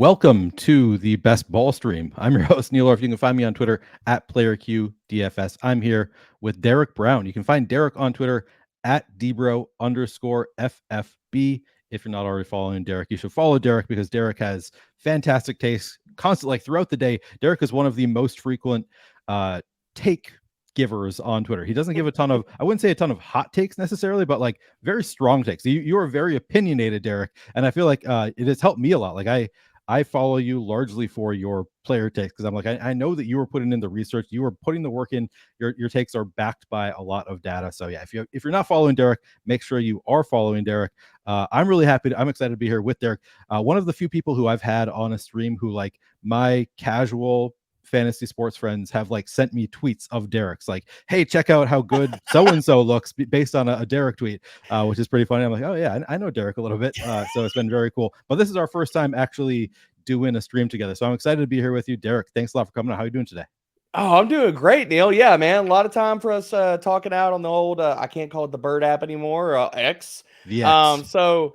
Welcome to the Best Ball Stream. I'm your host, Neil Orf. You can find me on Twitter at PlayerQDFS. I'm here with Derek Brown. You can find Derek on Twitter at Debro_FFB. If you're not already following Derek, you should follow Derek because Derek has fantastic takes constantly, like throughout the day. Derek is one of the most frequent take givers on Twitter. He doesn't give a ton of, I wouldn't say a ton of hot takes necessarily, but like very strong takes. You are very opinionated, Derek, and I feel like it has helped me a lot. Like I follow you largely for your player takes because I'm like, I know that you were putting in the research, you were putting the work in. Your takes are backed by a lot of data. So yeah, if you're not following Derek, make sure you are following Derek. I'm really happy. I'm excited to be here with Derek. One of the few people who I've had on a stream who like my casual fantasy sports friends have like sent me tweets of Derek's like, hey, check out how good so and so looks based on a Derek tweet, which is pretty funny. I'm like, oh yeah, I know Derek a little bit, so it's been very cool. But this is our first time actually doing a stream together, so I'm excited to be here with you, Derek. Thanks a lot for coming on. How are you doing today? Oh, I'm doing great, Neil. Yeah, man. A lot of time for us talking out on the old, I can't call it the Bird app anymore, X. VX. So,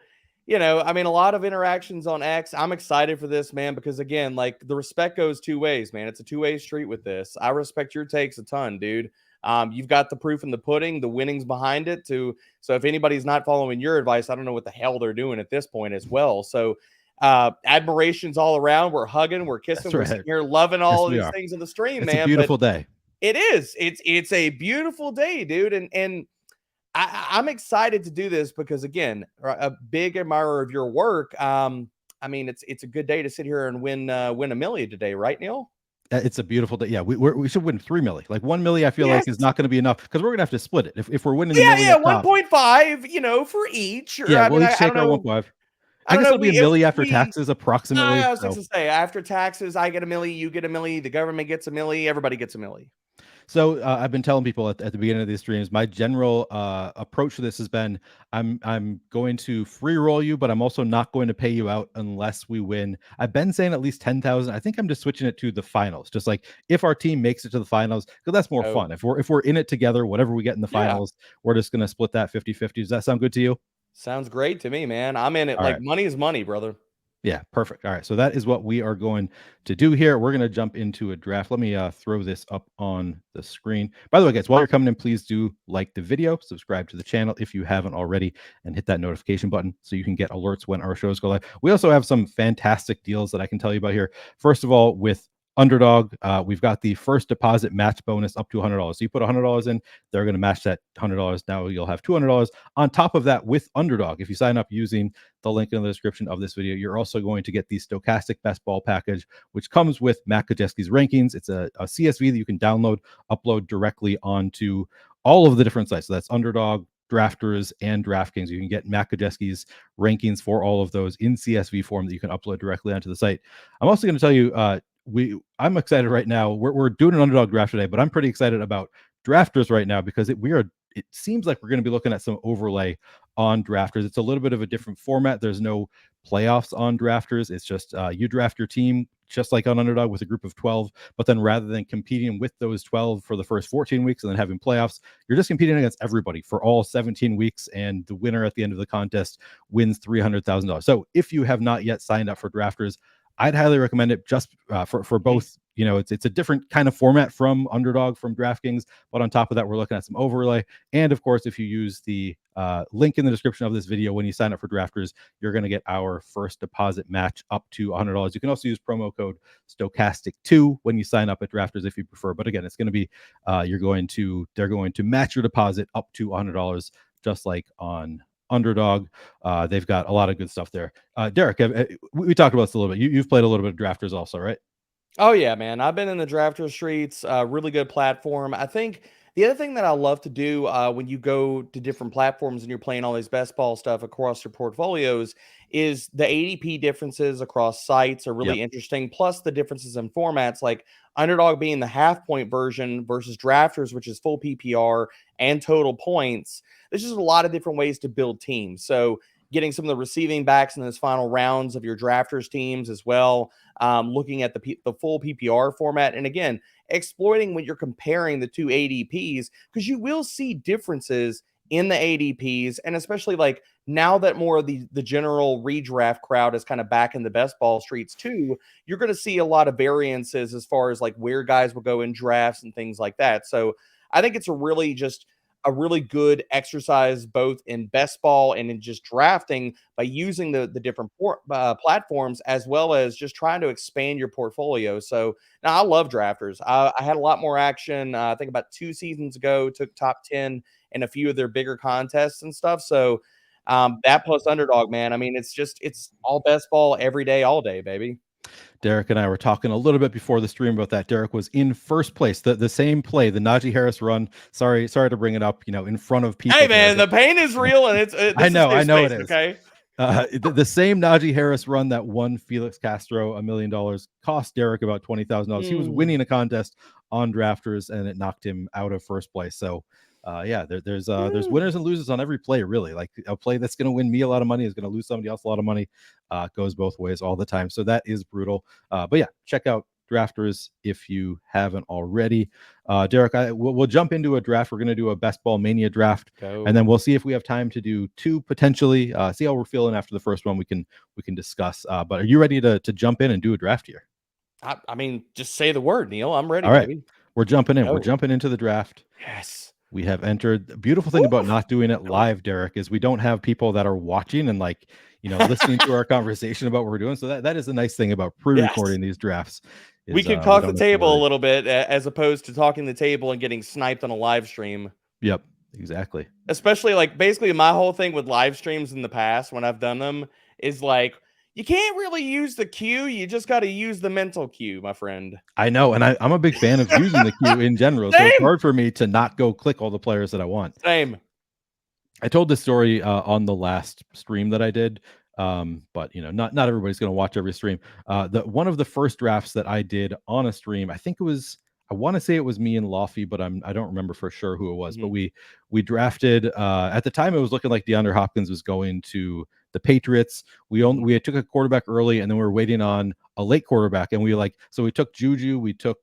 I mean, a lot of interactions on X. I'm excited for this, man, because again, like the respect goes two ways, man. It's a two-way street with this. I respect your takes a ton, dude. You've got the proof in the pudding, the winnings behind it too. So if anybody's not following your advice, I don't know what the hell they're doing at this point as well. So admirations all around. We're hugging, we're kissing, That's we're right. sitting here loving Yes, all of we these are. things in the stream, It's a man. But beautiful day. it is. It's a beautiful day, dude. And I'm excited to do this because again, a big admirer of your work. I mean, it's a good day to sit here and win a million today, right, Neil? It's a beautiful day. Yeah, we should win 3 milli. Like 1 milli, I feel like Yes. is not going to be enough because we're gonna have to split it. If we're winning the Yeah, milli yeah, up top, 1.5, for each. Or yeah, I we'll mean, each I take don't our know. 1.5. I I don't guess know. it'll be a If milli after we taxes, approximately. I was So just to say, after taxes, I get a milli, you get a milli, the government gets a milli, everybody gets a milli. So I've been telling people at the beginning of these streams, my general approach to this has been, I'm going to free roll you, but I'm also not going to pay you out unless we win. I've been saying at least 10,000. I think I'm just switching it to the finals. Just like if our team makes it to the finals, because that's more Oh, fun. If we're in it together, whatever we get in the yeah. finals, we're just gonna split that 50-50. Does that sound good to you? Sounds great to me, man. I'm in it. All Like right. money is money, brother. Yeah, perfect. All right, so that is what we are going to do here. We're going to jump into a draft. Let me throw this up on the screen. By the way, guys, while you're coming in, please do like the video, subscribe to the channel if you haven't already, and hit that notification button so you can get alerts when our shows go live. We also have some fantastic deals that I can tell you about here. First of all, with Underdog, we've got the first deposit match bonus up to $100. So you put $100 in, they're going to match that $100. Now you'll have $200 on top of that with Underdog. If you sign up using the link in the description of this video, you're also going to get the Stochastic Best Ball package, which comes with Matt Kajeski's rankings. It's a CSV that you can download, upload directly onto all of the different sites. So that's Underdog, Drafters, and DraftKings. You can get Matt Kajeski's rankings for all of those in CSV form that you can upload directly onto the site. I'm also going to tell you, I'm excited right now. We're doing an Underdog draft today, but I'm pretty excited about Drafters right now because it seems like we're going to be looking at some overlay on Drafters. It's a little bit of a different format. There's no playoffs on Drafters. It's just you draft your team just like on Underdog with a group of 12, but then rather than competing with those 12 for the first 14 weeks and then having playoffs, you're just competing against everybody for all 17 weeks, and the winner at the end of the contest wins $300,000. So if you have not yet signed up for Drafters, I'd highly recommend it just for both. It's a different kind of format from Underdog, from DraftKings, but on top of that, we're looking at some overlay. And of course, if you use the link in the description of this video when you sign up for Drafters, you're going to get our first deposit match up to $100. You can also use promo code Stochastic2 when you sign up at Drafters if you prefer. But again, it's going to be they're going to match your deposit up to $100, just like on Underdog. They've got a lot of good stuff there. Derek, we talked about this a little bit. You've played a little bit of Drafters also, right? Oh yeah, man. I've been in the drafter streets. Really good platform. I think the other thing that I love to do when you go to different platforms and you're playing all these best ball stuff across your portfolios is the ADP differences across sites are Yep. really interesting. Plus the differences in formats, like Underdog being the half point version versus Drafters, which is full PPR and total points. There's just a lot of different ways to build teams. So getting some of the receiving backs in those final rounds of your drafters teams as well, looking at the full PPR format. And again, exploiting when you're comparing the two ADPs, because you will see differences in the ADPs, and especially like now that more of the general redraft crowd is kind of back in the best ball streets too, you're going to see a lot of variances as far as like where guys will go in drafts and things like that. So I think it's a really good exercise both in best ball and in just drafting by using the different platforms, as well as just trying to expand your portfolio. So now I love drafters. I had a lot more action. I think about 2 seasons ago, took top 10 in a few of their bigger contests and stuff. So that plus Underdog, man. I mean, it's all best ball every day, all day, baby. Derek and I were talking a little bit before the stream about that. Derek was in first place, the same play, the Najee Harris run. Sorry to bring it up, in front of people. Hey, man, the pain is real, and I this is safe know it space, is. okay? The same Najee Harris run that won Felix Castro $1 million cost Derek about $20,000. He was winning a contest on drafters, and it knocked him out of first place. So yeah, there's winners and losers on every play, really. Like a play that's going to win me a lot of money is going to lose somebody else a lot of money. Goes both ways all the time. So that is brutal. But yeah, check out drafters if you haven't already. Derek, we'll jump into a draft. We're going to do a best ball mania draft, and then we'll see if we have time to do two potentially. See how we're feeling after the first one. We can discuss. But are you ready to jump in and do a draft here? I mean, just say the word, Neil. I'm ready, all right, baby. we're jumping in. We're jumping into the draft. Yes. We have entered. The beautiful thing about not doing it live, Derek, is we don't have people that are watching and like, listening to our conversation about what we're doing. So that is the nice thing about pre-recording these drafts. We could talk the table a little bit as opposed to talking the table and getting sniped on a live stream. Yep, exactly. Especially like basically my whole thing with live streams in the past when I've done them is like, you can't really use the queue. You just got to use the mental queue, my friend. I know. And I'm a big fan of using the queue in general. So it's hard for me to not go click all the players that I want. Same. I told this story on the last stream that I did. But not everybody's going to watch every stream. One of the first drafts that I did on a stream, I want to say it was me and Lofty, but I don't remember for sure who it was. But we drafted at the time it was looking like DeAndre Hopkins was going to the Patriots. We took a quarterback early, and then we were waiting on a late quarterback, and so we took Juju, we took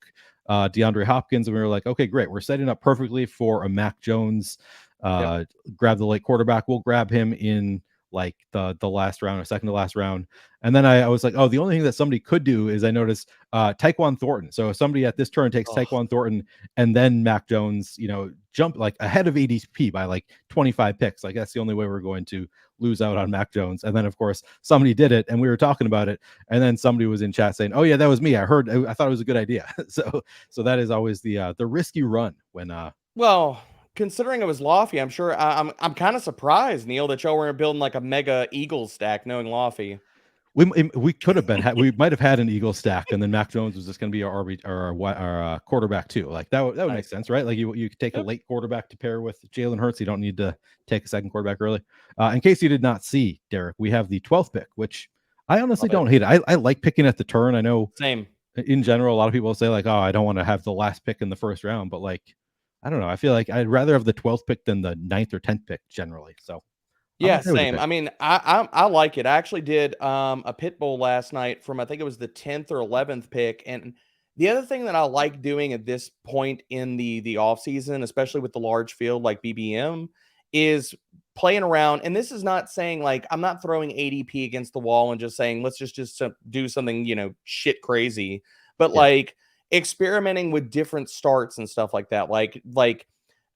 DeAndre Hopkins, and we were like, okay, great, we're setting up perfectly for a Mac Jones. Grab the late quarterback. We'll grab him in like the last round or second to last round. And then I was like, oh, the only thing that somebody could do is I noticed Tyquan Thornton. So if somebody at this turn takes Tyquan Thornton and then Mac Jones, jump like ahead of ADP by like 25 picks, like that's the only way we're going to lose out on Mac Jones. And then of course somebody did it and we were talking about it. And then somebody was in chat saying, oh yeah, that was me. I thought it was a good idea. So that is always the risky run when well, considering it was Lofty, I'm sure I'm kind of surprised, Neil, that y'all weren't building like a mega Eagle stack, knowing Lofty. We could have been. We might have had an Eagle stack, and then Mac Jones was just going to be our quarterback too. Like that would make sense, right? Like you could take a late quarterback to pair with Jalen Hurts. You don't need to take a second quarterback early. In case you did not see, Derek, we have the 12th pick, which I honestly don't hate it. I like picking at the turn. I know. Same. In general, a lot of people say like, "Oh, I don't want to have the last pick in the first round," but like, I don't know. I feel like I'd rather have the 12th pick than the 9th or 10th pick generally. So. Yeah, same. I mean, I like it. I actually did a pit bull last night from I think it was the 10th or 11th pick. And the other thing that I like doing at this point in the off season, especially with the large field like BBM, is playing around. And this is not saying like I'm not throwing ADP against the wall and just saying let's just do something shit crazy, but like experimenting with different starts and stuff like that. Like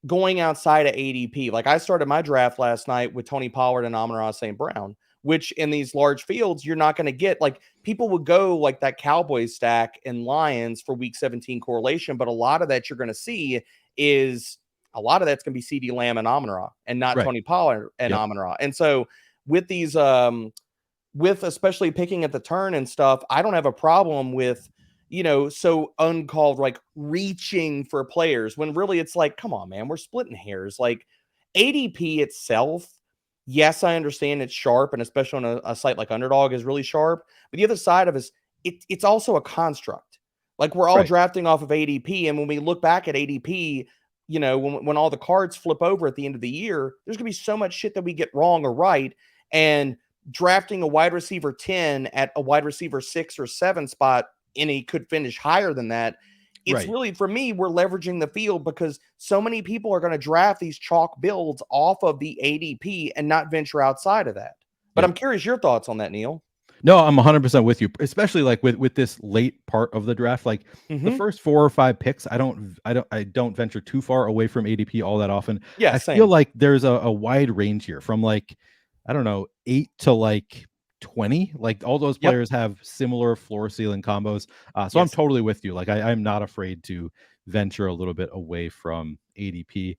going outside of ADP. Like I started my draft last night with Tony Pollard and Amon-Ra St. Brown, which in these large fields, you're not going to get. Like people would go like that Cowboys stack and Lions for week 17 correlation. But a lot of that you're going to see is a lot of that's going to be CD Lamb and Amon-Ra and not Tony Pollard and Amon-Ra. And so with these, with especially picking at the turn and stuff, I don't have a problem with, so uncalled, like reaching for players when really it's like, come on, man, we're splitting hairs. Like ADP itself, yes, I understand it's sharp, and especially on a site like Underdog is really sharp. But the other side of it is it's also a construct. Like we're all drafting off of ADP, and when we look back at ADP, when all the cards flip over at the end of the year, there's gonna be so much shit that we get wrong or right, and drafting a wide receiver 10 at a wide receiver 6 or 7 spot. And he could finish higher than that it's Right. really, for me, we're leveraging the field because so many people are going to draft these chalk builds off of the ADP and not venture outside of that. But I'm Yep. curious your thoughts on that, Neil. No, I'm 100% with you, especially like with this late part of the draft. Like the Mm-hmm. first 4 or 5 picks, I don't venture too far away from ADP all that often. Yeah, I feel same. like there's a wide range here from like I don't know 8 to like 20. Like all those Yep. players have similar floor ceiling combos. So I'm Yes. totally with you. Like I'm not afraid to venture a little bit away from ADP.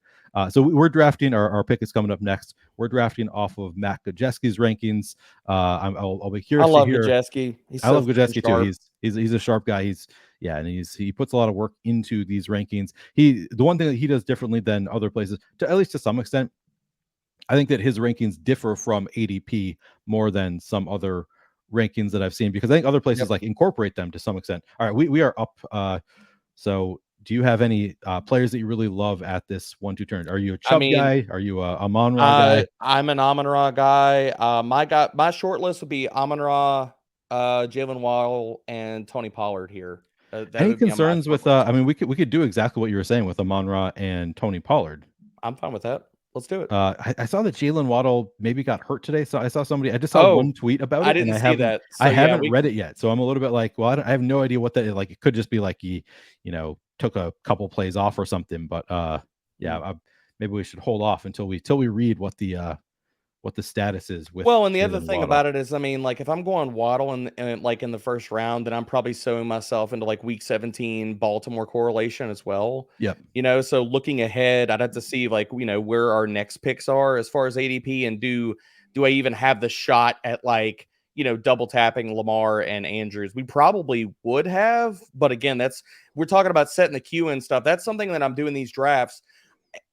So we're drafting. Our pick is coming up next. We're drafting off of Matt Gajewski's rankings. I'll be I curious to love hear. Gajeski. He's I so love freaking Goedert too. sharp. He's a sharp guy. And he puts a lot of work into these rankings. The one thing that he does differently than other places, to at least to some extent, I think that his rankings differ from ADP more than some other rankings that I've seen because I think other places Yep. like incorporate them to some extent. All right, we are up. So do you have any players that you really love at this 1-2 turn? Are you a I Chubb mean, guy? Are you a Amon Ra guy? I'm an Amon-Ra guy. My short list would be Amon-Ra, Jalen Waddle, and Tony Pollard here. That Any would be on my concerns short with? list. I mean, we could do exactly what you were saying with Amon Ra and Tony Pollard. I'm fine with that. Let's do it. I saw that Jalen Waddle maybe got hurt today. So I saw somebody. I just saw Oh, one tweet about I it, and didn't I see haven't. that. I So yeah, haven't we read can. it yet. So I'm a little bit like, well, I have no idea what that. Like, it could just be like he, took a couple plays off or something. But yeah, maybe we should hold off until we read what the status is with Well, and the other Jalen thing Waddle. about it is, I mean, like if I'm going Waddle and like in the first round, then I'm probably sewing myself into like week 17 Baltimore correlation as well. Yep. So looking ahead, I'd have to see like, where our next picks are as far as ADP, and do I even have the shot at like, double tapping Lamar and Andrews? We probably would have, but again, we're talking about setting the queue and stuff. That's something that I'm doing these drafts.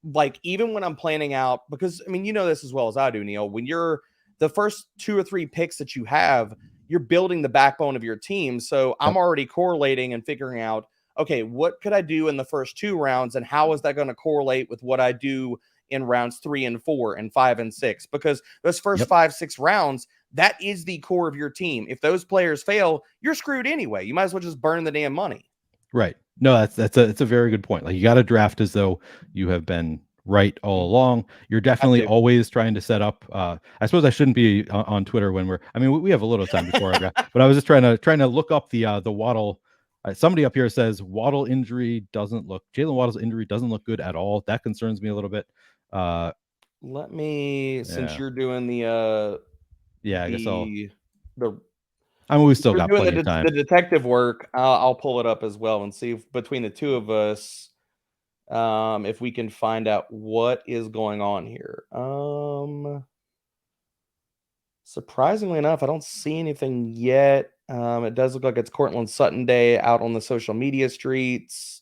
Like even when I'm planning out, because I mean, this as well as I do, Neil, when you're the first 2 or 3 picks that you have, you're building the backbone of your team. So I'm Yep. already correlating and figuring out, okay, what could I do in the first 2 rounds, and how is that going to correlate with what I do in rounds 3 and 4 and 5 and 6? Because those first Yep. 5, 6 rounds, that is the core of your team. If those players fail, you're screwed anyway. You might as well just burn the damn money. Right. No, it's a very good point. Like you got to draft as though you have been right all along. You're Have definitely to. always trying to set up. I suppose I shouldn't be on Twitter when we're. I mean, we have a little time before our draft, but I was just trying to look up the Waddle. Somebody up here says Jalen Waddle's injury doesn't look good at all. That concerns me a little bit. Let me, since Yeah, you're doing yeah. I guess the the I mean, we still you're got doing plenty of time. the detective work, I'll pull it up as well and see if between the two of us, if we can find out what is going on here. Surprisingly enough, I don't see anything yet. It does look like it's Cortland Sutton Day out on the social media streets.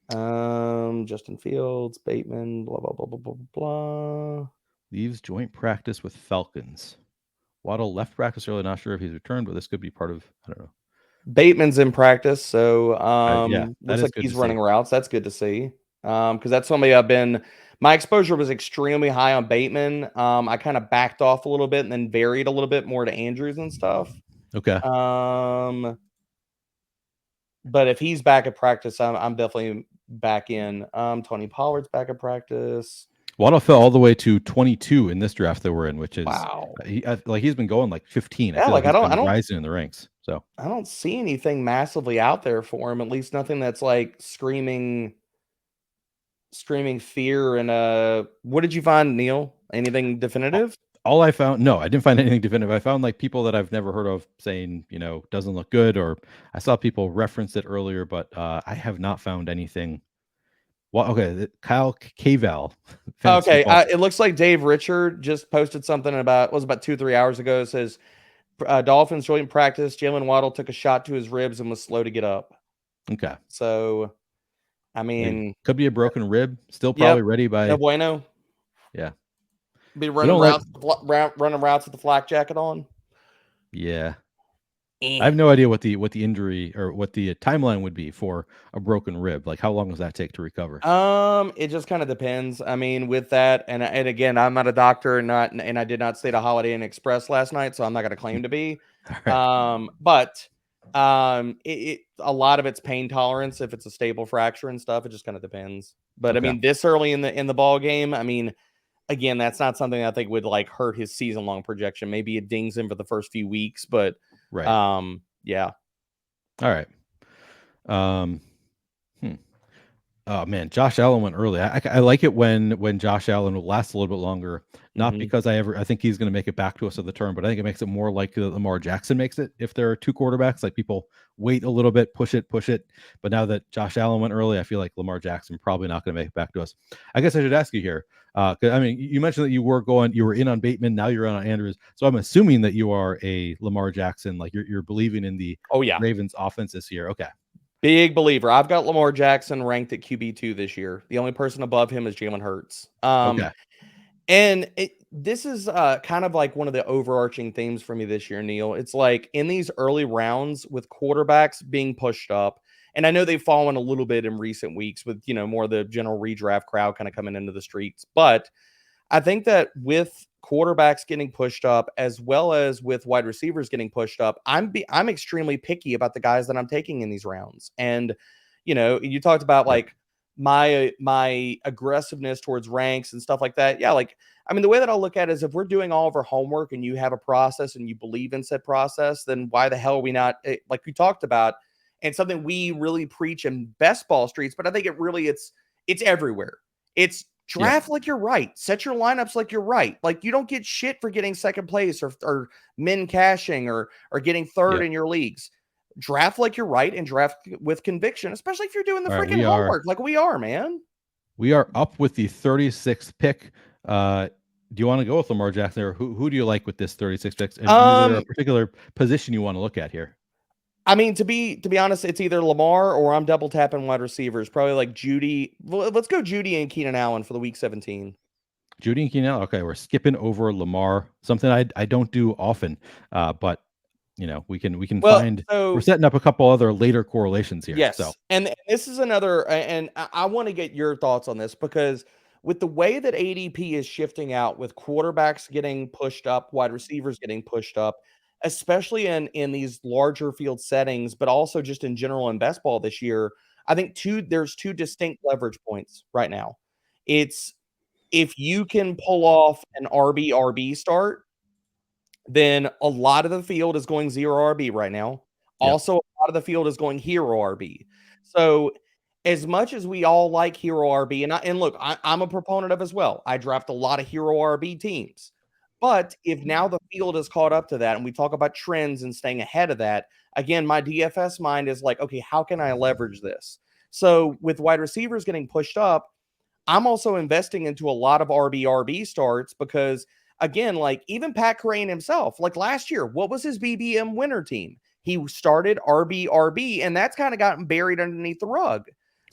Justin Fields, Bateman, blah blah blah blah blah blah. Leaves joint practice with Falcons. Waddle left practice early. Not sure if he's returned, but this could be part of. I don't know. Bateman's in practice, so Yeah, that looks is like good to he's see. running routes. That's good to see. Because that's somebody my exposure was extremely high on Bateman. I kind of backed off a little bit and then varied a little bit more to Andrews and stuff. Okay. Um, but if he's back at practice, I'm definitely back in. Tony Pollard's back at practice. Waddle fell all the way to 22 in this draft that we're in, which is Wow. like he's been going like 15. I Yeah, feel like like he's been rising in the ranks. So I don't see anything massively out there for him. At least nothing that's like screaming fear. And what did you find, Neil? Anything definitive? all I found, no, I didn't find anything definitive. I found like people that I've never heard of saying, doesn't look good, or I saw people reference it earlier, but I have not found anything. Well, okay, Kyle Caval, fantasy Okay, football. it looks like Dave Richard just posted something about, was about 2 3 hours ago. It says Dolphins joint practice. Jalen Waddle took a shot to his ribs and was slow to get up. Okay, So, I mean, could be a broken rib. Still yep, probably ready no by. bueno. Yeah, Be we running don't let. routes, running routes with the flak jacket on. Yeah, I Eh. have no idea what the injury or what the timeline would be for a broken rib. Like, how long does that take to recover? It just kind of depends. I mean, with that, and again, I'm not a doctor, and I did not stay at a Holiday Inn Express last night, so I'm not going to claim to be. All right. But A lot of it's pain tolerance. If it's a stable fracture and stuff, it just kind of depends. But I Okay. mean, this early in the ball game, I mean, again, that's not something I think would like hurt his season long projection. Maybe it dings him for the first few weeks, but Right. yeah. All right. Um, hmm. Oh man, Josh Allen went early. I like it when Josh Allen will last a little bit longer. Not Mm-hmm. because I think he's going to make it back to us of the term, but I think it makes it more like Lamar Jackson makes it. If there are two quarterbacks, like people wait a little bit, push it. But now that Josh Allen went early, I feel like Lamar Jackson probably not going to make it back to us. I guess I should ask you here. 'Cause, I mean, you mentioned that you were in on Bateman, now you're on Andrews. So I'm assuming that you are a Lamar Jackson, like you're believing in the Oh yeah. Ravens offense this year. Okay. Big believer. I've got Lamar Jackson ranked at QB2 this year. The only person above him is Jalen Hurts. Okay. And this is kind of like one of the overarching themes for me this year, Neil. It's like in these early rounds with quarterbacks being pushed up, and I know they've fallen a little bit in recent weeks with, more of the general redraft crowd kind of coming into the streets. But I think that with quarterbacks getting pushed up as well as with wide receivers getting pushed up, I'm extremely picky about the guys that I'm taking in these rounds. And you talked about Yep. like my aggressiveness towards ranks and stuff like that. Yeah, like I mean the way that I'll look at it is if we're doing all of our homework and you have a process and you believe in said process, then why the hell are we not like we talked about and something we really preach in best ball streets, but I think it's everywhere. It's Yep. draft like you're right. Set your lineups like you're right. Like you don't get shit for getting second place or min cashing or getting third Yep. in your leagues. Draft like you're right and draft with conviction, especially if you're doing the All right. freaking homework like we are, man. We are up with the 36th pick. Do you want to go with Lamar Jackson, or who do you like with this 36 picks? And is there a Um, particular position you want to look at here? I mean, to be honest, it's either Lamar or I'm double tapping wide receivers. Probably like Judy. Well, let's go Judy and Keenan Allen for the week 17. Judy and Keenan. Okay, we're skipping over Lamar. Something I don't do often, but we can Well, find. We're so setting up a couple other later correlations here. So yes, and this is another, and I want to get your thoughts on this because with the way that ADP is shifting out, with quarterbacks getting pushed up, wide receivers getting pushed up, especially in these larger field settings, but also just in general in best ball this year, I think there's two distinct leverage points right now. It's if you can pull off an RB start, then a lot of the field is going 0 RB right now. yep. Also, a lot of the field is going hero RB. So, as much as we all like hero RB, and look, I'm a proponent of as well. I draft a lot of hero RB teams. But if now the field is caught up to that, and we talk about trends and staying ahead of that, again, my DFS mind is like, okay, how can I leverage this? So, with wide receivers getting pushed up, I'm also investing into a lot of RB starts because again, like even Pat Crane himself, like last year, what was his BBM winner team? He started RB, and that's kind of gotten buried underneath the rug.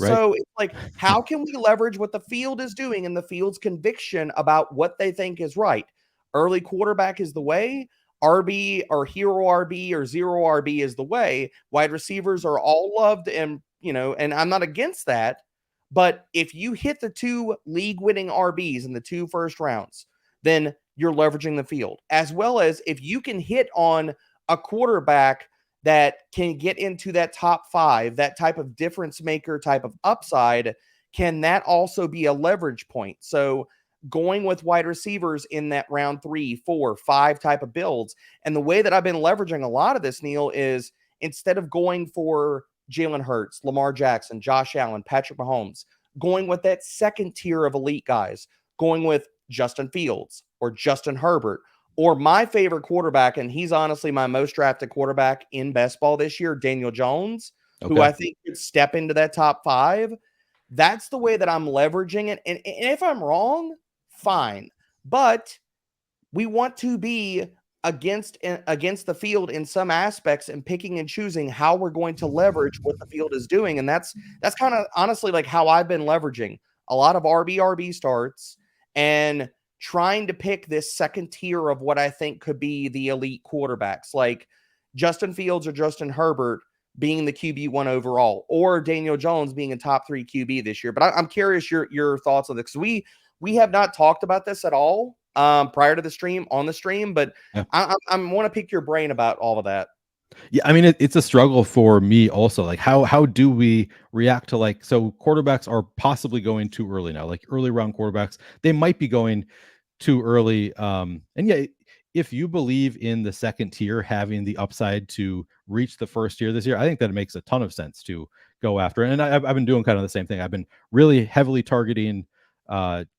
Right. So it's like, how can we leverage what the field is doing and the field's conviction about what they think is right? Early quarterback is the way. RB or hero RB or zero RB is the way. Wide receivers are all loved, and and I'm not against that. But if you hit the two league winning RBs in the two first rounds, then you're leveraging the field. As well as if you can hit on a quarterback that can get into that top five, that type of difference maker type of upside, can that also be a leverage point? So going with wide receivers in that round 3, 4, 5 type of builds. And the way that I've been leveraging a lot of this, Neil, is instead of going for Jalen Hurts, Lamar Jackson, Josh Allen, Patrick Mahomes, going with that second tier of elite guys, going with Justin Fields or Justin Herbert, or my favorite quarterback, and he's honestly my most drafted quarterback in best ball this year, Daniel Jones, who Okay. I think could step into that top 5. That's the way that I'm leveraging it. And if I'm wrong, fine. But we want to be against the field in some aspects and picking and choosing how we're going to leverage what the field is doing. And that's kind of honestly like how I've been leveraging a lot of RB starts and trying to pick this second tier of what I think could be the elite quarterbacks, like Justin Fields or Justin Herbert being the QB1 overall, or Daniel Jones being a top 3 QB this year. But I'm curious your thoughts on this, because we have not talked about this at all prior to the stream, on the stream, but Yeah. I want to pick your brain about all of that. Yeah, I mean it's a struggle for me also. Like how do we react to like so quarterbacks are possibly going too early now. Like early round quarterbacks, they might be going too early. And yeah, if you believe in the second tier having the upside to reach the first tier this year, I think that it makes a ton of sense to go after. And I've been doing kind of the same thing. I've been really heavily targeting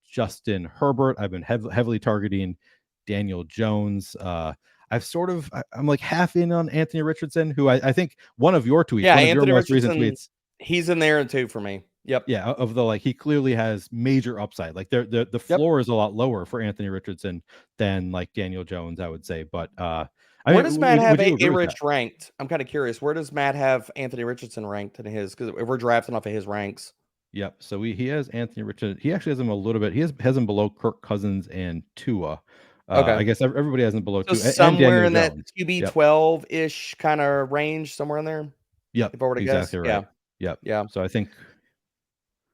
Justin Herbert. I've been heavily targeting Daniel Jones. I'm like half in on Anthony Richardson, who I think one of your tweets, Yeah, one of your Anthony most recent Richardson, tweets, he's in there too for me. Yep. yeah, of the like he clearly has major upside. Like the Yep. floor is a lot lower for Anthony Richardson than like Daniel Jones, I would say. But I Where mean, does Matt have would you agree with that? Rich ranked? I'm kind of curious. Where does Matt have Anthony Richardson ranked in his? Because if we're drafting off of his ranks. Yep. So he has Anthony Richardson. He actually has him a little bit. Has him below Kirk Cousins and Tua. Okay. I guess everybody has him below So Tua and somewhere Daniel in that Jones. QB Yep. 12-ish kind of range, somewhere in there. Yep. If I were to guess. Exactly Yeah. right. Yep. Yeah. So I think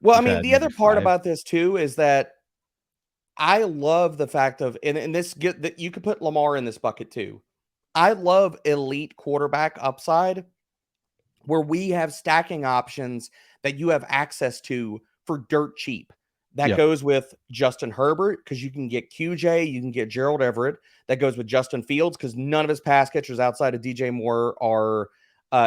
Well, I we've mean, had the maybe other part five. about this too is that I love the fact of, and this get that you could put Lamar in this bucket too. I love elite quarterback upside where we have stacking options that you have access to for dirt cheap. That Yep. goes with Justin Herbert because you can get QJ, you can get Gerald Everett. That goes with Justin Fields because none of his pass catchers outside of DJ Moore are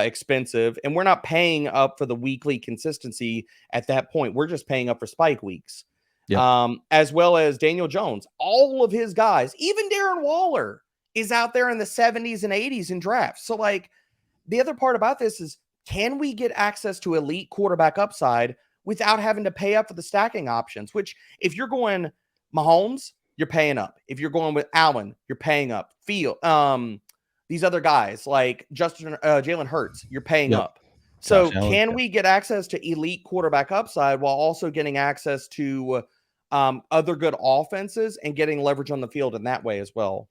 expensive. And we're not paying up for the weekly consistency at that point. We're just paying up for spike weeks. Yep. As well as Daniel Jones. All of his guys, even Darren Waller, is out there in the 70s and 80s in drafts. So, like, the other part about this is can we get access to elite quarterback upside without having to pay up for the stacking options? Which, if you're going Mahomes, you're paying up. If you're going with Allen, you're paying up. These other guys like Jalen Hurts, you're paying Yep. up. Josh So, Allen. can Yep. we get access to elite quarterback upside while also getting access to other good offenses and getting leverage on the field in that way as well?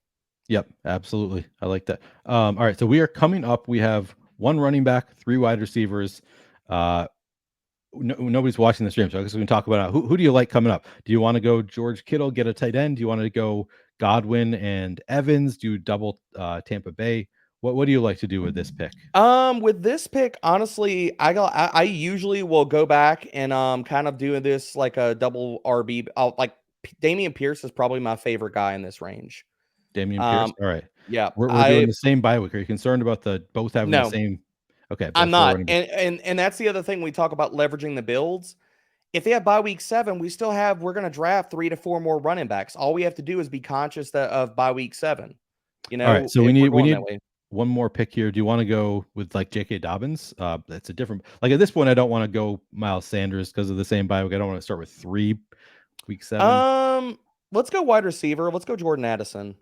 Yep, absolutely. I like that. All right, so we are coming up. We have one running back, three wide receivers. Uh, nobody's watching the stream, so I guess we can talk about who do you like coming up? Do you want to go George Kittle, get a tight end? Do you want to go Godwin and Evans? Do you double Tampa Bay? What do you like to do with this pick? With this pick, honestly, I usually will go back and kind of do this like a double RB. Like Damian Pierce is probably my favorite guy in this range. Damian Pierce. Um, All right, yeah, we're doing the same bye week. Are you concerned about the both having the no, same? Okay, I'm both four not. running backs. And that's the other thing we talk about leveraging the builds. If they have bye week 7, we're going to draft 3 to 4 more running backs. All we have to do is be conscious of bye week 7. All right, so If we're we going that need way. one more pick here. Do you want to go with like J.K. Dobbins? That's a different. Like at this point, I don't want to go Miles Sanders because of the same bye week. I don't want to start with 3 week 7. Um, let's go wide receiver. Let's go Jordan Addison.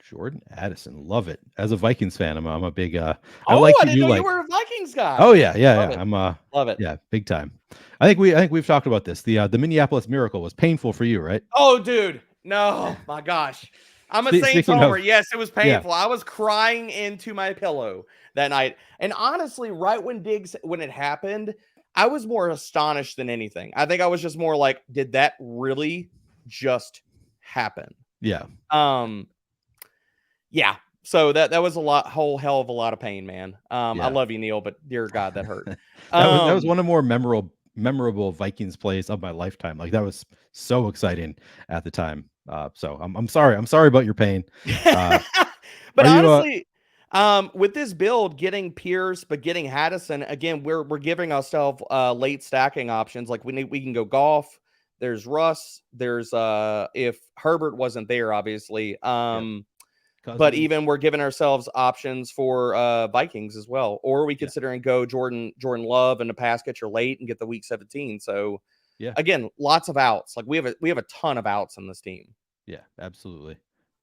Jordan Addison, love it. As a Vikings fan, I'm a big. I Oh, like I that didn't you know you like. were a Vikings Oh guy. yeah, yeah, Love yeah. it. I'm Love it. yeah, big time. I think we've talked about this. The Minneapolis Miracle was painful for you, right? Oh, dude. No, my gosh. I'm a Saints Speaking homer. of, Yes, it was yeah, painful. I was crying into my pillow that night. And honestly, right when it happened, I was more astonished than anything. I think I was just more like, did that really just happen? yeah, Um, yeah. So that was whole hell of a lot of pain, man. I yeah. love you, Neil, but dear God, that hurt. That was Um, one of the more memorable Vikings plays of my lifetime. Like that was so exciting at the time. So I'm sorry. I'm sorry about your pain. Uh, but are you honestly, with this build, getting Pierce but getting Haddison again, we're giving ourselves late stacking options. Like we can go golf. There's Russ. There's if Herbert wasn't there, obviously. yep, But Cousins? even we're giving ourselves options for Vikings as well, or we Yeah, consider and go Jordan Love and the pass catcher late and get the week 17. So yeah. again, lots of outs. Like we have a ton of outs on this team. Yeah, absolutely.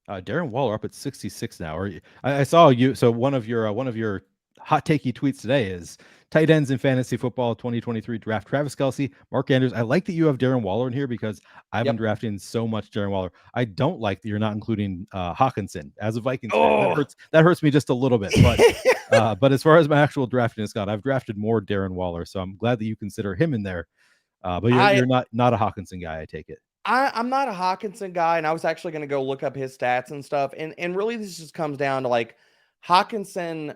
Darren Waller up at 66 now. I saw you. So one of your hot takey tweets today is tight ends in fantasy football 2023 draft Travis Kelsey, Mark Andrews. I like that you have Darren Waller in here because I've been Yep. drafting so much Darren Waller. I don't like that you're not including Hawkinson as a Vikings fan. Oh. That hurts me just a little bit. But as far as my actual drafting has gone, I've drafted more Darren Waller. So I'm glad that you consider him in there. But I you're not a Hawkinson guy, I take it. I'm not a Hawkinson guy, and I was actually going to go look up his stats and stuff. And really, this just comes down to like Hawkinson.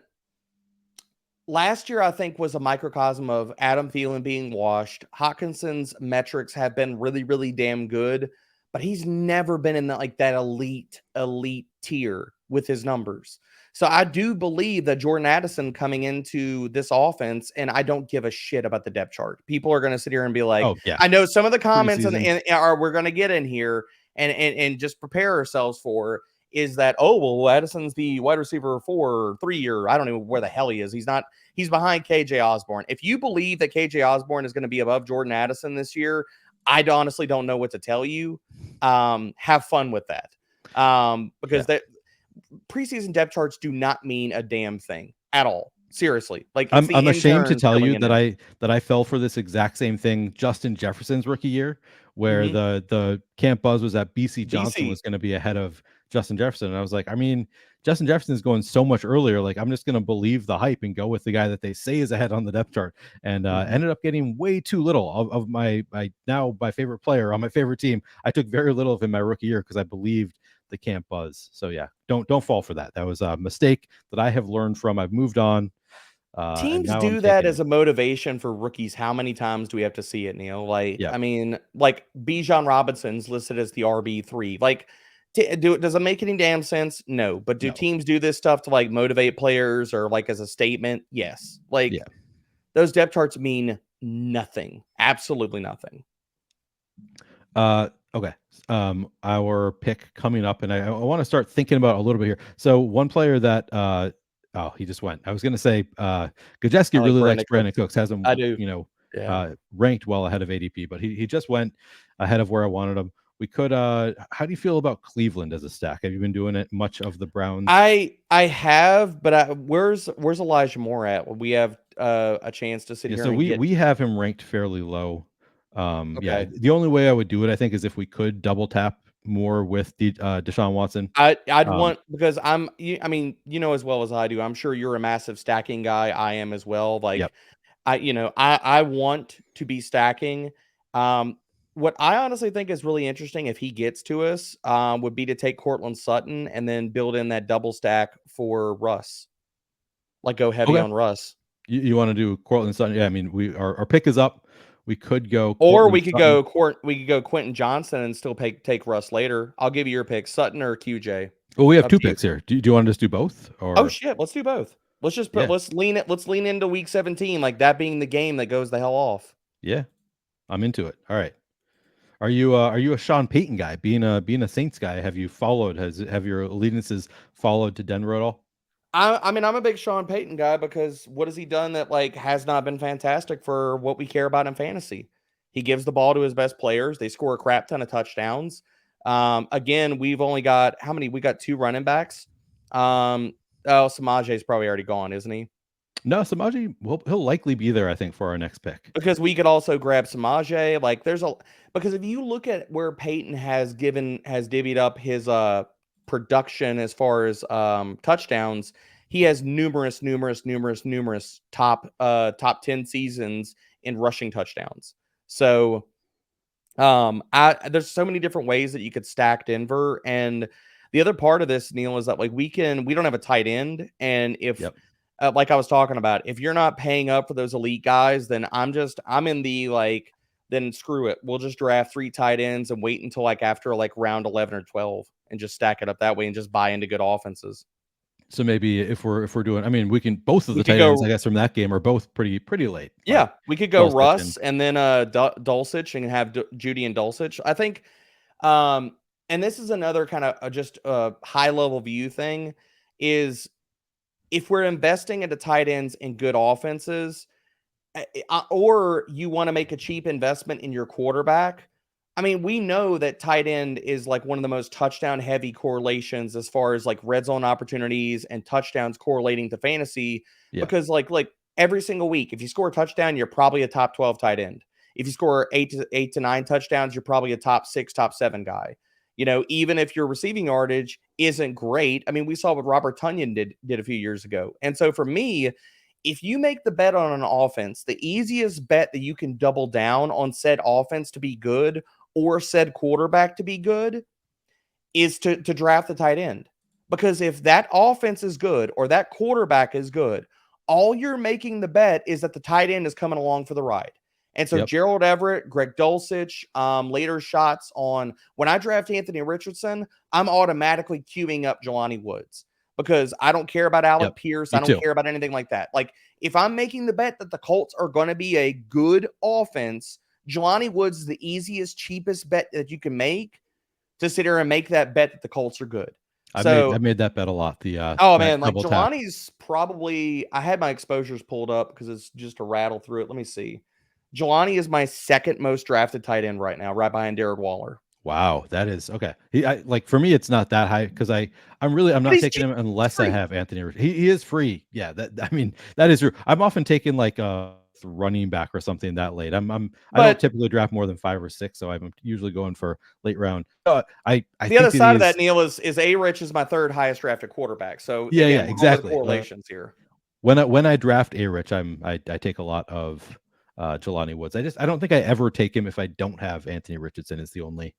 last year, I think, was a microcosm of Adam Thielen being washed. Hawkinson's metrics have been really, really damn good, but he's never been in that elite tier with his numbers. So I do believe that Jordan Addison coming into this offense, and I don't give a shit about the depth chart. People are going to sit here and be like, Oh yeah, I know some of the comments preseason. and are we're going to get in here and just prepare ourselves for is that, oh, well, Addison's the wide receiver 4 or 3, or I don't know where the hell he is. He's behind KJ Osborne. If you believe that KJ Osborne is going to be above Jordan Addison this year, I honestly don't know what to tell you. Have fun with that. Because that preseason depth charts do not mean a damn thing at all. Seriously. Like, it's I'm ashamed to interns tell filling you in that I fell for this exact same thing Justin Jefferson's rookie year, where Mhm. the camp buzz was that BC Johnson BC. was going to be ahead of Justin Jefferson. And I was like, I mean, Justin Jefferson is going so much earlier. Like, I'm just going to believe the hype and go with the guy that they say is ahead on the depth chart. And ended up getting way too little of my now my favorite player on my favorite team. I took very little of him my rookie year because I believed the camp buzz. So yeah, don't fall for that. That was a mistake that I have learned from. I've moved on. And Teams now I'm do that taking, as a motivation for rookies. How many times do we have to see it, Neil? Like, yeah. I mean, like Bijan Robinson's listed as the RB3. Like, does it make any damn sense? No. But do No. teams do this stuff to like motivate players or like as a statement? Yes. Like, Yeah. those depth charts mean nothing. Absolutely nothing. Okay. Our pick coming up, and I want to start thinking about a little bit here. So one player that oh, he just went. I was gonna say I Gajeski like really likes Brandon Brandon Cooks. Cooks, has him, I do. Yeah. ranked well ahead of ADP, but he just went ahead of where I wanted him. We could how do you feel about Cleveland as a stack? Have you been doing it much of the Browns? I have, but where's Elijah Moore at? We have a chance to sit Yeah, here so and get we have him ranked fairly low. Yeah, okay. the only way I would do it, I think, is if we could double tap more with Deshaun Watson. I'd Um, want because I mean, you know as well as I do. I'm sure you're a massive stacking guy. I am as well. yep. Like I want to be stacking. Um, what I honestly think is really interesting if he gets to us, would be to take Cortland Sutton and then build in that double stack for Russ. Like go heavy Okay. on Russ. You want to do Cortland Sutton? Yeah, I mean, our pick is up. We could go Or Cortland Sutton. we could go Quentin Johnson and still take Russ later. I'll give you your pick, Sutton or QJ. Well, we have Up two to you. picks here. Do you want to just do both? Oh Or shit, let's do both. Let's just yeah, let's lean into week 17, like that being the game that goes the hell off. yeah, I'm into it. All right. Are you a Sean Payton guy? Being a Saints guy, have you followed? Have your allegiances followed to Denver at all? I mean, I'm a big Sean Payton guy because what has he done that like has not been fantastic for what we care about in fantasy? He gives the ball to his best players. They score a crap ton of touchdowns. Again, we've only got how many? We got 2 running backs. Samaje's probably already gone, isn't he? No, Samaji, he'll likely be there, I think, for our next pick. Because we could also grab Samaje. Like there's a because if you look at where Peyton has divvied up his production as far as touchdowns, he has numerous top 10 seasons in rushing touchdowns. So I there's so many different ways that you could stack Denver. And the other part of this, Neil, is that like we don't have a tight end. And if Yep. like I was talking about, if you're not paying up for those elite guys, then I'm in the like, then screw it. We'll just draft 3 tight ends and wait until like after like round 11 or 12 and just stack it up that way and just buy into good offenses. So maybe if we're doing, I mean, we can both of We the could tight ends, I go, guess, from that game are both pretty late. yeah, But we could go Dulcich and Russ and then Dulcich and have Judy and Dulcich. I think, and this is another kind of just a high level view thing is if we're investing into tight ends in good offenses, or you want to make a cheap investment in your quarterback. I mean, we know that tight end is like one of the most touchdown heavy correlations as far as like red zone opportunities and touchdowns correlating to fantasy yeah. because like every single week, if you score a touchdown, you're probably a top 12 tight end. If you score 8 to 9 touchdowns, you're probably a top 6, top 7 guy. You know, even if your receiving yardage isn't great. I mean, we saw what Robert Tunyon did a few years ago. And so for me, if you make the bet on an offense, the easiest bet that you can double down on said offense to be good or said quarterback to be good is to draft the tight end. Because if that offense is good or that quarterback is good, all you're making the bet is that the tight end is coming along for the ride. And so Yep. Gerald Everett, Greg Dulcich, later shots on when I draft Anthony Richardson, I'm automatically queuing up Jelani Woods because I don't care about Alec Yep. Pierce. Me I don't too. care about anything like that. Like if I'm making the bet that the Colts are going to be a good offense, Jelani Woods is the easiest, cheapest bet that you can make to sit here and make that bet that the Colts are good. I So made that bet a lot. The oh that man, like double tap. Jelani's probably I had my exposures pulled up because it's just to rattle through it. Let me see. Jelani is my second most drafted tight end right now, right behind Darren Waller. Wow, that is okay. Like for me, it's not that high because I'm But not he's taking cheap, him he's unless I free. have Anthony. He is free. Yeah, that I mean that is true. I'm often taking like a running back or something that late. I don't But typically draft more than 5 or 6, so I'm usually going for late round. I the other think that side of that, he's Neil, is A Rich is my third highest drafted quarterback. So yeah again, we're going with exactly. correlations here. When I draft a Rich, I take a lot of Jelani Woods. I don't think I ever take him if I don't have Anthony Richardson. Is the only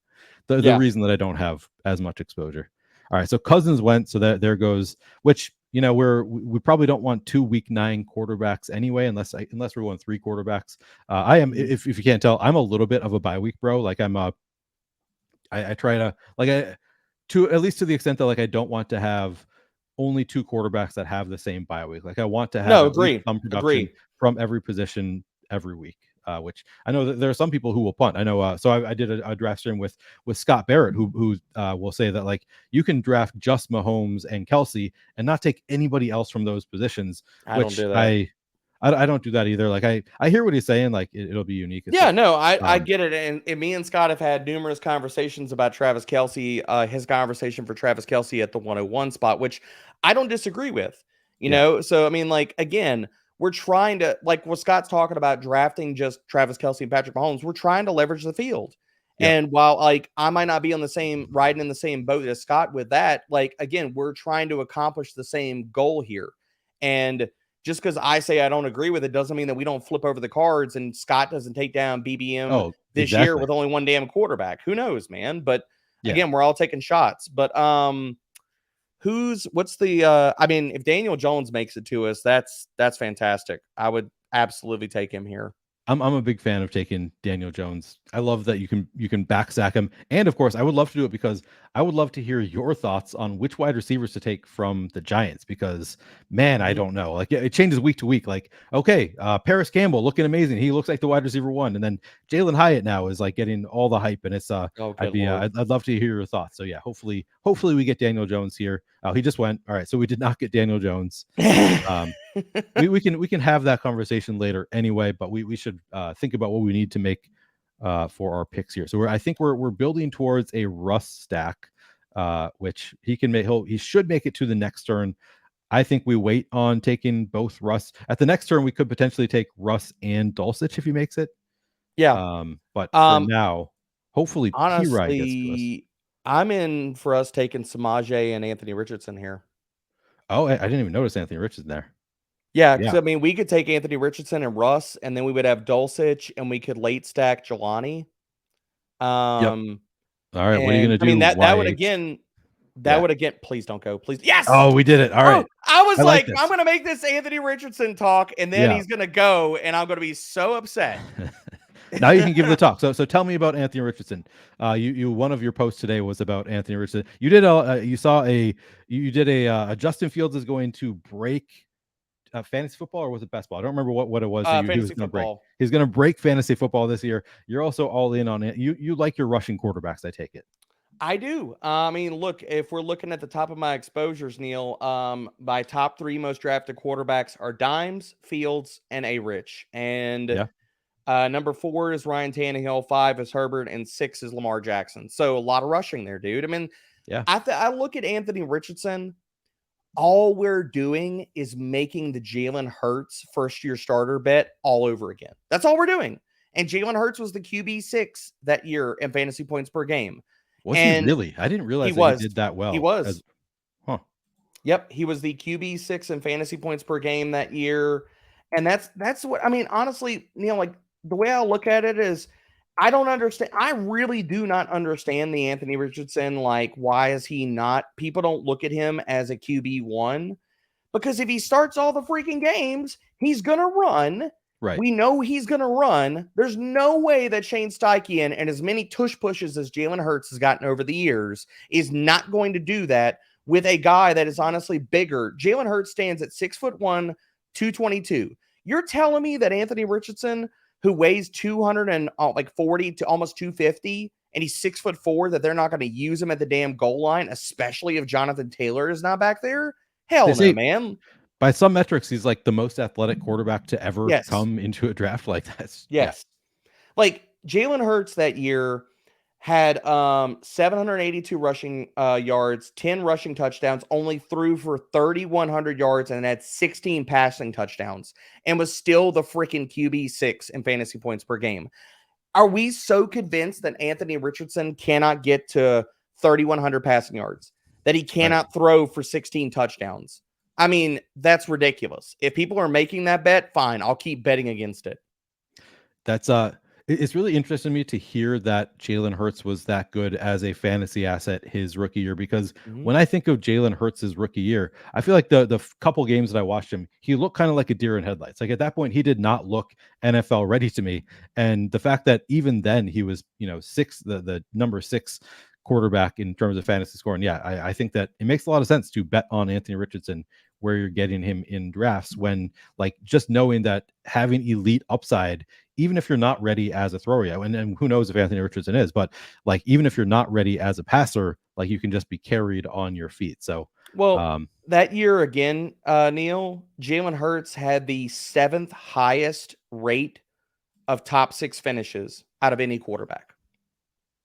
the Yeah. reason that I don't have as much exposure. All right, so Cousins went, so that there goes. Which we probably don't want 2 week 9 quarterbacks anyway, unless we're going 3 quarterbacks. I am Mhm. if you can't tell, I'm a little bit of a bye week bro. Like I try to to at least to the extent that like I don't want to have only 2 quarterbacks that have the same bye week. Like I want to have No, at least agree. some production Agree. from every position every week. Which I know that there are some people who will punt. I know. So I did a draft stream with Scott Barrett, who will say that like you can draft just Mahomes and Kelsey and not take anybody else from those positions. I don't Which do that. I don't do that either. Like I hear what he's saying. Like it'll be unique. It's Yeah, just no, I get it. And me and Scott have had numerous conversations about Travis Kelsey, his conversation for Travis Kelsey at the 101 spot, which I don't disagree with. yeah So I mean, like, again, we're trying to, like what Scott's talking about, drafting just Travis Kelsey and Patrick Mahomes, we're trying to leverage the field. yep And while like I might not be on the same riding in the same boat as Scott with that, like again, we're trying to accomplish the same goal here. And just because I say I don't agree with it doesn't mean that we don't flip over the cards and Scott doesn't take down BBM oh this year exactly with only one damn quarterback. Who knows, man? But yeah again, we're all taking shots. But what's the I mean, if Daniel Jones makes it to us, that's fantastic. I would absolutely take him here. I'm a big fan of taking Daniel Jones. I love that you can back sack him, and of course, I would love to do it because I would love to hear your thoughts on which wide receivers to take from the Giants. Because man, I Mhm. don't know. Like it changes week to week. Like okay, Paris Campbell looking amazing. He looks like the wide receiver one, and then Jalen Hyatt now is like getting all the hype, and it's Oh, good lord. I'd love to hear your thoughts. So yeah, hopefully we get Daniel Jones here. Oh, he just went. All right, so we did not get Daniel Jones. Um, we can have that conversation later anyway, but we should think about what we need to make for our picks here. So I think we're building towards a Russ stack, which he can make. He should make it to the next turn. I think we wait on taking both Russ at the next turn. We could potentially take Russ and Dulcich if he makes it. Yeah. But for Um, now, hopefully P Rye gets to us. honestly, I'm in for us taking Samaje and Anthony Richardson here. Oh, I didn't even notice Anthony Rich is there. Yeah, because Yeah. I mean, we could take Anthony Richardson and Russ, and then we would have Dulcich, and we could late stack Jelani. Yep. Um, All right. What are you and gonna I mean do? that would YH. again, Yeah. please don't go, please. Yes. Oh, we did it. All Oh, right. I was I like like, I'm this. gonna make this Anthony Richardson talk, and then Yeah. he's gonna go, and I'm gonna be so upset. Now you can give the talk. So tell me about Anthony Richardson. You one of your posts today was about Anthony Richardson. You did you saw you did a Justin Fields is going to break fantasy football, or was it best ball? I don't remember what it was that he was Fantasy going to break. football. He's going to break fantasy football this year. You're also all in on it. You like your rushing quarterbacks, I take it. I do. I mean, look, if we're looking at the top of my exposures, Neil, my top three most drafted quarterbacks are Dimes, Fields, and A Rich. And Yeah. number 4 is Ryan Tannehill, 5 is Herbert, and 6 is Lamar Jackson. So a lot of rushing there, dude. I mean, Yeah. I look at Anthony Richardson. All we're doing is making the Jalen Hurts first year starter bet all over again. That's all we're doing. And Jalen Hurts was the QB6 that year in fantasy points per game. Was he And really? I didn't he realize that he was. did that He well. was. As huh. Yep, he was the QB6 in fantasy points per game that year. And that's what I mean, honestly, Neil, like the way I look at it is I don't understand. I really do not understand the Anthony Richardson. Like, why is he not? People don't look at him as a QB1 because if he starts all the freaking games, he's going to run. Right. We know he's going to run. There's no way that Shane Steichen and as many tush pushes as Jalen Hurts has gotten over the years is not going to do that with a guy that is honestly bigger. Jalen Hurts stands at 6'1", 222. You're telling me that Anthony Richardson, who weighs 240 to almost 250, and he's 6'4", that they're not going to use him at the damn goal line, especially if Jonathan Taylor is not back there? Hell They no, say man. by some metrics, he's like the most athletic quarterback to ever Yes. come into a draft like that. Yeah. Yes. Like Jalen Hurts that year had 782 rushing yards, 10 rushing touchdowns, only threw for 3,100 yards and had 16 passing touchdowns and was still the freaking QB6 in fantasy points per game. Are we so convinced that Anthony Richardson cannot get to 3,100 passing yards, that he cannot throw for 16 touchdowns? I mean, that's ridiculous. If people are making that bet, fine, I'll keep betting against it. That's it's really interesting to me to hear that Jalen Hurts was that good as a fantasy asset his rookie year, because when I think of Jalen Hurts' rookie year, I feel like the couple games that I watched him, he looked kind of like a deer in headlights. Like at that point, he did not look NFL ready to me. And the fact that even then he was, the number 6 quarterback in terms of fantasy scoring. Yeah, I think that it makes a lot of sense to bet on Anthony Richardson where you're getting him in drafts, when like just knowing that having elite upside, even if you're not ready as a thrower yet, and who knows if Anthony Richardson is, but like even if you're not ready as a passer, like you can just be carried on your feet. So that year again, Neil, Jalen Hurts had the 7th highest rate of top 6 finishes out of any quarterback.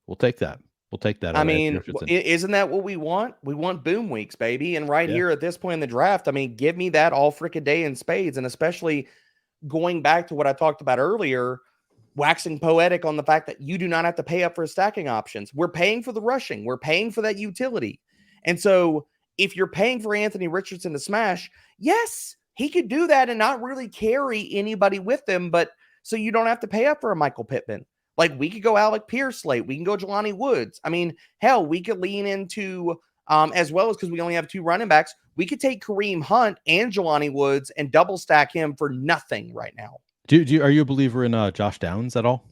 We'll take that. We'll take that. I mean, isn't that what we want? We want boom weeks, baby. And right here at this point in the draft, I mean, give me that all freaking day in spades. And especially going back to what I talked about earlier, waxing poetic on the fact that you do not have to pay up for stacking options. We're paying for the rushing. We're paying for that utility. And so if you're paying for Anthony Richardson to smash, yes, he could do that and not really carry anybody with him. But so you don't have to pay up for a Michael Pittman. Like we could go Alec Pierce late. We can go Jelani Woods. I mean, hell, we could lean into as well as because we only have 2 running backs. We could take Kareem Hunt and Jelani Woods and double stack him for nothing right now. Are you a believer in Josh Downs at all?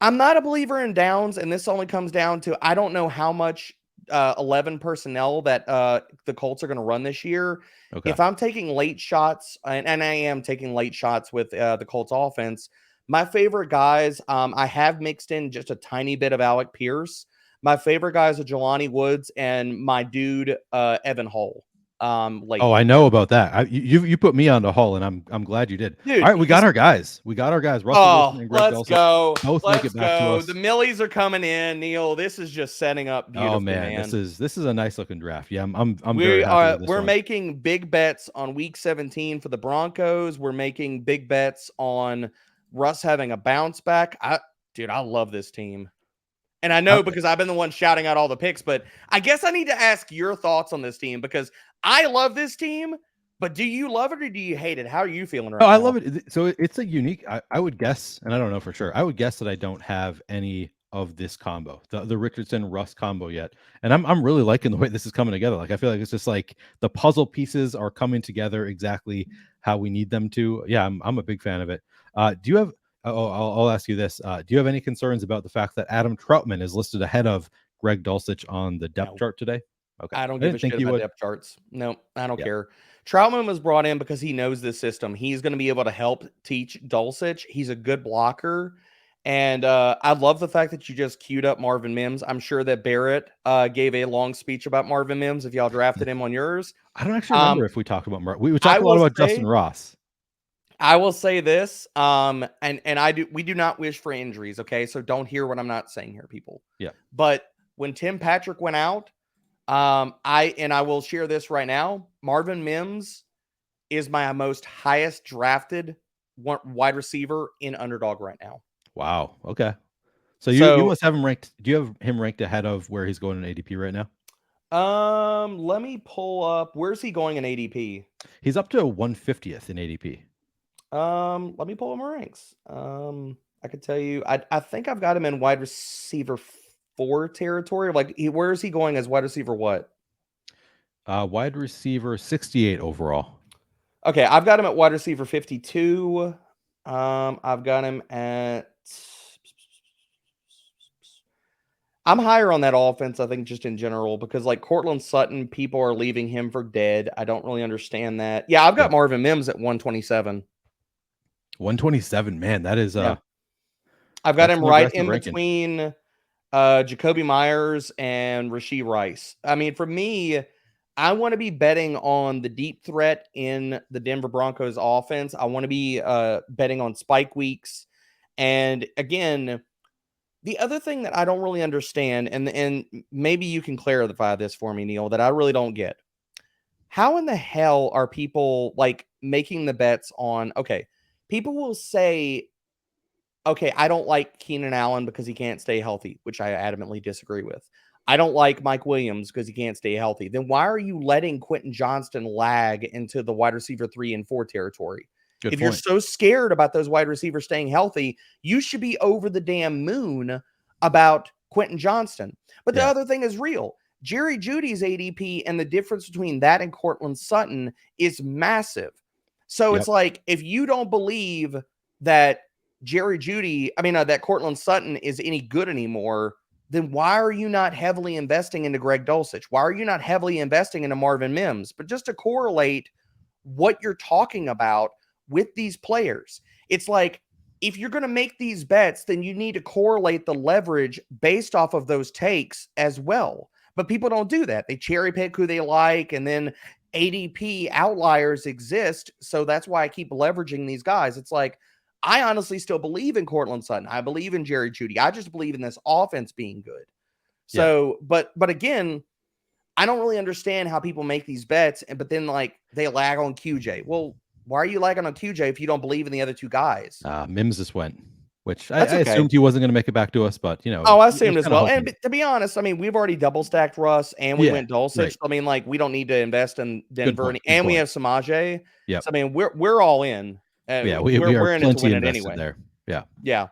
I'm not a believer in Downs, and this only comes down to I don't know how much 11 personnel that the Colts are going to run this year. Okay. If I'm taking late shots, and I am taking late shots with the Colts offense, my favorite guys, I have mixed in just a tiny bit of Alec Pierce. My favorite guys are Jelani Woods and my dude Evan Hull. Oh, I know about that. You put me on to Hull, and I'm glad you did. Dude, all right, we got our guys. Russell Wilson and Greg let's go. Both make it back to us. The Millies are coming in, Neil. This is just setting up beautifully. Oh man. This is a nice looking draft. Yeah, I'm very happy with this We're making big bets on week 17 for the Broncos. We're making big bets on Russ having a bounce back. I love this team. And I know because I've been the one shouting out all the picks, but I guess I need to ask your thoughts on this team because I love this team, but do you love it or do you hate it? How are you feeling right now? I love it. So it's a unique, I would guess, and I don't know for sure, I would guess that I don't have any of this combo, the Richardson Russ combo yet. And I'm really liking the way this is coming together. Like, I feel like it's just like the puzzle pieces are coming together exactly how we need them to. Yeah, I'm a big fan of it. Do you have, I'll ask you this. Do you have any concerns about the fact that Adam Troutman is listed ahead of Greg Dulcich on the depth chart today? Okay. I don't give a shit about depth charts. No, I don't care. Troutman was brought in because he knows this system. He's going to be able to help teach Dulcich. He's a good blocker. And I love the fact that you just queued up Marvin Mims. I'm sure that Barrett gave a long speech about Marvin Mims if y'all drafted him on yours. I don't actually remember if we talked about Marvin. We talked a lot about Justin Ross. I will say this, and we do not wish for injuries, okay? So don't hear what I'm not saying here, people. Yeah. But when Tim Patrick went out, I will share this right now. Marvin Mims is my most highest drafted wide receiver in Underdog right now. Wow. Okay. So you must have him ranked. Do you have him ranked ahead of where he's going in ADP right now? Let me pull up. Where's he going in ADP? He's up to 150th in ADP. Let me pull up my ranks. I could tell you. I think I've got him in wide receiver 4 territory. Like, where is he going as wide receiver? What? Wide receiver 68 overall. Okay, I've got him at wide receiver 52. I've got him at. I'm higher on that offense, I think, just in general, because like Cortland Sutton, people are leaving him for dead. I don't really understand that. Yeah, I've got Yep. Marvin Mims at 127. 127, man, that is Yeah, I've got that's him an right aggressive in ranking. between Jacoby Myers and Rashee Rice. I mean, for me, I want to be betting on the deep threat in the Denver Broncos offense. I want to be betting on spike weeks. And again, the other thing that I don't really understand, and maybe you can clarify this for me, Neil, that I really don't get. How in the hell are people like making the bets on, okay, people will say, okay, I don't like Keenan Allen because he can't stay healthy, which I adamantly disagree with. I don't like Mike Williams because he can't stay healthy. Then why are you letting Quentin Johnston lag into the wide receiver 3 and 4 territory? Good If you're point. so scared about those wide receivers staying healthy, you should be over the damn moon about Quentin Johnston. But the Yeah. other thing is real. Jerry Judy's ADP and the difference between that and Cortland Sutton is massive. So it's Yep. like, if you don't believe that that Cortland Sutton is any good anymore, then why are you not heavily investing into Greg Dulcich? Why are you not heavily investing into Marvin Mims? But just to correlate what you're talking about with these players, it's like, if you're going to make these bets, then you need to correlate the leverage based off of those takes as well. But people don't do that. They cherry pick who they like, and then ADP outliers exist. So that's why I keep leveraging these guys. It's like, I honestly still believe in Cortland Sutton. I believe in Jerry Jeudy. I just believe in this offense being good. Yeah. So, but again, I don't really understand how people make these bets, but then like they lag on QJ. Well, why are you lagging on QJ if you don't believe in the other two guys? Mims just went, which I That's okay. assumed he wasn't going to make it back to us, but Oh, I was assumed as kind of well. And hoping. to be honest, I mean, we've already double stacked Russ and we Yeah. went Dulcich. Right. So, I mean, like, we don't need to invest in Good Denver, point. Good and we point. have Samaje. Yep. So I mean, we're all in. Yeah. We are We're in it to plenty win it invested anyway. there. Yeah. Yeah.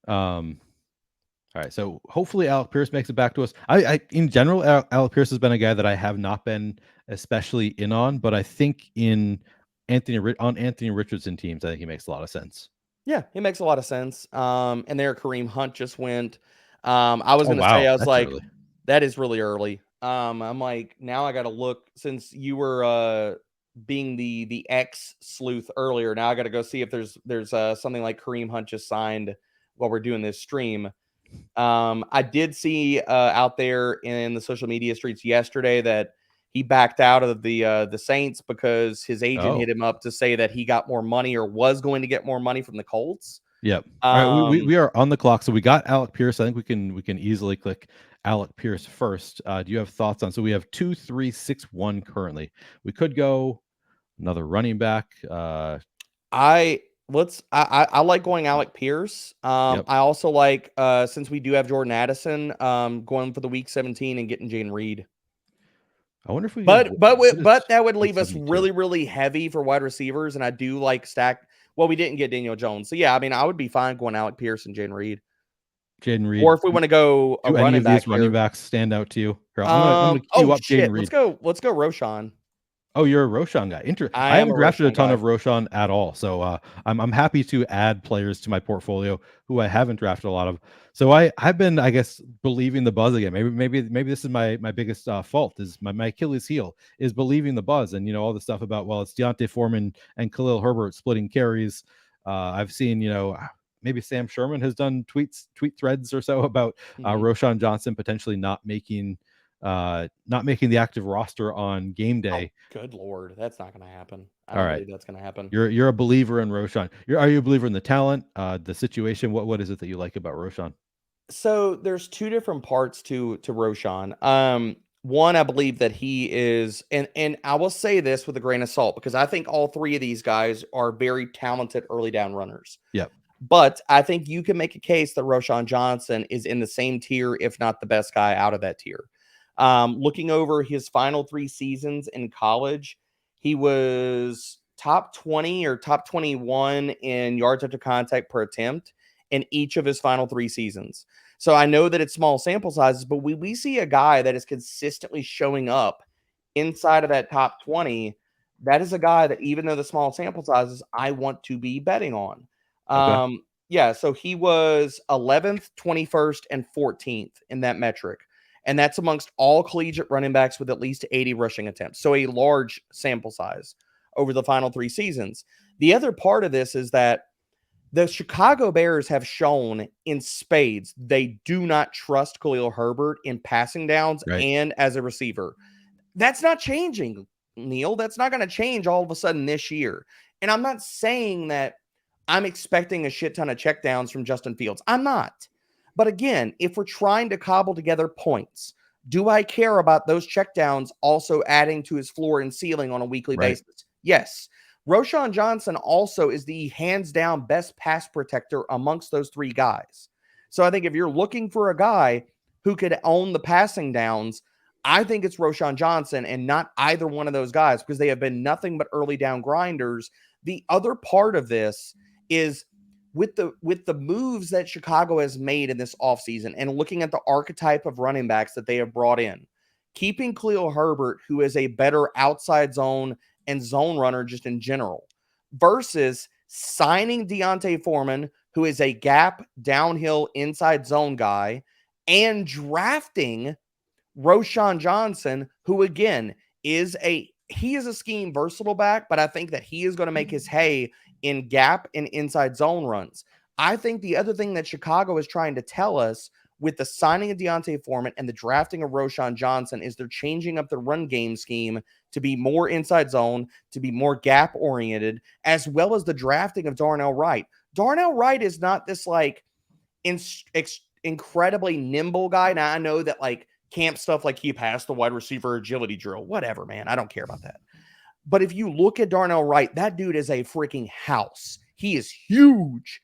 All right, so hopefully Alec Pierce makes it back to us. I in general, Alec Pierce has been a guy that I have not been especially in on, but I think on Anthony Richardson teams, I think he makes a lot of sense. Yeah, it makes a lot of sense. And there Kareem Hunt just went. I was Oh gonna say, wow, I was that's like, early. that is really early. I'm like, now I gotta look, since you were being the X sleuth earlier. Now I gotta go see if there's something like Kareem Hunt just signed while we're doing this stream. I did see out there in the social media streets yesterday that he backed out of the Saints because his agent hit Oh, him up to say that he got more money, or was going to get more money from the Colts. yep. All right, Um, we are on the clock, so we got Alec Pierce. I think we can easily click Alec Pierce first. Do you have thoughts on? So we have 2, 3, 6, 1 currently. We could go another running back. I like going Alec Pierce. Yep. I also like, since we do have Jordan Addison, going for the week 17 and getting Jaden Reed. I wonder if we get But that would week leave us 72. really heavy for wide receivers, and I do like stack. Well, we didn't get Daniel Jones, so yeah, I mean, I would be fine going Alec Pierce and Jaden Reed. Jaden Reed. Or if we want to go a Do any running of back these running here, backs stand out to you? Here, I'm gonna queue oh up Jaden shit, Reed. let's go Roshan. Oh, you're a Roshan guy. I I am a haven't drafted a Roshan ton guy. of Roshan at all, so I'm happy to add players to my portfolio who I haven't drafted a lot of. So I've been, I guess, believing the buzz again. Maybe this is my biggest fault, is my Achilles heel is believing the buzz, and all the stuff about, well, it's Deontay Foreman and Khalil Herbert splitting carries. I've seen maybe Sam Sherman has done tweet threads or so about Mhm. Roshan Johnson potentially not making the active roster on game Oh, day. good lord, that's not going to happen. I All don't right, believe that's going to happen. you're a believer in Roshan. Are you a believer in the talent, the situation? What is it that you like about Roshan? So there's two different parts to Roshan. One, I believe that he is, and I will say this with a grain of salt, because I think all three of these guys are very talented early down runners. Yep. But I think you can make a case that Roshan Johnson is in the same tier, if not the best guy out of that tier. Looking over his final 3 seasons in college, he was top 20 or top 21 in yards after contact per attempt in each of his final 3 seasons. So I know that it's small sample sizes, but we see a guy that is consistently showing up inside of that top 20. that is a guy that, even though the small sample sizes, I want to be betting on. Okay. Yeah, so he was 11th, 21st, and 14th in that metric. And that's amongst all collegiate running backs with at least 80 rushing attempts. So a large sample size over the final 3 seasons. The other part of this is that the Chicago Bears have shown in spades they do not trust Khalil Herbert in passing downs Right. and as a receiver. That's not changing, Neil. That's not going to change all of a sudden this year. And I'm not saying that I'm expecting a shit ton of checkdowns from Justin Fields. I'm not. But again, if we're trying to cobble together points, do I care about those checkdowns also adding to his floor and ceiling on a weekly Right. basis? Yes. Roshan Johnson also is the hands down best pass protector amongst those 3 guys. So I think if you're looking for a guy who could own the passing downs, I think it's Roshan Johnson and not either one of those guys, because they have been nothing but early down grinders. The other part of this is with the moves that Chicago has made in this offseason and looking at the archetype of running backs that they have brought in, keeping Khalil Herbert, who is a better outside zone and zone runner just in general, versus signing Deontay Foreman, who is a gap, downhill, inside zone guy, and drafting Roshan Johnson, who again is a scheme versatile back, but I think that he is going to make his hay in gap and inside zone runs. I think the other thing that Chicago is trying to tell us with the signing of Deontay Foreman and the drafting of Roshan Johnson is they're changing up the run game scheme to be more inside zone, to be more gap oriented, as well as the drafting of Darnell Wright. Darnell Wright is not this like incredibly nimble guy. Now I know that like camp stuff, like he passed the wide receiver agility drill, whatever, man. I don't care about that. But if you look at Darnell Wright, that dude is a freaking house. He is huge.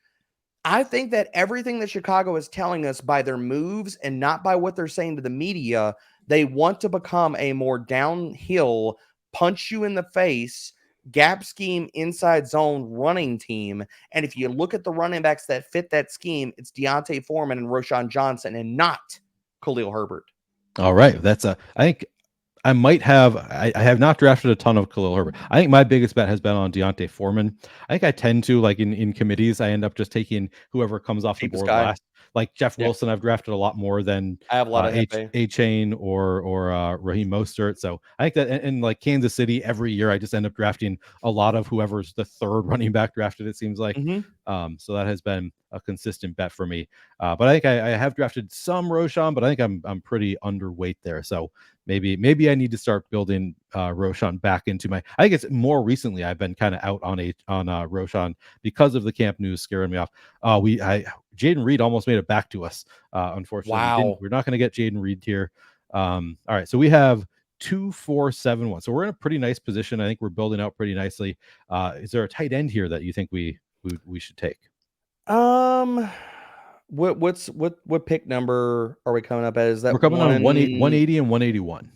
I think that everything that Chicago is telling us by their moves and not by what they're saying to the media, they want to become a more downhill, punch you in the face, gap scheme, inside zone running team. And if you look at the running backs that fit that scheme, it's Deontay Foreman and Roshan Johnson and not Khalil Herbert. All right. I think I have not drafted a ton of Khalil Herbert. I think my biggest bet has been on Deontay Foreman. I think I tend to, like in committees, I end up just taking whoever comes off the Cheapest board guy. last. Like Jeff Yeah. Wilson, I've drafted a lot more than I have a lot of A Chain or Raheem Mostert. So I think that in like Kansas City, every year I just end up drafting a lot of whoever's the third running back drafted, it seems like. So that has been a consistent bet for me. But I think I have drafted some Roshan, but I think I'm pretty underweight there. So maybe I need to start building Roshan back into my. I think it's more recently I've been kind of out on Roshan because of the camp news scaring me off. Jaden Reed almost made it back to us. Unfortunately, Wow. we're not going to get Jaden Reed here. All right, so we have 2, 4, 7, 1. So we're in a pretty nice position. I think we're building out pretty nicely. Is there a tight end here that you think we should take? What pick number are we coming up at? Is We're that coming on 180? 180 and 181.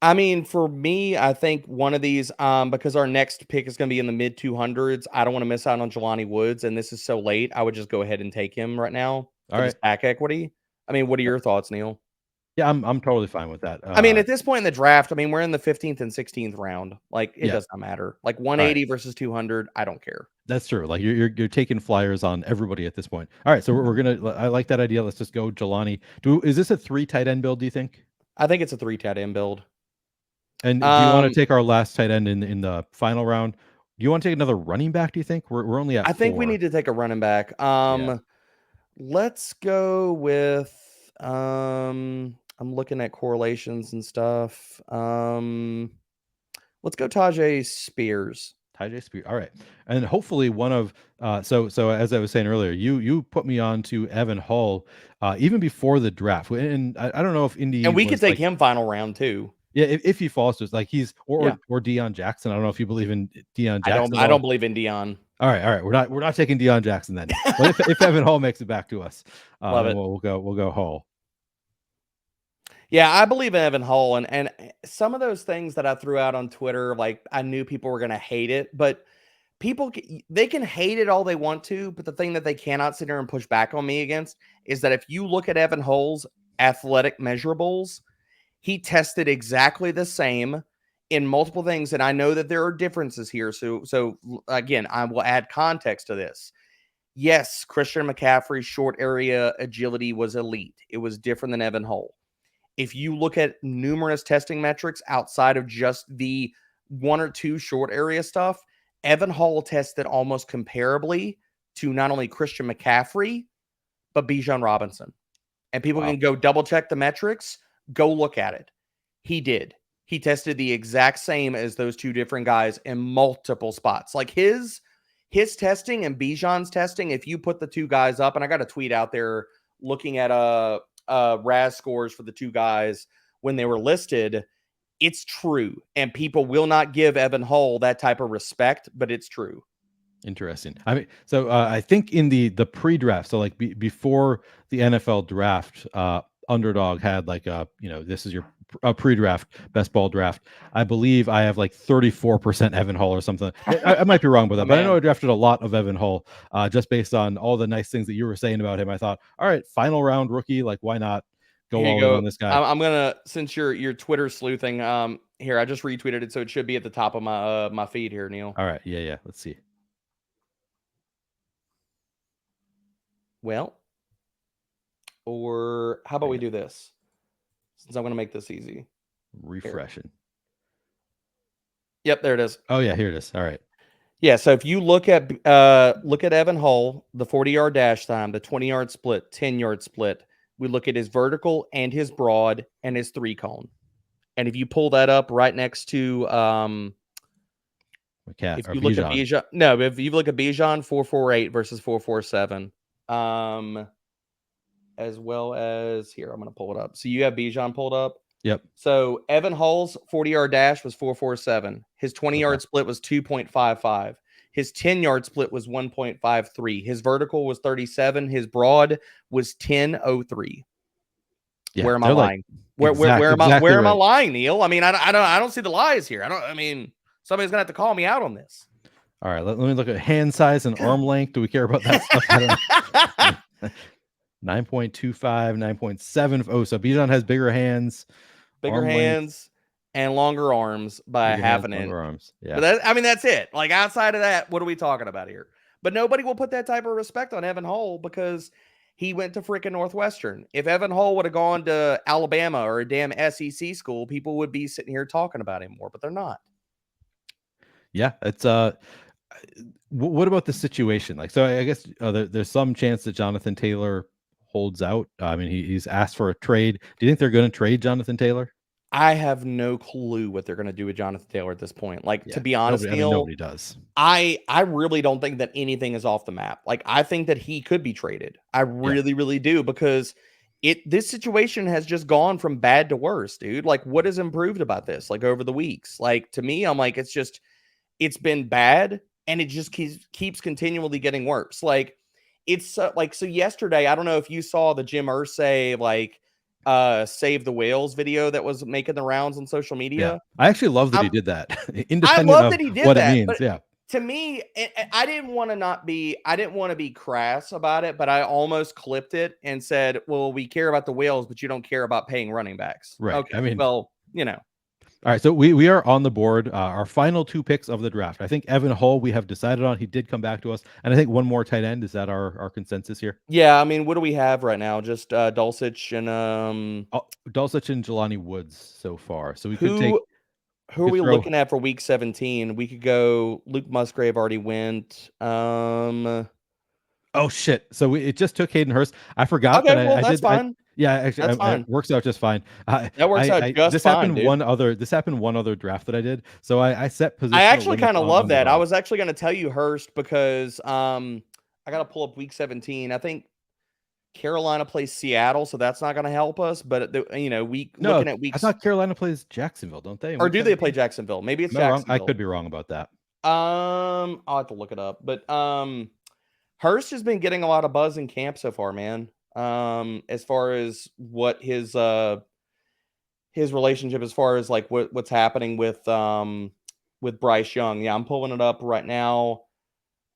I mean, for me, I think one of these, because our next pick is going to be in the mid 200s. I don't want to miss out on Jelani Woods, and this is so late. I would just go ahead and take him right now All for the right. stack equity. I mean, what are your thoughts, Neil? Yeah, I'm totally fine with that. I mean, at this point in the draft, I mean, we're in the 15th and 16th round. Like, it Yeah. does not matter. Like All 180 right. versus 200, I don't care. That's true. Like you're taking flyers on everybody at this point. All right, so we're gonna. I like that idea. Let's just go Jelani. Is this a 3 tight end build? Do you think? I think it's a 3 tight end build. And do you want to take our last tight end in the final round? Do you want to take another running back? Do you think we're only at I think we 4? need to take a running back. Yeah. Let's go with I'm looking at correlations and stuff. Let's go Tajay Spears. Tajay Spears. All right, and hopefully one of so as I was saying earlier, you put me on to Evan Hull even before the draft, and I don't know if Indy And we could was take like him final round too. yeah if he falls to us, like he's Yeah. or Deion Jackson. I don't know if you believe in Deion Jackson. I don't believe in Dion. All right. We're not taking Deion Jackson then. But if Evan Hall makes it back to us, Love then it. we'll go Hall. Yeah, I believe in Evan Hull, and some of those things that I threw out on Twitter, like I knew people were going to hate it, but they can hate it all they want to, but the thing that they cannot sit there and push back on me against is that if you look at Evan Hull's athletic measurables, he tested exactly the same in multiple things, and I know that there are differences here. So again, I will add context to this. Yes, Christian McCaffrey's short area agility was elite. It was different than Evan Hull. If you look at numerous testing metrics outside of just the one or two short area stuff, Evan Hull tested almost comparably to not only Christian McCaffrey, but Bijan Robinson. And people can go double check the metrics, go look at it. He did. He tested the exact same as those two different guys in multiple spots. Like his testing and Bijan's testing, if you put the two guys up, and I got a tweet out there looking at RAS scores for the two guys when they were listed, it's true. And people will not give Evan Hull that type of respect, but it's true. Interesting. I mean, so I think in the pre-draft, so like before the NFL draft, Underdog had like this is your pre-draft best ball draft. I believe I have like 34% Evan Hull or something. I might be wrong about that, but I know I drafted a lot of Evan Hull just based on all the nice things that you were saying about him. I thought, all right, final round rookie, like why not go all in on this guy? I'm gonna, since you're Twitter sleuthing, here I just retweeted it, so it should be at the top of my my feed here, Neil. All right, yeah, let's see. Well, or how about we do this? Since I'm going to make this easy. Refreshing. Yep, there it is. Oh yeah, here it is. All right. Yeah, so if you look at Evan Hull, the 40-yard dash time, the 20-yard split, 10-yard split, we look at his vertical and his broad and his 3-cone. And if you pull that up right next to if you look at Bijan, no, if you look at Bijan 4.48 versus 4.47, as well as here, I'm going to pull it up. So you have Bijan pulled up. Yep. So Evan Hull's 40-yard dash was 4.47. His 20-yard split was 2.55. His 10-yard split was 1.53. His vertical was 37. His broad was 10.03. Yeah, where am I lying? Where am I lying, Neil? I mean, I don't see the lies here. I mean, somebody's gonna have to call me out on this. All right, let me look at hand size and arm length. Do we care about that stuff? 9.25, 9.7. Oh, so Bijan has bigger hands, and longer arms by half an inch. Arms. Yeah. But that's it. Like outside of that, what are we talking about here? But nobody will put that type of respect on Evan Hull because he went to freaking Northwestern. If Evan Hull would have gone to Alabama or a damn SEC school, people would be sitting here talking about him more, but they're not. Yeah, it's what about the situation? Like, so I guess there's some chance that Jonathan Taylor holds out. I mean, he's asked for a trade. Do you think they're going to trade Jonathan Taylor? I have no clue what they're going to do with Jonathan Taylor at this point. Like, to be honest, Neil, nobody does. I really don't think that anything is off the map. Like, I think that he could be traded. I really, really do, because this situation has just gone from bad to worse, dude. Like, what has improved about this? Like, over the weeks, like, to me, I'm like, it's been bad, and it just keeps continually getting worse. Like, it's so yesterday, I don't know if you saw the Jim Irsay, like, Save the Whales video that was making the rounds on social media. Yeah. I actually love that he did that. I love that he did that. It means. Yeah. To me, I didn't want to be crass about it, but I almost clipped it and said, well, we care about the Whales, but you don't care about paying running backs. Right. Okay. I mean, well, you know. All right, so we are on the board. Our final two picks of the draft. I think Evan Hull we have decided on. He did come back to us, and I think one more tight end. Is that our consensus here? Yeah, I mean, what do we have right now? Just Dulcich and Dulcich and Jelani Woods so far. So we could take. Who are we looking at for week 17? We could go. Luke Musgrave already went. Oh shit! So it just took Hayden Hurst. I forgot that that's fine. Yeah, actually, it works out just fine. That works out just this fine. Happened dude. This happened one other draft that I did. So I set position. I actually kind of love that. I was actually going to tell you Hurst because I got to pull up week 17. I think Carolina plays Seattle, so that's not going to help us. But looking at weeks, I thought Carolina plays Jacksonville, don't they? Or do they play Jacksonville? Maybe it's Jacksonville. I could be wrong about that. I'll have to look it up. But Hurst has been getting a lot of buzz in camp so far, man. As far as what his relationship, as far as like what's happening with Bryce Young. Yeah, I'm pulling it up right now.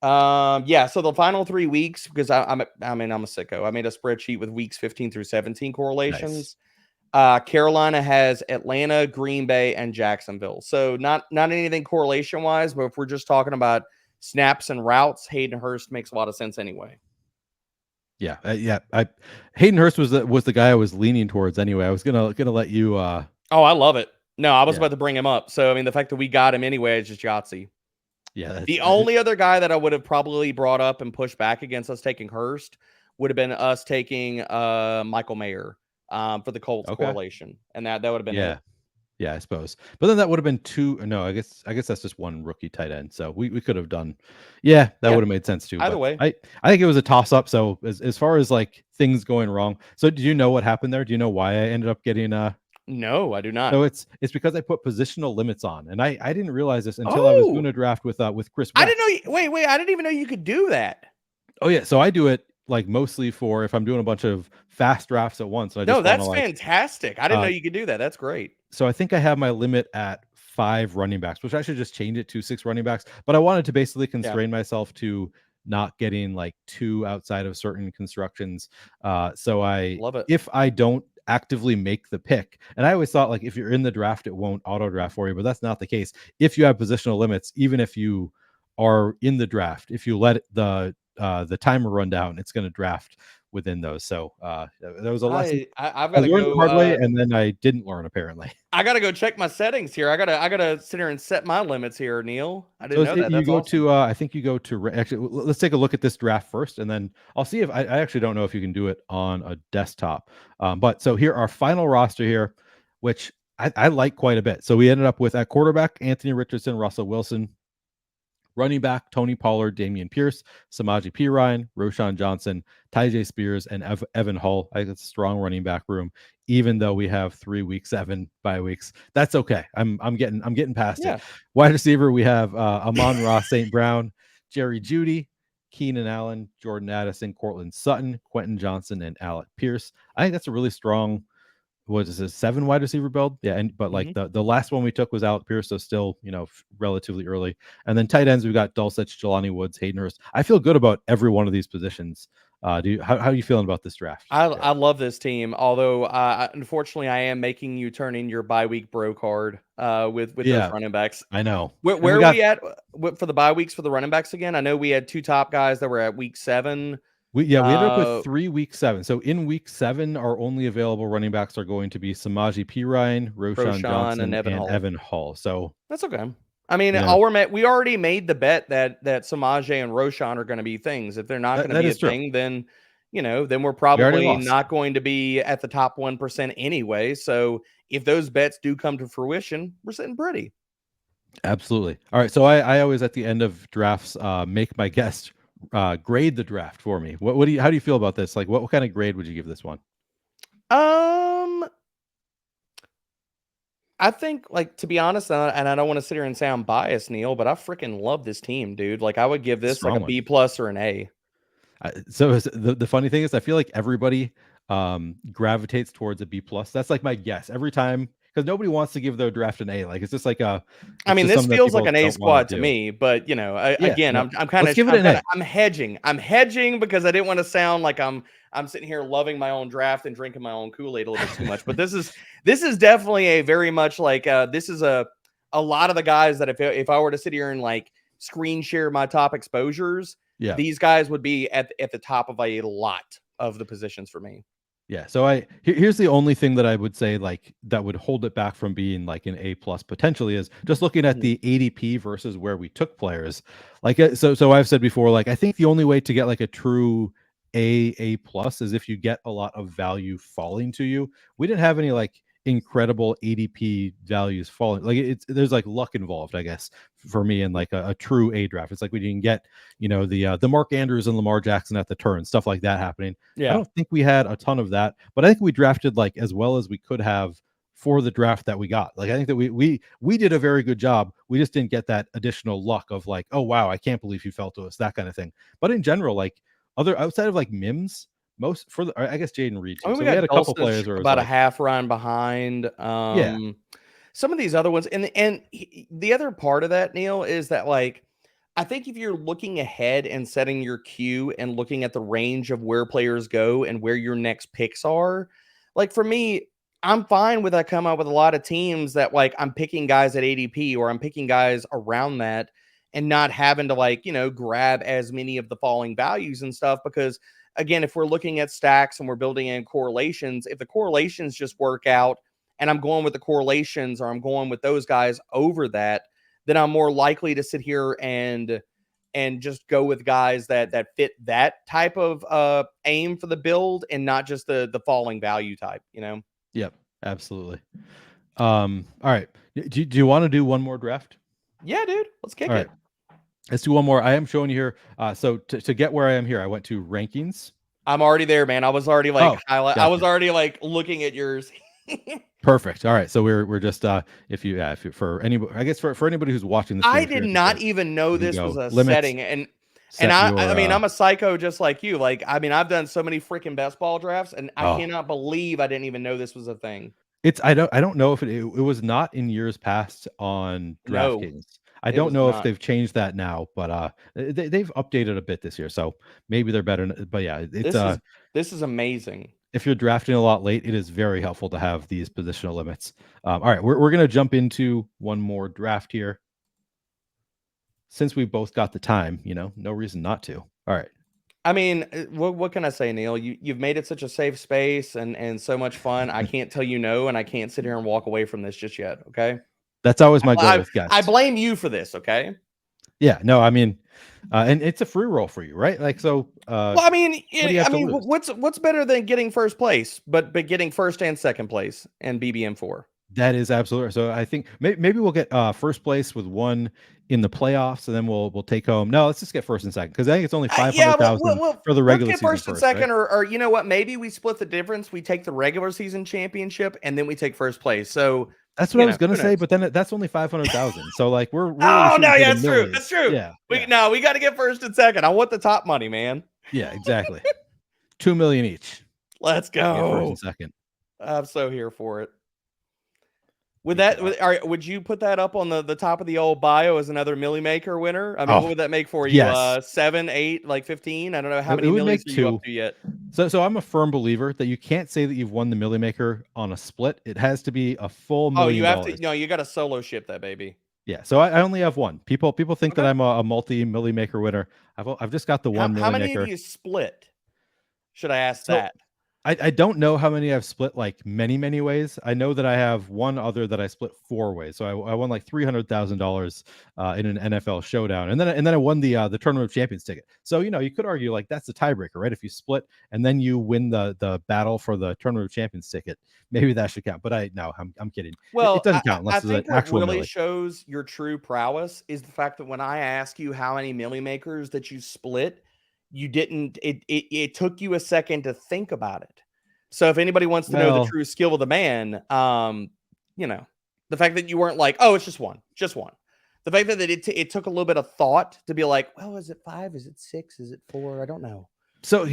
Yeah, so the final 3 weeks, because I'm a sicko. I made a spreadsheet with weeks 15 through 17 correlations. Carolina has Atlanta, Green Bay, and Jacksonville. So not anything correlation wise, but if we're just talking about snaps and routes, Hayden Hurst makes a lot of sense anyway. Yeah, Hayden Hurst was the guy I was leaning towards anyway. I was gonna let you. Oh, I love it. No, I was Yeah. about to bring him up. So I mean, the fact that we got him anyway is just Yahtzee. Yeah, that's The only other guy that I would have probably brought up and pushed back against us taking Hurst would have been us taking Michael Mayer for the Colts okay. correlation, and that would have been Yeah. it. Yeah, I suppose. But then that would have been two. No, I guess that's just one rookie tight end. So we could have done. Yeah, that Yeah, would have made sense too. either But way. I think it was a toss up. So as far as like things going wrong. So do you know what happened there? Do you know why I ended up getting No, I do not. so it's because I put positional limits on, and I didn't realize this until I was doing Oh, a draft with Chris I didn't Rex. know. Wait, I didn't even know you could do that. Oh yeah, so I do it like mostly for if I'm doing a bunch of fast drafts at once, and I No, just want to that's like. fantastic. I didn't know you could do that. That's great. So I think I have my limit at 5 running backs, which I should just change it to 6 running backs. But I wanted to basically Yeah, constrain myself to not getting like too outside of certain constructions. So love it. if I don't actively make the pick, and I always thought like if you're in the draft, it won't auto draft for you, but that's not the case. If you have positional limits, even if you are in the draft, if you let the timer run down, it's going to draft within those. So there was a lesson I've I got to learned the hard way, go. and then I didn't learn apparently. I got to go check my settings here. I gotta sit here and set my limits here, Neil. I So didn't know that. you That's go awesome. to I think you go to actually let's take a look at this draft first, and then I'll see if I actually don't know if you can do it on a desktop. But so here our final roster here, which I like quite a bit. So we ended up with at quarterback Anthony Richardson, Russell Wilson, running back Tony Pollard, Damian Pierce, Samaje Perine, Roshan Johnson, Tyjae Spears, and Evan Hull. I think it's a strong running back room, even though we have 3 week 7 bye weeks. That's okay. I'm getting past it. Yeah. Wide receiver, we have Amon-Ra St. Brown, Jerry Jeudy, Keenan Allen, Jordan Addison, Cortland Sutton, Quentin Johnson, and Alec Pierce. I think that's a really strong, what is this, 7 wide receiver build? Yeah, and but like Mhm. the last one we took was Alec Pierce, so still relatively early. And then tight ends, we got Dulcich, Jelani Woods, Hayden Hurst. I feel good about every one of these positions. How are you feeling about this draft, I Jared? love this team. Although, unfortunately, I am making you turn in your bye week bro card with those Yeah, running backs. I know. And Where we are got we at for the bye weeks for the running backs again? I know we had 2 top guys that were at week 7. we ended up with Uh, 3 week 7. So in week 7, our only available running backs are going to be Samaje Perine, Roshan Roshan and Johnson, Evan and Hull. Evan Hull. So That's okay. I mean, you know we already made the bet that Samaje and Roshan are going to be things. If they're not going to that be a is true. thing, then then we're We already probably lost. not going to be at the top 1% anyway. So if those bets do come to fruition, we're sitting pretty. Absolutely. All right. So I always at the end of drafts make my guest grade the draft for me. What do you how do you feel about this? Like what kind of grade would you give this one? Um, I think, like, to be honest, and I don't want to sit here and say I'm biased, Neil, but I freaking love this team, dude. Like, I would give It's a this like a strong one. B plus or an A. The funny thing is I feel like everybody gravitates towards a B plus. That's like my guess every time because nobody wants to give their draft an A. Like I it's mean, just this something that feels like people an A don't want to squad to do. me, but Yeah. again, No. Let's give it an A. I'm hedging. I'm hedging because I didn't want to sound like I'm sitting here loving my own draft and drinking my own Kool-Aid a little bit too much. But this is definitely a very much like this is a lot of the guys that if I were to sit here and like screen share my top exposures, Yeah. these guys would be at the top of a lot of the positions for me. Yeah. So here's the only thing that I would say like that would hold it back from being like an A plus potentially is just looking at Mhm. the ADP versus where we took players. Like so I've said before, like I think the only way to get like a true A plus is if you get a lot of value falling to you. We didn't have any like incredible ADP values falling. Like there's like luck involved, I guess, for me in like a true A draft. It's like we didn't get, the Mark Andrews and Lamar Jackson at the turn, stuff like that happening. I Yeah. don't think we had a ton of that, but I think we drafted like as well as we could have for the draft that we got. Like I think that we did a very good job. We just didn't get that additional luck of like, oh wow, I can't believe you fell to us, that kind of thing. But in general, like other outside of like Mims, most for the I guess Jaden Reed I too. mean, we So we got had a couple Dulcich players where it was about a like, half run behind. yeah, Some of these other ones, and the other part of that, Neil, is that like I think if you're looking ahead and setting your queue and looking at the range of where players go and where your next picks are, like for me, I'm fine with I come up with a lot of teams that like I'm picking guys at ADP or I'm picking guys around that and not having to like, grab as many of the falling values and stuff because again, if we're looking at stacks and we're building in correlations, if the correlations just work out and I'm going with the correlations or I'm going with those guys over that, then I'm more likely to sit here and just go with guys that fit that type of aim for the build and not just the falling value type, Yep, absolutely. All right. Do you want to do one more draft? Yeah, dude, let's kick All right. it. Let's do one more. I am showing you here. So to get where I am here, I went to rankings. I'm already there, man. I was already like Oh, I was gotcha. already like looking at yours. Perfect. All right. So we're just if you for anybody, I guess for anybody who's watching the stream, I if you're did not interested, even know you can this was go a limits, setting, and set I your mean I'm a psycho just like you. Like I mean I've done so many freaking best ball drafts, and I oh, cannot believe I didn't even know this was a thing. it's I don't know if it was not in years past on No, DraftKings. I it don't was know if not. they've changed that now, but they've updated a bit this year, so maybe they're better. But yeah, it's This is amazing. if you're drafting a lot late, it is very helpful to have these positional limits. All right, we're gonna jump into one more draft here. Since we both got the time, no reason not to. All right. I mean, what can I say, Neil? You've made it such a safe space and so much fun. I can't tell you no, and I can't sit here and walk away from this just yet. Okay, That's always my goal I with I guests. blame you for this. Okay. Yeah, no, I mean, and it's a free roll for you, right? Like, so, Well, I mean, what do you have to lose? what's better than getting first place, but getting first and second place and BBM4? That is absolutely. So I think maybe we'll get first place with one in the playoffs, and then we'll take home. No, let's just get first and second because I think it's only five Yeah, hundred thousand for the let's regular get season first and first, right? second, or you know what? Maybe we split the difference. We take the regular season championship, and then we take first place. So, That's what I was gonna who say, knows? but then that's only 500,000. So like we're really Oh shooting no, for yeah, the that's true. millies. That's true. Yeah, yeah, We got to get first and second. I want the top money, man. yeah, exactly. 2 million each Let's to get first and go. second. I'm so here for it. Me too. Would you put that up on the top of the old bio as another Millie Maker winner? I mean, what Oh, would that make for you? yes. 7, 8, like 15? I don't know how It many would millies make are you up two. to yet. So I'm a firm believer that you can't say that you've won the Millie Maker on a split. It has to be a full Oh, million you have to. dollars. No, you got to solo ship that baby. Yeah. So I only have one. People think that Okay. I'm a multi Millie Maker winner. I've just got the one How Millie many of Maker. you split? Should I ask So that? I don't know how many I've split like many ways. I know that I have one other that I split 4 ways. So I won like $300,000 in an NFL showdown, and then I won the Tournament of Champions ticket. So you could argue like that's the tiebreaker, right? If you split and then you win the battle for the Tournament of Champions ticket, maybe that should count. But I'm kidding. It Well, doesn't count I unless it's an think what actual really millie. shows your true prowess is the fact that when I ask you how many Millie Makers that you split, you didn't. It took you a second to think about it. So if anybody wants to know the Well, true skill of the man, you know, the fact that you weren't like, oh, it's just one, just one. The fact that it took a little bit of thought to be like, well, is it 5? Is it 6? Is it 4? I don't know. So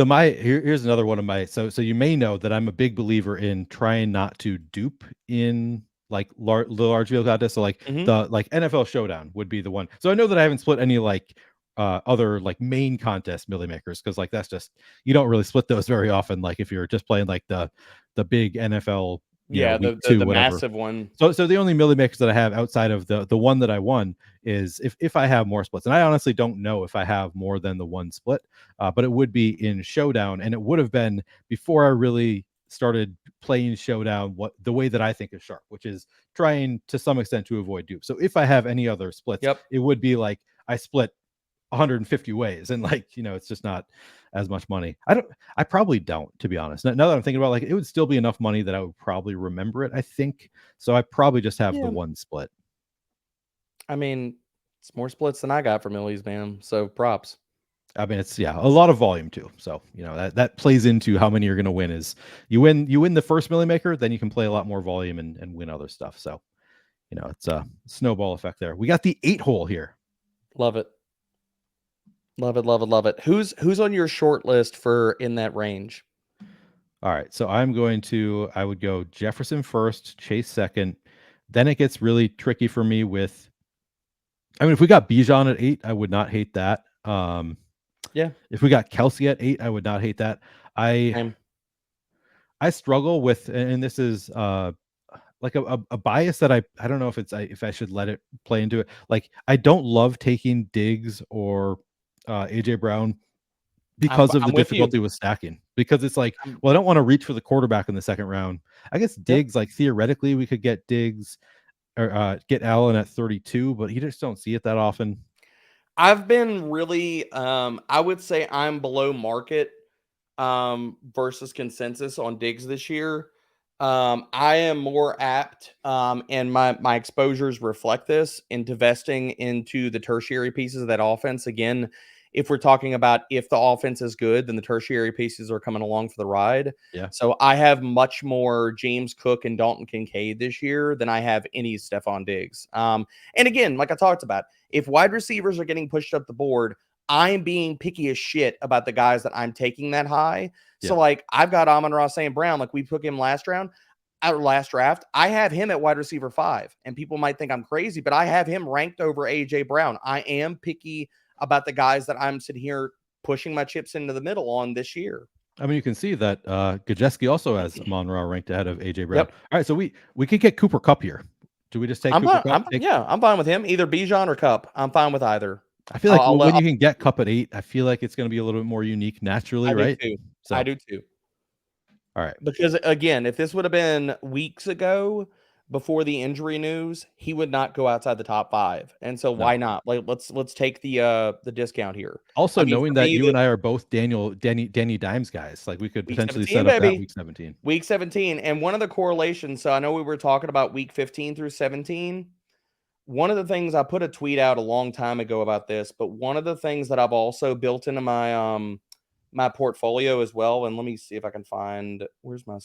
my here's another one of my so you may know that I'm a big believer in trying not to dupe in like the large field contest. So like Mhm. the like NFL Showdown would be the one. So I know that I haven't split any like other like main contest milli makers because like that's just you don't really split those very often. Like if you're just playing like the big NFL Yeah, week the 2 whatever. massive one. So the only milli makers that I have outside of the one that I won is if I have more splits, and I honestly don't know if I have more than the one split, but it would be in Showdown, and it would have been before I really started playing Showdown what the way that I think is sharp, which is trying to some extent to avoid dupes. So if I have any other splits, Yep. it would be like I split 150 ways and like it's just not as much money. I probably don't, to be honest. Now that I'm thinking about like it would still be enough money that I would probably remember it, I think. So I probably just have the Yeah. one split. I mean, it's more splits than I got for Millies, man. So props. I mean it's a lot of volume too. So that plays into how many you're going to win. Is you win the first milli maker, then you can play a lot more volume and win other stuff. So it's a snowball effect there. We got the 8-hole here. Love it. Love it, love it, love it. Who's on your short list for in that range? All right, so I would go Jefferson first, Chase second. Then it gets really tricky for me with, I mean, if we got Bijan at 8, I would not hate that. Yeah. If we got Kelsey at 8, I would not hate that. I Same. I struggle with, and this is like a bias that I don't know if I should let it play into it. Like I don't love taking Diggs or AJ Brown because of the I'm with you. difficulty with stacking. Because it's like, I'm, well, I don't want to reach for the quarterback in the second round. I guess yep. Diggs, like theoretically, we could get Diggs or get Allen at 32, but you just don't see it that often. I've been really, I would say I'm below market versus consensus on Diggs this year. I am more apt, and my exposures reflect this, into investing into the tertiary pieces of that offense. Again, if we're talking about if the offense is good, then the tertiary pieces are coming along for the ride. Yeah. So I have much more James Cook and Dalton Kincaid this year than I have any Stephon Diggs. And again, like I talked about, if wide receivers are getting pushed up the board, I'm being picky as shit about the guys that I'm taking that high. So, Yeah. like, I've got Amon-Ra St. Brown. Like, we took him last round, our last draft. I have him at wide receiver 5. And people might think I'm crazy, but I have him ranked over A.J. Brown. I am picky about the guys that I'm sitting here pushing my chips into the middle on this year. I mean, you can see that Gajeski also has Amon-Ra ranked ahead of AJ Brown. Yep. All right, so we could get Cooper Cup here. Do we just take I'm Cooper fine. Cup? Take, Yeah, I'm fine with him. Either Bijan or Cup. I'm fine with either. I feel like I'll let, when you can get Cup at 8, I feel like it's going to be a little bit more unique naturally, I do right? too. I So, do too. all right. Because again, if this would have been weeks ago before the injury news, he would not go outside the top 5. And so No. why not? Like let's take the discount here. Also, I mean, knowing for that me, you the and I are both Danny Dimes guys, like we could week potentially 17, set up that baby. week 17. Week 17. And one of the correlations, so I know we were talking about week 15 through 17. One of the things, I put a tweet out a long time ago about this, but one of the things that I've also built into my portfolio as well, and let me see if I can find, where's my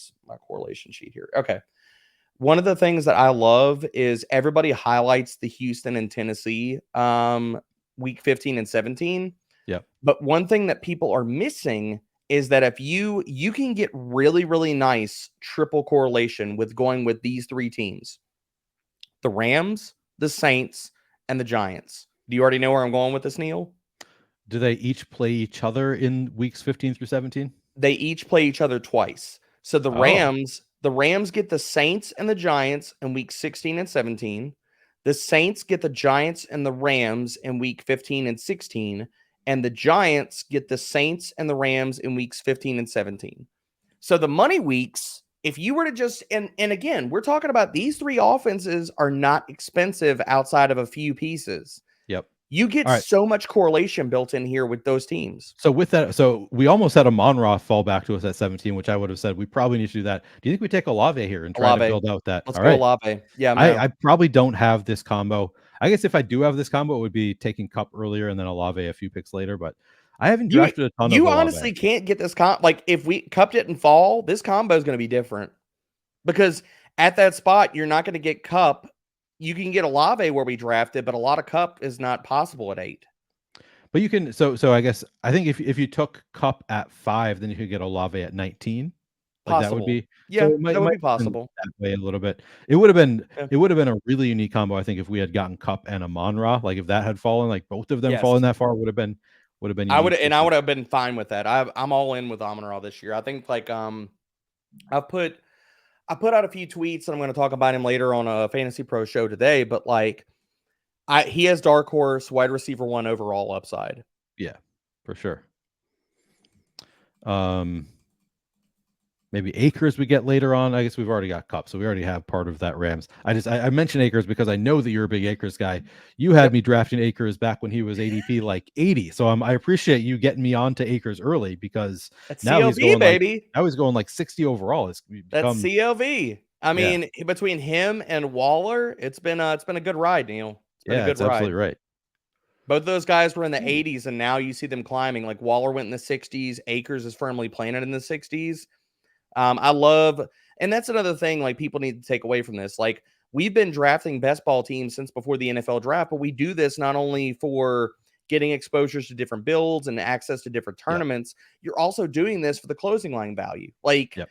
correlation sheet here. Okay. One of the things that I love is everybody highlights the Houston and Tennessee week 15 and 17. Yep. But one thing that people are missing is that if you can get really, really nice triple correlation with going with these 3 teams: the Rams, the Saints, and the Giants. Do you already know where I'm going with this, Neil? Do they each play each other in weeks 15 through 17? They each play each other twice. So Oh, The Rams get the Saints and the Giants in week 16 and 17. The Saints get the Giants and the Rams in week 15 and 16, and the Giants get the Saints and the Rams in weeks 15 and 17. So the money weeks, if you were to just, and again, we're talking about these 3 offenses are not expensive outside of a few pieces. yep. You get All right. so much correlation built in here with those teams. So with that, so we almost had a Monra fall back to us at 17, which I would have said we probably need to do that. Do you think we take Olave here and try to Olave. build out that? Let's All go right. Olave. Yeah, I no. probably don't have this combo. I guess if I do have this combo, it would be taking Cup earlier and then Olave a few picks later. But I haven't You drafted a ton of you Olave. honestly can't get this like if we Cup didn't fall, this combo is going to be different because at that spot you're not going to get Cup. You can get Olave where we drafted, but a lot of Cup is not possible at 8. But you can so I guess I think if you took Cup at 5, then you could get Olave at 19. Like that would Possible. be so Yeah, it that would might be have been possible. that way a little bit. It would have been Yeah. a really unique combo, I think, if we had gotten Cup and a Monra. Like if that had fallen, like both of them falling Yes. that far would have been unique I versus would have been fine with that. I'm all in with Amon-Ra this year. I think like I put I put out a few tweets and I'm going to talk about him later on a Fantasy Pro show today, but like he has dark horse wide receiver 1 overall upside. yeah, for sure. Maybe Akers we get later on. I guess we've already got Cup, so we already have part of that Rams. I mentioned Akers because I know that you're a big Akers guy. You had Yep. me drafting Akers back when he was ADP like 80. So I appreciate you getting me onto Akers early because That's now he's CLV, going baby. 60 overall. It's That's become CLV. I yeah. mean, between him and Waller, it's been a good ride, Neil. It's been a Yeah, good it's absolutely ride. right. Both of those guys were in the Ooh. 80s, and now you see them climbing. Like Waller went in the 60s. Akers is firmly planted in the 60s. I love, and that's another thing like people need to take away from this. Like we've been drafting best ball teams since before the NFL draft, but we do this not only for getting exposures to different builds and access to different Yep. tournaments, you're also doing this for the closing line value. Like Yep.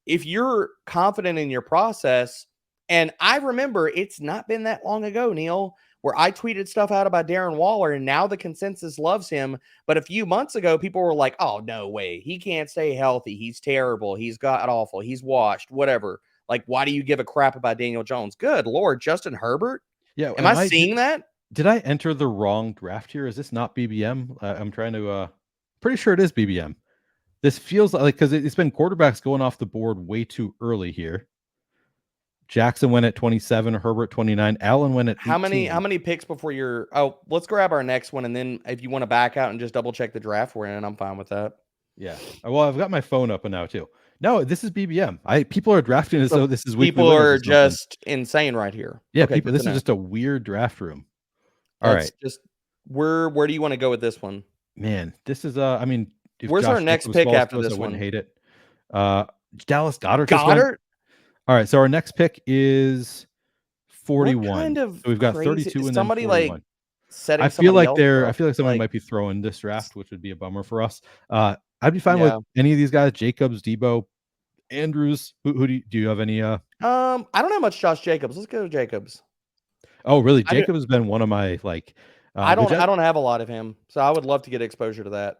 if you're confident in your process, and I remember it's not been that long ago, Neil, where I tweeted stuff out about Darren Waller, and now the consensus loves him. But a few months ago, people were like, "Oh, no way, he can't stay healthy. He's terrible. He's got awful. He's washed. Whatever." Like, why do you give a crap about Daniel Jones? Good Lord, Justin Herbert. Yeah, Am I seeing that? did I enter the wrong draft here? Is this not BBM? I'm trying to pretty sure it is BBM. This feels like because it's been quarterbacks going off the board way too early here. Jackson went at 27, Herbert 29, Allen went at 18. How many picks before you're let's grab our next one, and then if you want to back out and just double check the draft we're in, I'm fine with that. Yeah. Well, I've got my phone up now too. No, this is BBM. People are drafting as So though this is weekly people winners or are something. just insane right here. Yeah, Okay, people. good This to is know. just a weird draft room. All That's right, just where do you want to go with this one? man. This is I mean, if Where's our Josh next Jacobs pick falls after to us, I this wouldn't one? hate it. Dallas Goedert just went. Goddard? All right, so our next pick is What 41. kind So of we've got crazy 32 is and then somebody 41. like setting somebody else I up? feel like somebody Like, might be throwing this draft, which would be a bummer for us. I'd be fine with yeah. any of these guys: Jacobs, Debo, Andrews. Who do you have any? I don't have much Josh Jacobs. Let's go to Jacobs. Oh, really? I do, Jacobs has been one of my like. I don't have a lot of him, so I would love to get exposure to that.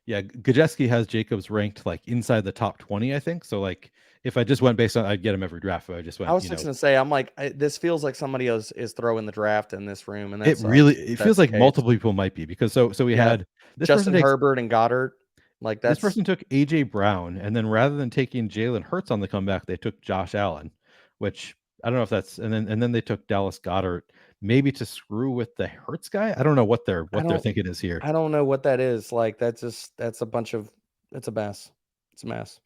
Yeah, Gajeski has Jacobs ranked like inside the top 20, I think. So like, if I just went based on, I'd get him every draft. If I just I went, was fixing to say, I'm like, this feels like somebody else is throwing the draft in this room, and that sucks. it feels That's the like case. multiple people might be because so we Yeah, had this person Justin takes Herbert and Goddard. Like this that's person took AJ Brown, and then rather than taking Jalen Hurts on the comeback, they took Josh Allen, which I don't know if that's and then they took Dallas Goddard, maybe to screw with the Hurts guy. I don't know what they're thinking is here. I don't know what that is. Like that's a bunch of it's a mess. It's a mess.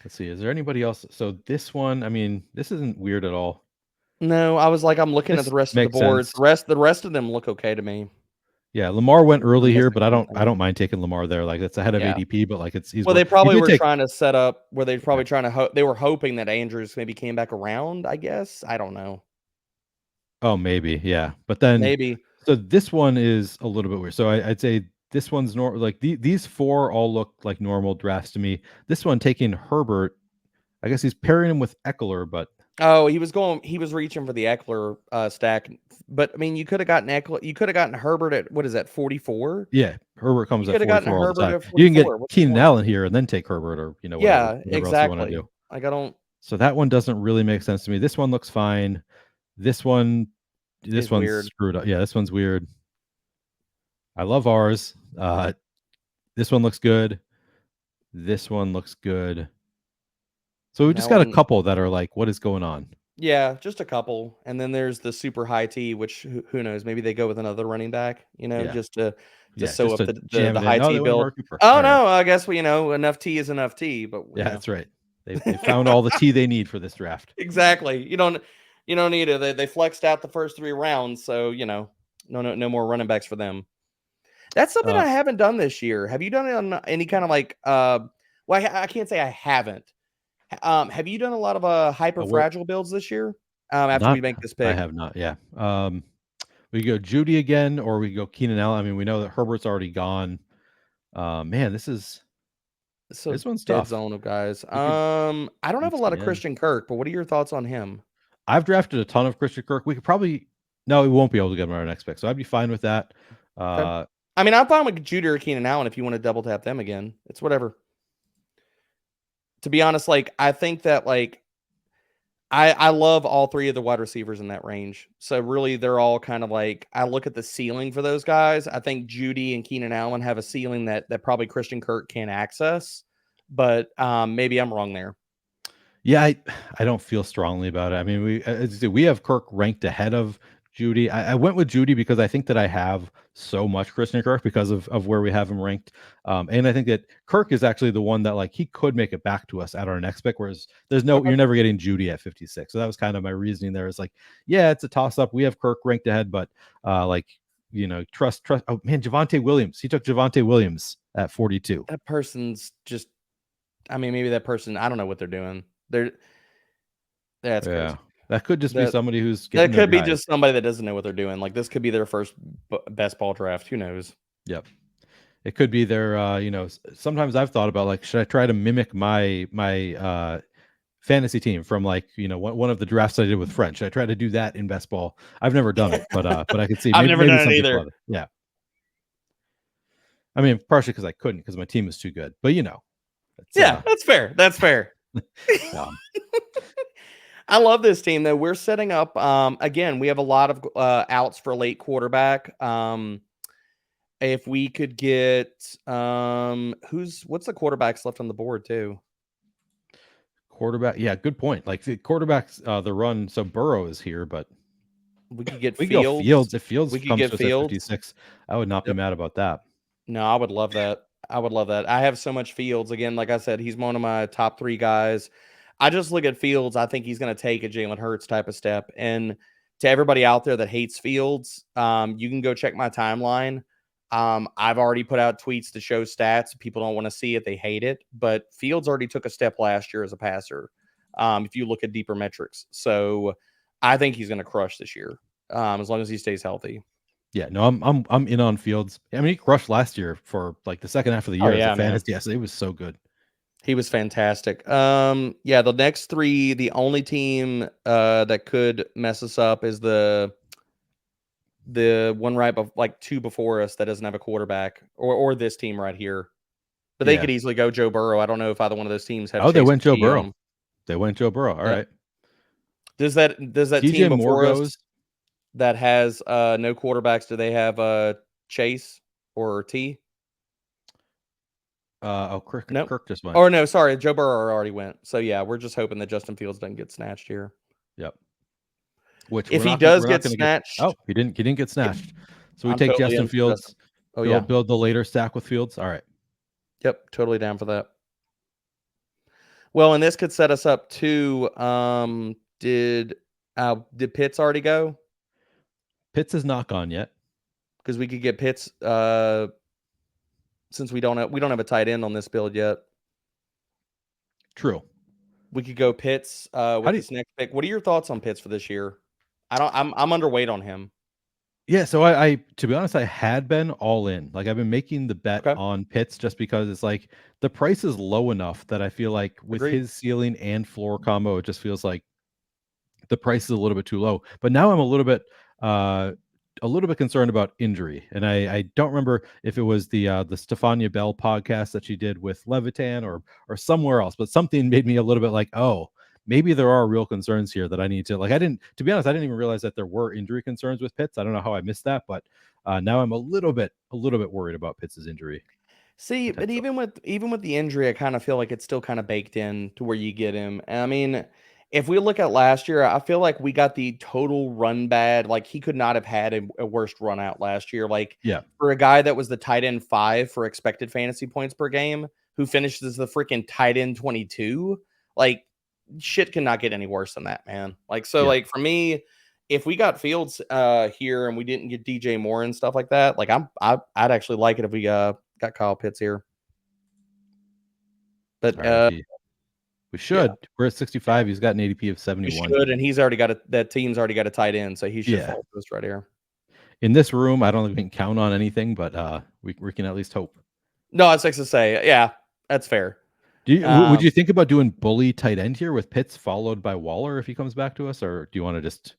Let's see. Is there anybody else? So this one, I mean, this isn't weird at all. No, I was like, I'm looking at This the rest of the makes boards. sense. The rest of them look okay to me. Yeah, Lamar went early Missing here, but I anything. don't mind taking Lamar there. Like it's ahead of Yeah. ADP, but like he's Well, they he probably did were take. trying to set up where they Yeah. probably trying to they were hoping that Andrews maybe came back around, I guess. I don't know. Oh, maybe, yeah. But then, Maybe. so this one is a little bit weird. So I'd say this one's normal. Like these four all look like normal drafts to me. This one taking Herbert, I guess he's pairing him with Eckler, but Oh, he was reaching for the Eckler stack. But I mean, you could have gotten Eckler, you could have gotten Herbert at what is that, 44? yeah, Herbert comes You at could have gotten 44 all the Herbert time. at You can get 44. What's the Keenan point? Allen here and then take Herbert or Yeah, whatever else you want to exactly. do. Like I don't So that one doesn't really make sense to me. This one looks fine. This one's weird. screwed up. Yeah, this one's weird. I love ours. This one looks good. This one looks good. So we just got a couple that are like, what is going on? Yeah, just a couple. And then there's the super high T, which who knows? Maybe they go with another running back, Yeah. just to sew Just up to jam the it high in. Oh, T they went build. Amari Cooper. Oh All right. no, I guess enough T is enough T, but Yeah, that's right. They found all the T they need for this draft. Exactly. You don't need it. They flexed out the first 3 rounds, so no more running backs for them. That's something I haven't done this year. Have you done it on any kind of like well, I can't say I haven't. Have you done a lot of hyper fragile builds this year? After we make this pick. I have not. Yeah. We go Judy again, or we go Keenan Allen. I mean, we know that Herbert's already gone. Man, this one's dead tough. zone of guys. I don't have a lot of Christian Kirk, but what are your thoughts on him? I've drafted a ton of Christian Kirk. We could probably we won't be able to get him on our next pick, so I'd be fine with that. Okay. I mean, I'm fine with Judy or Keenan Allen if you want to double tap them again. It's whatever. To be honest, like I think that like I love all 3 of the wide receivers in that range. So really, they're all kind of like I look at the ceiling for those guys. I think Judy and Keenan Allen have a ceiling that probably Christian Kirk can't access, but maybe I'm wrong there. Yeah, I don't feel strongly about it. I mean, we have Kirk ranked ahead of Judy. I went with Judy because I think that I have so much Christian Kirk because of where we have him ranked. And I think that Kirk is actually the one that like he could make it back to us at our next pick, whereas you're never getting Judy at 56. So that was kind of my reasoning there. Is like, yeah, it's a toss up. We have Kirk ranked ahead, but trust. Oh man, Javonte Williams. He took Javonte Williams at 42. That person's just I mean, maybe that person, I don't know what they're doing. That's crazy. That could just be somebody who's that could be just somebody that doesn't know what they're doing. Like this could be their first best ball draft. Who knows? Yep. It could be their sometimes I've thought about like, should I try to mimic my fantasy team from like one of the drafts I did with French. I tried to do that in best ball. I've never done it, but I could see I've maybe never done it some people either. have it. Yeah. I mean, partially because I couldn't because my team is too good. But it's Yeah, that's fair. That's fair. um, I love this team though. We're setting up. Again, we have a lot of outs for late quarterback. If we could get what's the quarterbacks left on the board too? quarterback. Yeah, good point. Like the quarterbacks, the run. So Burrow is here, but We could get we go Fields. Fields. If Fields We could comes get to us at Fields. 56, I would not be Yep. mad about that. No, I would love that. I would love that. I have so much Fields. Again, like I said, he's one of my top 3 guys. I just look at Fields. I think he's going to take a Jalen Hurts type of step. And to everybody out there that hates Fields, you can go check my timeline. I've already put out tweets to show stats. People don't want to see it. They hate it. But Fields already took a step last year as a passer, if you look at deeper metrics. So I think he's going to crush this year, as long as he stays healthy. Yeah, no, I'm in on Fields. I mean, he crushed last year for like the second half of the Oh, year as a yeah, man. fantasy. Yes, it was so good. He was fantastic. Yeah, the next 3, the only team that could mess us up is the one right like 2 before us that doesn't have a quarterback, or this team right here. But they Yeah. could easily go Joe Burrow. I don't know if either one of those teams have Oh, they Chase went Joe McGee on Burrow. them. They went Joe Burrow. All Yep. right. Does that team DJ Moore before us goes. that has no quarterbacks, do they have Chase or T? Kirk, No. Kirk just went. Or no, sorry, Joe Burrow already went. So yeah, we're just hoping that Justin Fields doesn't get snatched here. Yep. Which If we're he not gonna does we're not get gonna get. snatched, Oh, he didn't get snatched. So we I'm take totally Justin in for Justin. Fields. Oh yeah. Build the later stack with Fields. All right. Yep, totally down for that. Well, and this could set us up too. Did Pitts already go? Pitts is not gone yet. Because we could get Pitts since we don't have a tight end on this build yet. True. We could go Pitts with this next pick. What are your thoughts on Pitts for this year? I'm underweight on him. Yeah, so I to be honest, I had been all in. Like I've been making the bet on Pitts just because it's like the price is low enough that I feel like with his ceiling and floor combo, it just feels like the price is a little bit too low. But now I'm a little bit concerned about injury. And I don't remember if it was the Stefania Bell podcast that she did with Levitan or somewhere else, but something made me a little bit like, oh, maybe there are real concerns here that I need to to be honest, I didn't even realize that there were injury concerns with Pitts. I don't know how I missed that, but now I'm a little bit worried about Pitts' injury. See, but even with the injury, I kind of feel like it's still kind of baked in to where you get him. And I mean, if we look at last year, I feel like we got the total run bad. Like he could not have had a worst run out last year. Like for a guy that was the tight end 5 for expected fantasy points per game, who finished as the freaking tight end 22, like shit cannot get any worse than that, man. Like so, like for me, if we got Fields here and we didn't get DJ Moore and stuff like that, like I'd actually like it if we got Kyle Pitts here. But we should. Yeah. We're at 65. He's got an ADP of 71. We should, and he's already got that team's already got a tight end, so he should fall to us right here. In this room, I don't think we can count on anything, but we can at least hope. No, it's like to say, yeah, that's fair. Would you think about doing bully tight end here with Pitts followed by Waller if he comes back to us, or do you want to just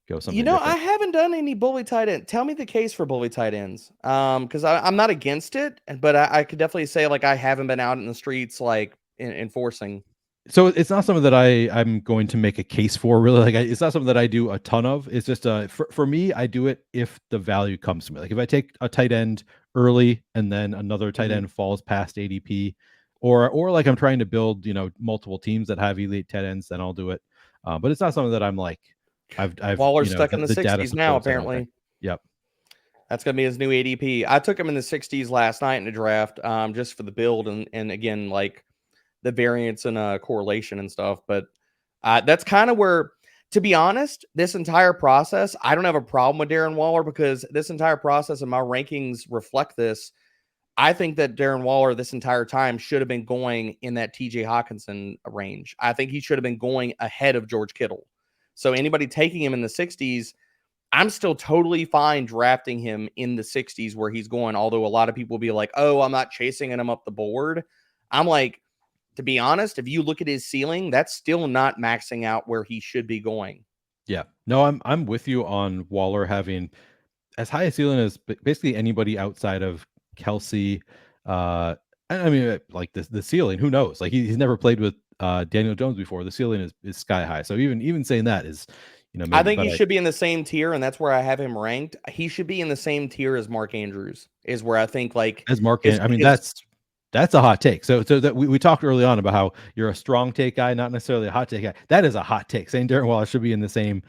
go something different? I haven't done any bully tight end. Tell me the case for bully tight ends, because I'm not against it, but I could definitely say like I haven't been out in the streets like enforcing. So it's not something that I'm going to make a case for really. Like it's not something that I do a ton of. It's just for me, I do it if the value comes to me. Like if I take a tight end early and then another tight end falls past ADP, or like I'm trying to build multiple teams that have elite tight ends, then I'll do it. But it's not something that I'm like I've Waller's stuck in the 60s now apparently. Yep. That's going to be his new ADP. I took him in the 60s last night in the draft, just for the build and again like the variance and correlation and stuff. But that's kind of where, to be honest, this entire process, I don't have a problem with Darren Waller because this entire process and my rankings reflect this. I think that Darren Waller this entire time should have been going in that TJ Hawkinson range. I think he should have been going ahead of George Kittle. So anybody taking him in the 60s, I'm still totally fine drafting him in the 60s where he's going. Although a lot of people will be like, oh, I'm not chasing him up the board. I'm like, to be honest, if you look at his ceiling, that's still not maxing out where he should be going. Yeah. No, I'm with you on Waller having as high a ceiling as basically anybody outside of Kelsey. I mean, like the ceiling, who knows? Like he's never played with Daniel Jones before. The ceiling is sky high. So even saying that is, I maybe. think But he should be in the same tier, and that's where I have him ranked. He should be in the same tier as Mark Andrews, is where I think like as Mark, his I mean, his that's a hot take. So that we talked early on about how you're a strong take guy, not necessarily a hot take guy. That is a hot take. Saying Darren Waller should be in the same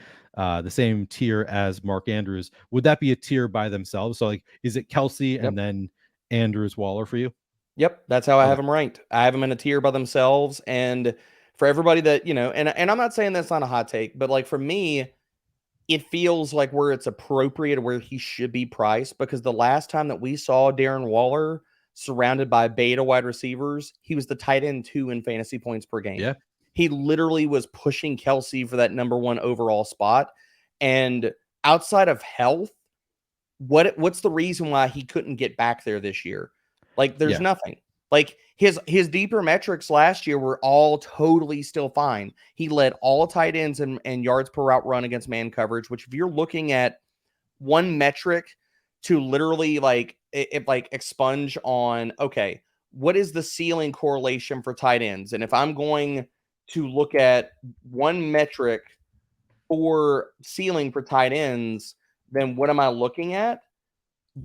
tier as Mark Andrews. Would that be a tier by themselves? So like, is it Kelsey Yep. and then Andrews Waller for you? Yep, that's how I have Okay. them ranked. I have them in a tier by themselves. And for everybody that, and I'm not saying that's not a hot take, but like for me, it feels like where it's appropriate, where he should be priced, because the last time that we saw Darren Waller surrounded by beta wide receivers, he was the tight end 2 in fantasy points per game. Yeah. He literally was pushing Kelsey for that number 1 overall spot. And outside of health, what's the reason why he couldn't get back there this year? Like there's Yeah. nothing. Like his deeper metrics last year were all totally still fine. He led all tight ends and yards per route run against man coverage, which if you're looking at one metric to literally like expunge on, okay, what is the ceiling correlation for tight ends? And if I'm going to look at one metric for ceiling for tight ends, then what am I looking at?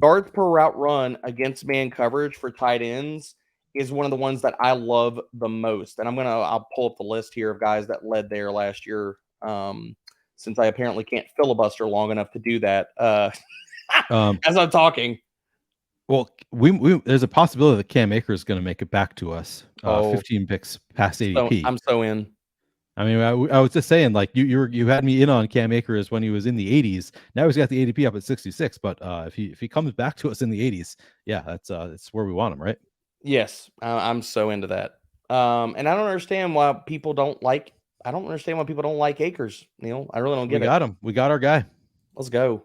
Yards per route run against man coverage for tight ends is one of the ones that I love the most. And I'll pull up the list here of guys that led there last year. Since I apparently can't filibuster long enough to do that as I'm talking. Well, we there's a possibility that Cam Akers is going to make it back to us. 15 picks past So ADP. I'm so in. I mean, I was just saying, like you had me in on Cam Akers when he was in the 80s. Now he's got the ADP up at 66. But if he comes back to us in the 80s, yeah, that's where we want him, right? Yes, I'm so into that. And I don't understand why people don't like. I don't understand why people don't like Akers, Neil. I really don't We get it. got him. We got our guy. Let's go.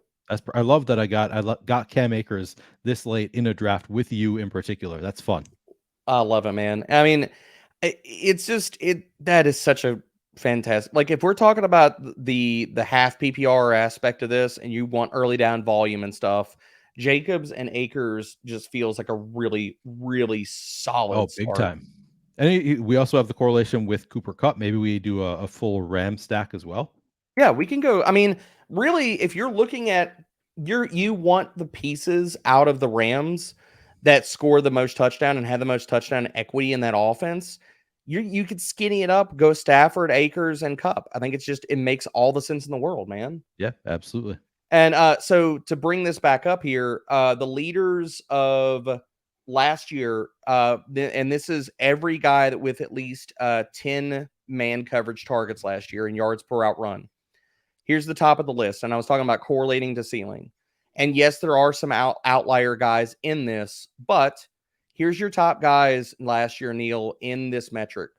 I love that I got Cam Akers this late in a draft with you in particular. That's fun. I love it, man. I mean, it's just that is such a fantastic. Like if we're talking about the half PPR aspect of this, and you want early down volume and stuff, Jacobs and Akers just feels like a really really solid Oh, big start. time. And we also have the correlation with Cooper Cup. Maybe we do a full Ram stack as well. Yeah, we can go. I mean, really, if you're looking at you want the pieces out of the Rams that score the most touchdown and have the most touchdown equity in that offense, you could skinny it up, go Stafford, Akers, and Cup. I think it makes all the sense in the world, man. Yeah, absolutely. And so to bring this back up here, the leaders of last year, and this is every guy that with at least 10 man coverage targets last year in yards per out run. Here's the top of the list. And I was talking about correlating to ceiling. And yes, there are some outlier guys in this, but here's your top guys last year, Neil, in this metric.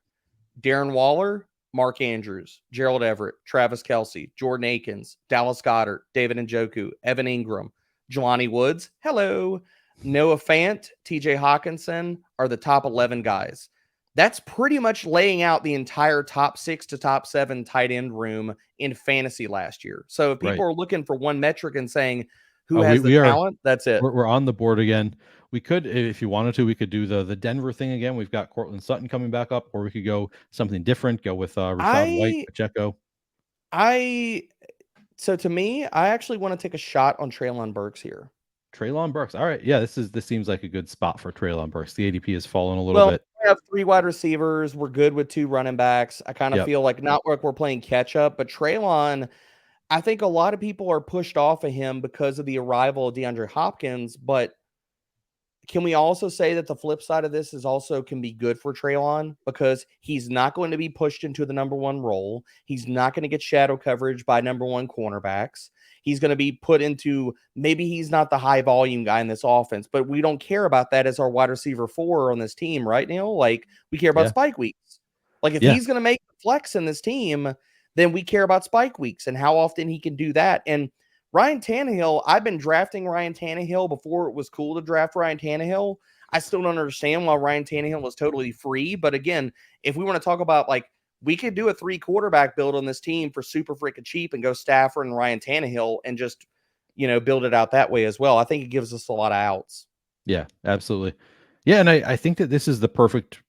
Darren Waller, Mark Andrews, Gerald Everett, Travis Kelce, Jordan Akins, Dallas Goedert, David Njoku, Evan Ingram, Jelani Woods, hello, Noah Fant, TJ Hawkinson are the top 11 guys. That's pretty much laying out the entire top 6 to top 7 tight end room in fantasy last year. So if people Right. are looking for one metric and saying who Oh, has the we are. talent, that's it. We're on the board again. We could, if you wanted to, we could do the Denver thing again. We've got Cortland Sutton coming back up, or we could go something different. Go with Rashad White, Pacheco. So to me, I actually want to take a shot on Treylon Burks here. Treylon Burks. All right, yeah, this seems like a good spot for Treylon Burks. The ADP has fallen a little Well, bit. we have 3 wide receivers. We're good with 2 running backs. I kind of feel like not like we're playing catch up, but Treylon, I think a lot of people are pushed off of him because of the arrival of DeAndre Hopkins, but can we also say that the flip side of this is also can be good for Treylon because he's not going to be pushed into the number 1 role. He's not going to get shadow coverage by number 1 cornerbacks. He's going to be put into, maybe he's not the high volume guy in this offense, but we don't care about that as our wide receiver 4 on this team, right, Neil? Like we care about spike weeks. Like if he's going to make the flex in this team, then we care about spike weeks and how often he can do that. And Ryan Tannehill, I've been drafting Ryan Tannehill before it was cool to draft Ryan Tannehill. I still don't understand why Ryan Tannehill was totally free. But again, if we want to talk about like we could do a 3 quarterback build on this team for super freaking cheap and go Stafford and Ryan Tannehill and just, build it out that way as well. I think it gives us a lot of outs. Yeah, absolutely. Yeah, and I think that this is the perfect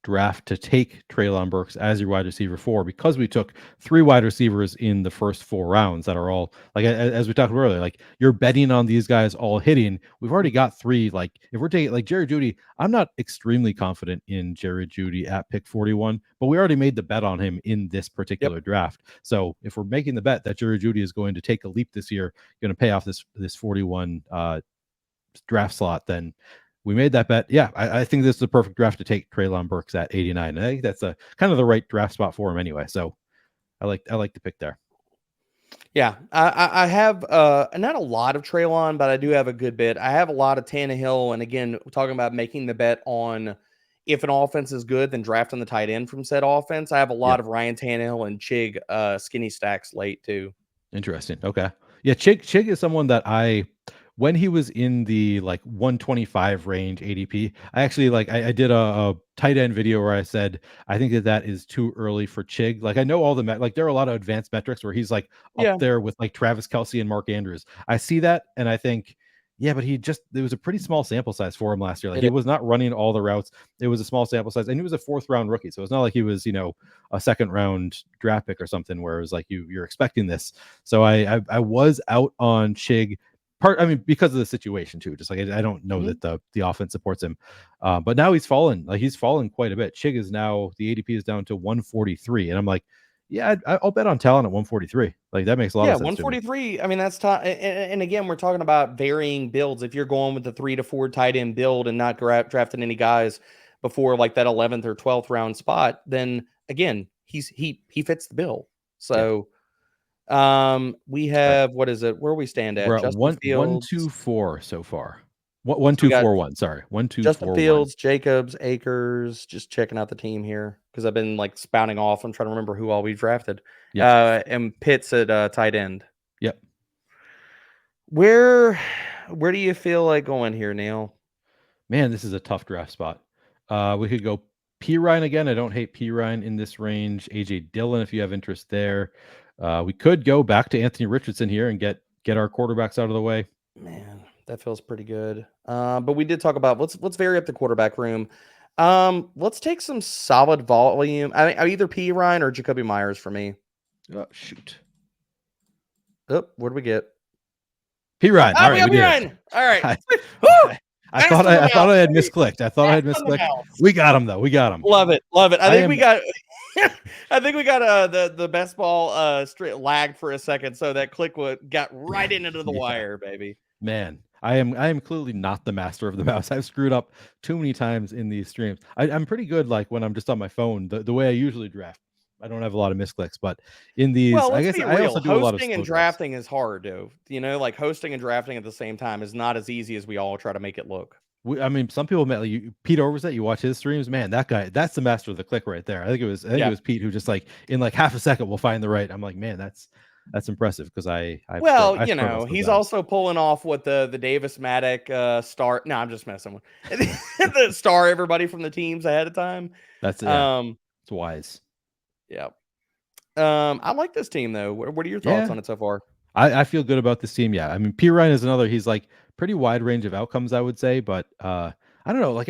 draft to take Treylon Burks as your wide receiver 4 because we took 3 wide receivers in the first 4 rounds that are all like as we talked about earlier, like you're betting on these guys all hitting. We've already got 3. Like if we're taking like Jerry Jeudy, I'm not extremely confident in Jerry Jeudy at pick 41, but we already made the bet on him in this particular draft. So if we're making the bet that Jerry Jeudy is going to take a leap this year, going to pay off this 41 draft slot, then we made that bet. Yeah, I think this is the perfect draft to take Treylon Burks at 89. And I think that's a kind of the right draft spot for him anyway. So I like the pick there. Yeah, I have not a lot of Treylon, but I do have a good bit. I have a lot of Tannehill, and again, we're talking about making the bet on if an offense is good, then drafting the tight end from said offense. I have a lot of Ryan Tannehill and Chig skinny stacks late too. Interesting. Okay. Yeah, Chig is someone that when he was in the like 125 range ADP, I actually I did a tight end video where I said I think that is too early for Chig. Like I know all the like there are a lot of advanced metrics where he's like up there with like Travis Kelce and Mark Andrews. I see that and I think yeah, but there was a pretty small sample size for him last year. Like he was not running all the routes. It was a small sample size, and he was a 4th round rookie, so it's not like he was a 2nd round draft pick or something where it was like you're expecting this. So I was out on Chig because of the situation too. Just like I don't know that the offense supports him, but now he's fallen quite a bit. Chig is now the ADP is down to 143, and I'm like, yeah, I'll bet on talent at 143. Like that makes a lot of sense. 143. I mean, that's tough. And again, we're talking about varying builds. If you're going with the 3 to 4 tight end build and not drafting any guys before like that 11th or 12th round spot, then again, he fits the bill. So. We have what is it? Where we stand at? We're at Justin Fields. 1-2-4 so far. 1-2-4-1. Sorry, 1-2-4-1. Justin Fields, Jacobs, Akers. Just checking out the team here because I've been like spouting off. I'm trying to remember who all we drafted. And Pitts at tight end. Yep. Where do you feel like going here, Neil? Man, this is a tough draft spot. We could go P Ryan again. I don't hate P Ryan in this range. AJ Dillon, if you have interest there. We could go back to Anthony Richardson here and get our quarterbacks out of the way. Man, that feels pretty good. But we did talk about let's vary up the quarterback room. Let's take some solid volume. I mean, either P Ryan or Jacoby Myers for me. Oh, shoot. Oh, what do we get? P Ryan. All right, we Ryan. All right. I thought I had misclicked. We got him though. We got him. Love it. I think we got the best ball straight lagged for a second, so that click got right into the wire, baby. Man, I am clearly not the master of the mouse. I've screwed up too many times in these streams. I'm pretty good like when I'm just on my phone, the way I usually draft. I don't have a lot of misclicks, but in these, I guess I also do a lot of hosting and drafting is hard, dude. Like hosting and drafting at the same time is not as easy as we all try to make it look. I mean, some people met like Pete Overzet. You watch his streams, man. That guy, that's the master of the click right there. I think it was Pete who just like in like half a second will find the right. I'm like, man, that's impressive because he's also pulling off what the Davis Maddock star. No, I'm just messing with the star. Everybody from the teams ahead of time. That's it's wise. Yeah. I like this team though. What are your thoughts on it so far? I feel good about this team. Yeah. I mean, P Ryan is another, he's like pretty wide range of outcomes, I would say, but I don't know. Like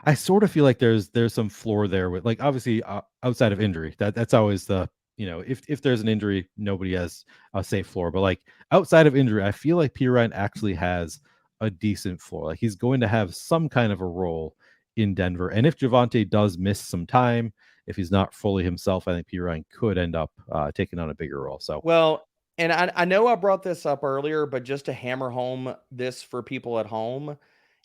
I sort of feel like there's some floor there with like, obviously outside of injury, that's always the, if there's an injury, nobody has a safe floor, but like outside of injury, I feel like P Ryan actually has a decent floor. Like he's going to have some kind of a role in Denver. And if Javonte does miss some time, if he's not fully himself, I think P Ryan could end up taking on a bigger role. So, well, and I know I brought this up earlier, but just to hammer home this for people at home,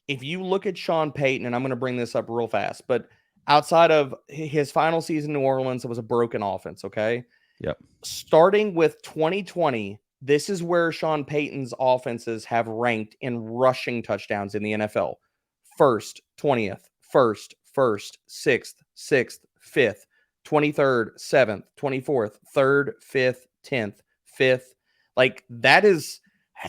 if you look at Sean Payton, and I'm going to bring this up real fast, but outside of his final season in New Orleans, it was a broken offense. Okay. Yep. Starting with 2020, this is where Sean Payton's offenses have ranked in rushing touchdowns in the NFL. First, 20th, first, 6th, 5th, 23rd, 7th, 24th, 3rd, 5th, 10th, 5th. Like that's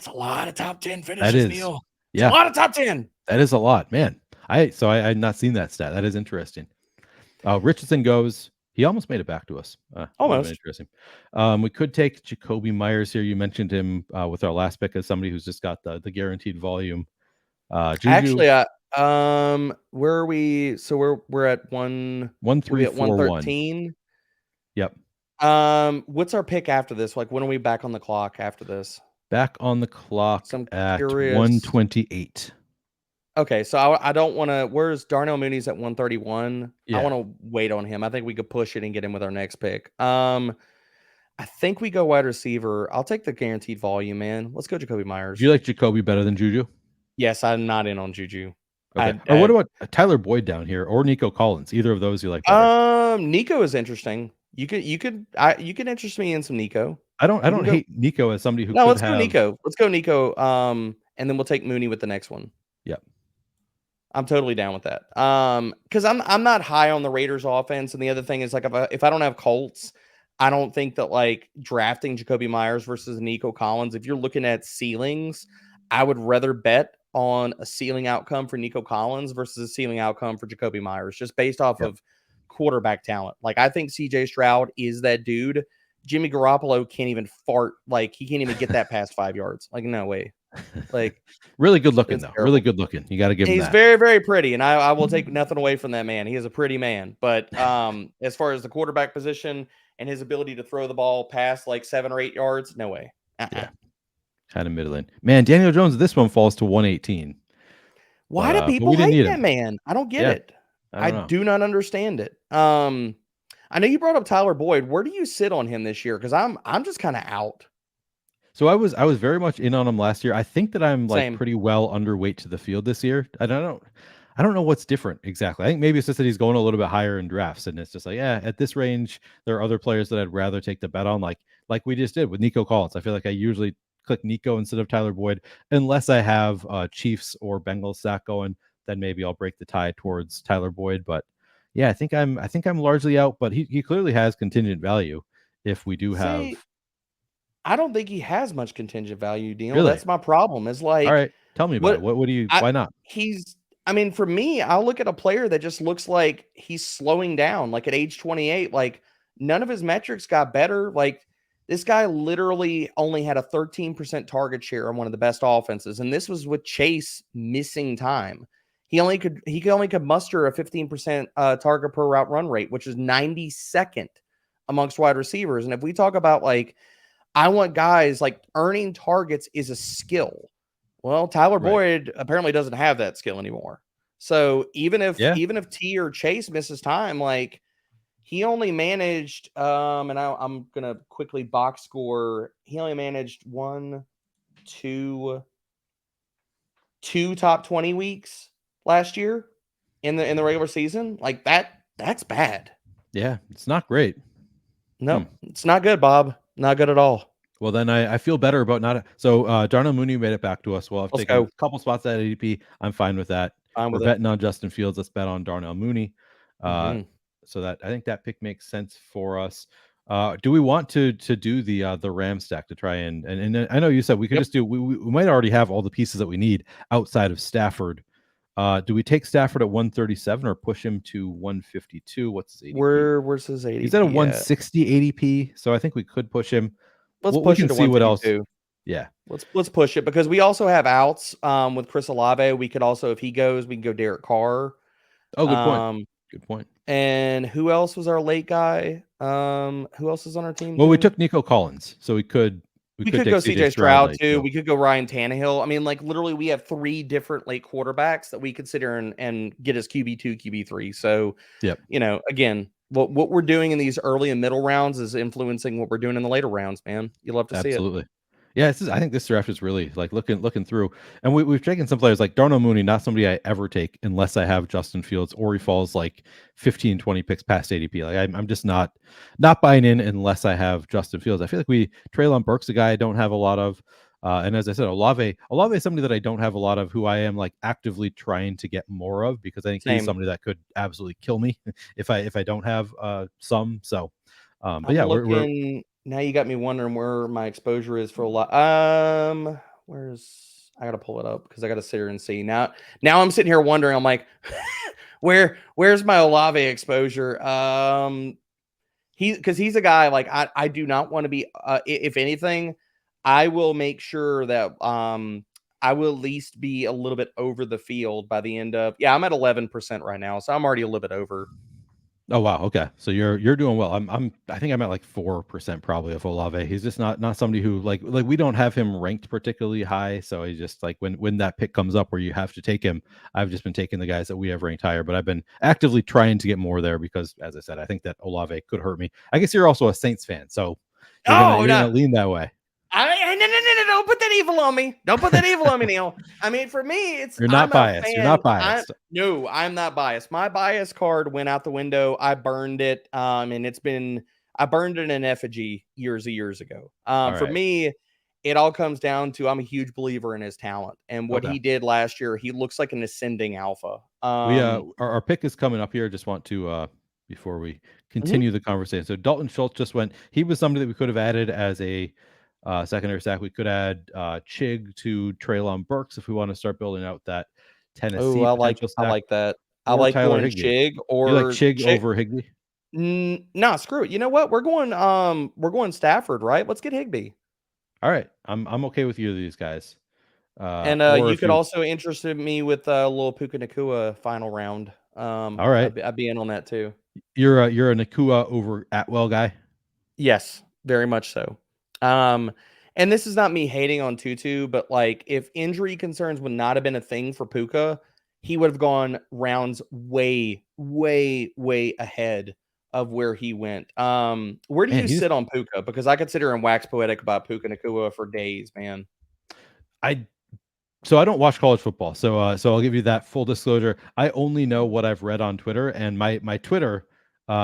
a lot of top 10 finishes, Neil. It's a lot of top 10. That is a lot, man. I had not seen that stat. That is interesting. Richardson goes. He almost made it back to us. That would have been Almost. interesting. We could take Jacoby Myers here. You mentioned him with our last pick as somebody who's just got the guaranteed volume. Juju Actually, where are we? So we're at one. We'll be at 1341. 113. Yep. What's our pick after this? Like, when are we back on the clock after this? Back on the clock So I'm at curious. 128. Okay, so I don't want to. Where's Darnell Mooney's at 131? I Yeah. want to wait on him. I think we could push it and get him with our next pick. I think we go wide receiver. I'll take the guaranteed volume, man. Let's go Jacoby Do Myers. you like Jacoby better than Juju? Yes, I'm not in on Juju. Okay. Or what about Tyler Boyd down here or Nico Collins? Either of those you like better? Nico is interesting. You could interest me in some Nico. I don't hate Nico as somebody who No, could let's go have. Nico. Let's go Nico. And then we'll take Mooney with the next one. Yep. I'm totally down with that. Because I'm not high on the Raiders offense, and the other thing is like if I don't have Colts, I don't think that like drafting Jacoby Myers versus Nico Collins. If you're looking at ceilings, I would rather bet on a ceiling outcome for Nico Collins versus a ceiling outcome for Jacoby Myers, just based off Yep. of quarterback talent. Like I think CJ Stroud is that dude. Jimmy Garoppolo can't even fart. Like he can't even get that past 5 yards. Like no way. Like Really good looking it's though. terrible. Really good looking. You got to give him He's that. very, very pretty, and I will take nothing away from that man. He is a pretty man. But as far as the quarterback position and his ability to throw the ball past like 7 or 8 yards, no way. Yeah. Kind of middling. Man, Daniel Jones, this one falls to 118. Why do But people we didn't hate need that him. man? I don't get Yeah. it. I I don't know. do not understand it. I know you brought up Tyler Boyd. Where do you sit on him this year? Because I'm just kind of out. So I was very much in on him last year. I think that I'm like Same. pretty well underweight to the field this year. I don't know what's different exactly. I think maybe it's just that he's going a little bit higher in drafts, and it's just like, yeah, at this range, there are other players that I'd rather take the bet on, like we just did with Nico Collins. I feel like I usually click Nico instead of Tyler Boyd, unless I have Chiefs or Bengals stack going. Then maybe I'll break the tie towards Tyler Boyd. But yeah, I think I'm largely out. But he clearly has contingent value if we do have. See, I don't think he has much contingent value, Neil. Really? That's my problem. Is All like right, tell me about it. what What do you? I Why not? he's I mean, for me, I'll look at a player that just looks like he's slowing down, like at age 28. Like none of his metrics got better. Like this guy literally only had a 13% target share on one of the best offenses, and this was with Chase missing time. He only could muster a 15% target per route run rate, which is 92nd amongst wide receivers. And if we talk about like I want guys like earning targets is a skill. Well, Tyler Right. Boyd apparently doesn't have that skill anymore. So Yeah. even if T or Chase misses time, like he only managed, and I'm gonna quickly box score. He only managed two top 20 weeks last year in the regular season. Like that's bad. Yeah. It's not great. No, it's not good, Bob. Not good at all. Well, then I feel better about not. So Darnell Mooney made it back to us. Well, I've Let's taken go. a couple spots at ADP. I'm fine with that. Fine We're with it. betting on Justin Fields. Let's bet on Darnell Mooney. Mhm. So that I think that pick makes sense for us. Do we want to do the Ram stack to try and I know you said we could Yep. just do we might already have all the pieces that we need outside of Stafford. Do we take Stafford at 137 or push him to 152? What's his ADP? Where's his ADP He's at a at? 160 ADP, so I think we could push him. Let's We push it can to see what else. 152. Yeah. Let's push it because we also have outs with Chris Olave. We could also, if he goes, we can go Derek Carr. Oh, good point. Good point. And who else was our late guy? Who else is on our team? Well, we too? took Nico Collins, so we could We take could go CJ CJ Stroud late, too. so. We could go Ryan Tannehill. I mean, like literally, we have 3 different late quarterbacks that we consider and get as QB2, QB3. So, Yep. Again, what we're doing in these early and middle rounds is influencing what we're doing in the later rounds, man. You love to see it. Absolutely. Yeah, I think this draft is really like looking through, and we've taken some players like Darnell Mooney, not somebody I ever take unless I have Justin Fields or he falls like 15, 20 picks past ADP. Like I'm just not buying in unless I have Justin Fields. I feel like Treylon Burks a guy I don't have a lot of, and as I said, Olave is somebody that I don't have a lot of, who I am like actively trying to get more of because I think he's Same. somebody that could absolutely kill me if I don't have some. So, but I'm yeah, looking now. You got me wondering where my exposure is for a lot. I gotta pull it up because I gotta sit here and see. Now I'm sitting here wondering, I'm like, where's my Olave exposure? Because he's a guy like I do not want to be if anything, I will make sure that I will at least be a little bit over the field by the end of I'm at 11% right now, so I'm already a little bit over. Oh wow, okay. So you're doing well. I think I'm at like 4% probably of Olave. He's just not somebody who like we don't have him ranked particularly high. So he just like when that pick comes up where you have to take him, I've just been taking the guys that we have ranked higher. But I've been actively trying to get more there because, as I said, I think that Olave could hurt me. I guess you're also a Saints fan, so Oh you're no. gonna lean that way. No, don't put that evil on me. Don't put that evil on me, Neil. I mean, for me, it's You're I'm not a biased. You're fan. not biased. No, I'm not biased. My bias card went out the window. I burned it. And I burned it in effigy years ago. All For right. me, it all comes down to I'm a huge believer in his talent and what Okay. he did last year. He looks like an ascending alpha. We our pick is coming up here. Just want to before we Mhm. continue the conversation. So Dalton Schultz just went. He was somebody that we could have added as a secondary stack. We could add Chig to Traylon Burks if we want to start building out that Oh, Tennessee potential I stack, like that. I or like Tyler going Higbee. Chig You like or Chig Chig. over Higbee? Nah, screw it. You know what? We're going Stafford, right? Let's get Higbee. All right, I'm okay with either of these guys. And Or you if could you, also interested me with a little Puka Nakua final round. all right, I'd be in on that too. you're a Nakua over Atwell guy. Yes, very much so. Um, and this is not me hating on Tutu, but like if injury concerns would not have been a thing for Puka, he would have gone rounds way, way, way ahead of where he went. Where do Man, you he's sit on Puka? Because I could sit here and wax poetic about Puka Nakua for days, man. I So I don't watch college football. So I'll give you that full disclosure. I only know what I've read on Twitter, and my Twitter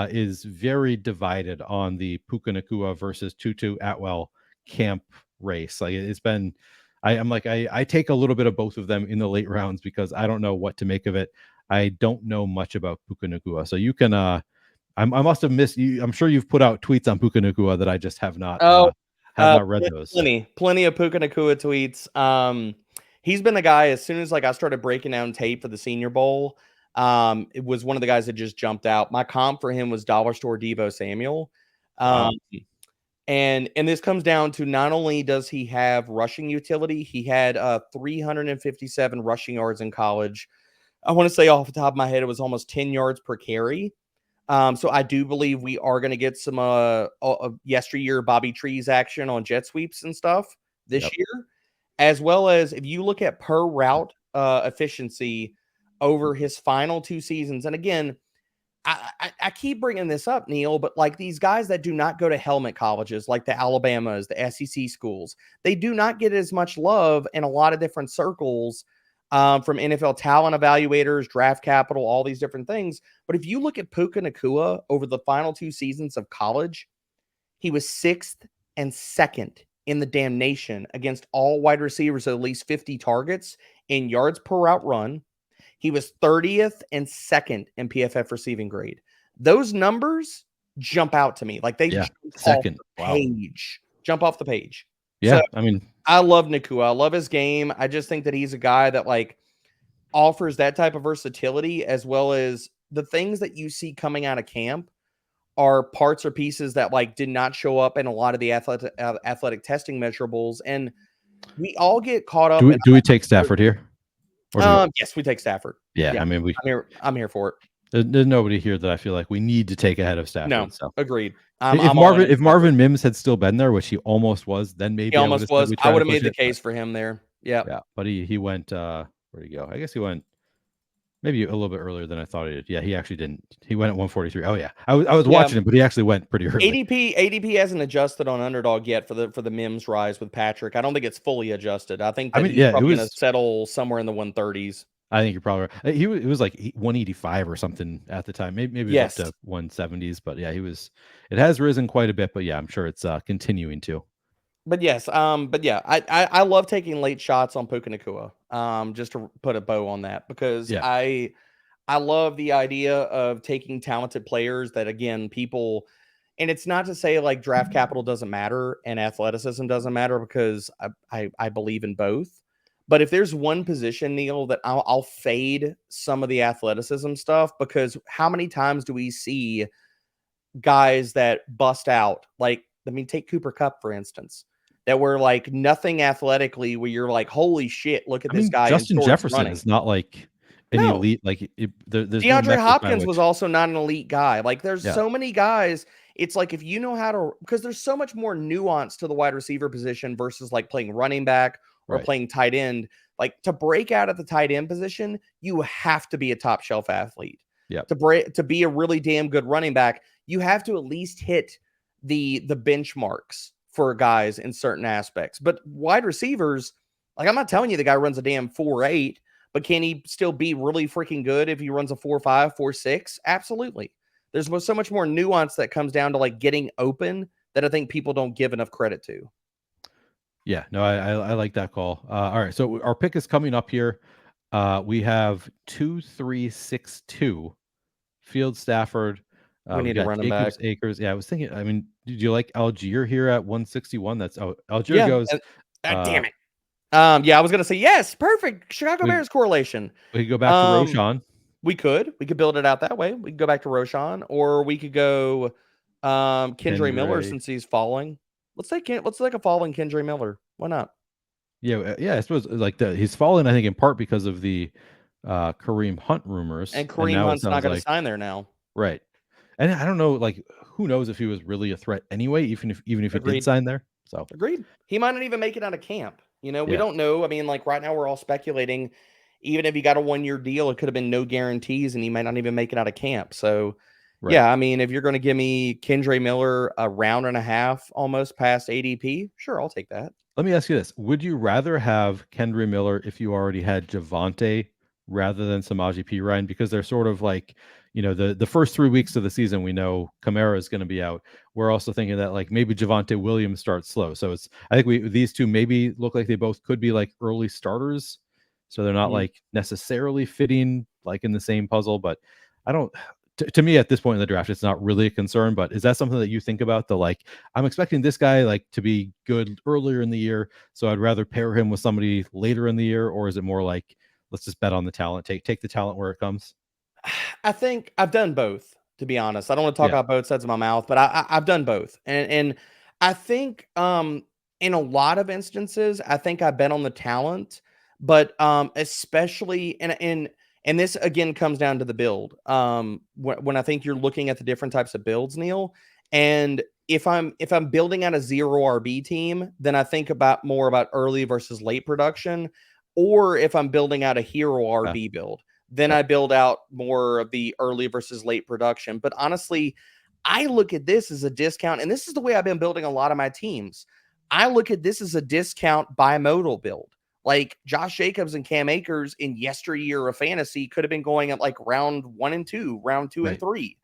is very divided on the Puka Nakua versus Tutu Atwell camp race. Like it's been, I'm like I take a little bit of both of them in the late rounds because I don't know what to make of it. I don't know much about Puka Nakua, so you can. I must have missed you. I'm sure you've put out tweets on Puka Nakua that I just Oh, have not read those. plenty of Puka Nakua tweets. He's been the guy as soon as like I started breaking down tape for the Senior Bowl. It was one of the guys that just jumped out. My comp for him was Dollar Store Debo Samuel. Um, Wow. and this comes down to not only does he have rushing utility, he had 357 rushing yards in college. I want to say off the top of my head, it was almost 10 yards per carry. So I do believe we are going to get some yesteryear Bobby Trees action on jet sweeps and stuff this Yep. year, as well as if you look at per route efficiency over his final 2 seasons. And again, I keep bringing this up, Neil, but like these guys that do not go to helmet colleges, like the Alabamas, the SEC schools, they do not get as much love in a lot of different circles from NFL talent evaluators, draft capital, all these different things. But if you look at Puka Nakua over the final 2 seasons of college, he was 6th and 2nd in the damn nation against all wide receivers at least 50 targets in yards per route run. He was 30th and 2nd in PFF receiving grade. Those numbers jump out to me. Like they Yeah. jump off Second. the Wow. page. Jump off the page. So Yeah. I mean, I love Nakua. I love his game. I just think that he's a guy that like offers that type of versatility as well as the things that you see coming out of camp are parts or pieces that like did not show up in a lot of the athletic testing measurables. And we all get caught up in do we take Stafford here? Or do we, yes, we take Stafford. yeah, Yeah. I mean I'm here for it. there's nobody here that I feel like we need to take ahead of No, Stafford. So agreed. if I'm all in on If Stafford. Marvin Mims had still been there, which he almost was, then He maybe I would almost have said was. we I try would to have push made the it. But case for him there. Yeah. yeah, but he went where'd he go? I guess he went maybe a little bit earlier than I thought he did. Yeah, he actually didn't. He went at 143. Oh yeah. I was Yeah. watching him, but he actually went pretty early. ADP hasn't adjusted on Underdog yet for the Mims rise with Patrick. I don't think it's fully adjusted. I think I that mean, he's yeah, it probably going to was settle somewhere in the 130s. I think you're probably right. It was like 185 or something at the time. Maybe it was up Yes. to 170s, but yeah, it has risen quite a bit, but yeah, I'm sure it's continuing to. But yes, but yeah, I love taking late shots on Puka Nakua. Just to put a bow on that because Yeah. I love the idea of taking talented players that again people, and it's not to say like draft capital doesn't matter and athleticism doesn't matter because I believe in both, But if there's one position, Neil, that I'll fade some of the athleticism stuff, because how many times do we see guys that bust out? Like, I mean, take Cooper Cup, for instance, that were like nothing athletically, where you're like, holy shit, look at I this mean, guy in Justin shorts Jefferson running. is not like an No, elite. Like there's no DeAndre metric by Hopkins was which. also not an elite guy. Like, there's Yeah. so many guys. It's like, if you know how to, because there's so much more nuance to the wide receiver position versus like playing running back or Right. playing tight end. Like, to break out at the tight end position, you have to be a top shelf athlete. Yeah. To be a really damn good running back, you have to at least hit the benchmarks for guys in certain aspects. But wide receivers, like, I'm not telling you the guy runs a damn 4.8, but can he still be really freaking good if he runs a 4.5, 4.6? Absolutely. There's so much more nuance that comes down to like getting open that I think people don't give enough credit to. Yeah. No, I like that call. All right. So our pick is coming up here. We have 2-3-6-2. Field Stafford. We We need a got running back. Jacobs Acres. Yeah, I was thinking. I mean, did you like Algier here at 161? That's Algier Yeah. goes. Damn it. Yeah, I was gonna say yes, perfect. Chicago We Bears correlation. we could go back to Um, Roshan. we could build it out that way. We could go back to Roshan, or we could go Kendra Miller, Kendre. since he's falling. Let's take a falling Kendra Miller. Why not? Yeah, yeah. I suppose like he's fallen. I think in part because of the Kareem Hunt rumors, And and Kareem now it Hunt's not sounds going to like sign there now. right. And I don't know, like who knows if he was really a threat anyway, even if he did Agreed. sign there. So Agreed. He might not even make it out of camp. We yeah, don't know. I mean, like, right now we're all speculating. Even if he got a 1-year deal, it could have been no guarantees, and he might not even make it out of camp. So, right. yeah, I mean, if you're going to give me Kendra Miller a round and a half almost past ADP, sure, I'll take that. Let me ask you this: would you rather have Kendra Miller if you already had Javante rather than Samaje Perine? Because they're sort of like, the first 3 weeks of the season, we know Kamara is going to be out. We're also thinking that like maybe Javante Williams starts slow. So I think these two maybe look like they both could be like early starters. So they're not Mhm. like necessarily fitting like in the same puzzle. But I don't. To me, at this point in the draft, it's not really a concern. But is that something that you think about? The like, I'm expecting this guy like to be good earlier in the year, so I'd rather pair him with somebody later in the year, or is it more like let's just bet on the talent, take the talent where it comes? I think I've done both, to be honest. I don't want to talk Yeah, out both sides of my mouth, but I've done both. And I think in a lot of instances, I think I bet on the talent, but especially and this again comes down to the build. When I think you're looking at the different types of builds, Neil, and if I'm building out a zero RB team, then I think about more about early versus late production, or if I'm building out a hero yeah, RB build, then yeah, I build out more of the early versus late production. But honestly, I look at this as a discount, and this is the way I've been building a lot of my teams. I look at this as a discount bimodal build. Like, Josh Jacobs and Cam Akers in yesteryear of fantasy could have been going at like round 1 and 2, round 2 and 3.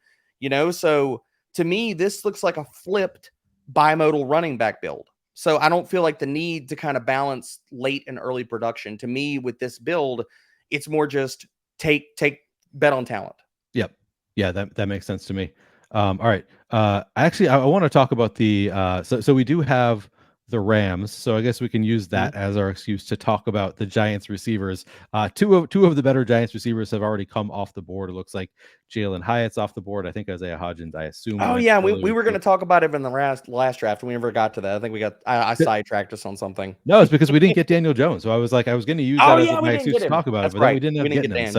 So to me, this looks like a flipped bimodal running back build. So I don't feel like the need to kind of balance late and early production. To me, with this build, it's more just take bet on talent. yep, yeah. That makes sense to me. All right. Actually, I want to talk about the so we do have the Rams, so I guess we can use Mhm. that as our excuse to talk about the Giants receivers. Two of the better Giants receivers have already come off the board. It looks like Jalen Hyatt's off the board. I think Isaiah Hodgins, I assume, Oh went yeah, we earlier were going too. to talk about it in the last draft, and we never got to that. I think I sidetracked us on something. No, it's because we didn't get Daniel Jones. So I was going to use Oh that as yeah, we my didn't excuse get to him. talk about it, That's but then we right. didn't We have didn't getting get him.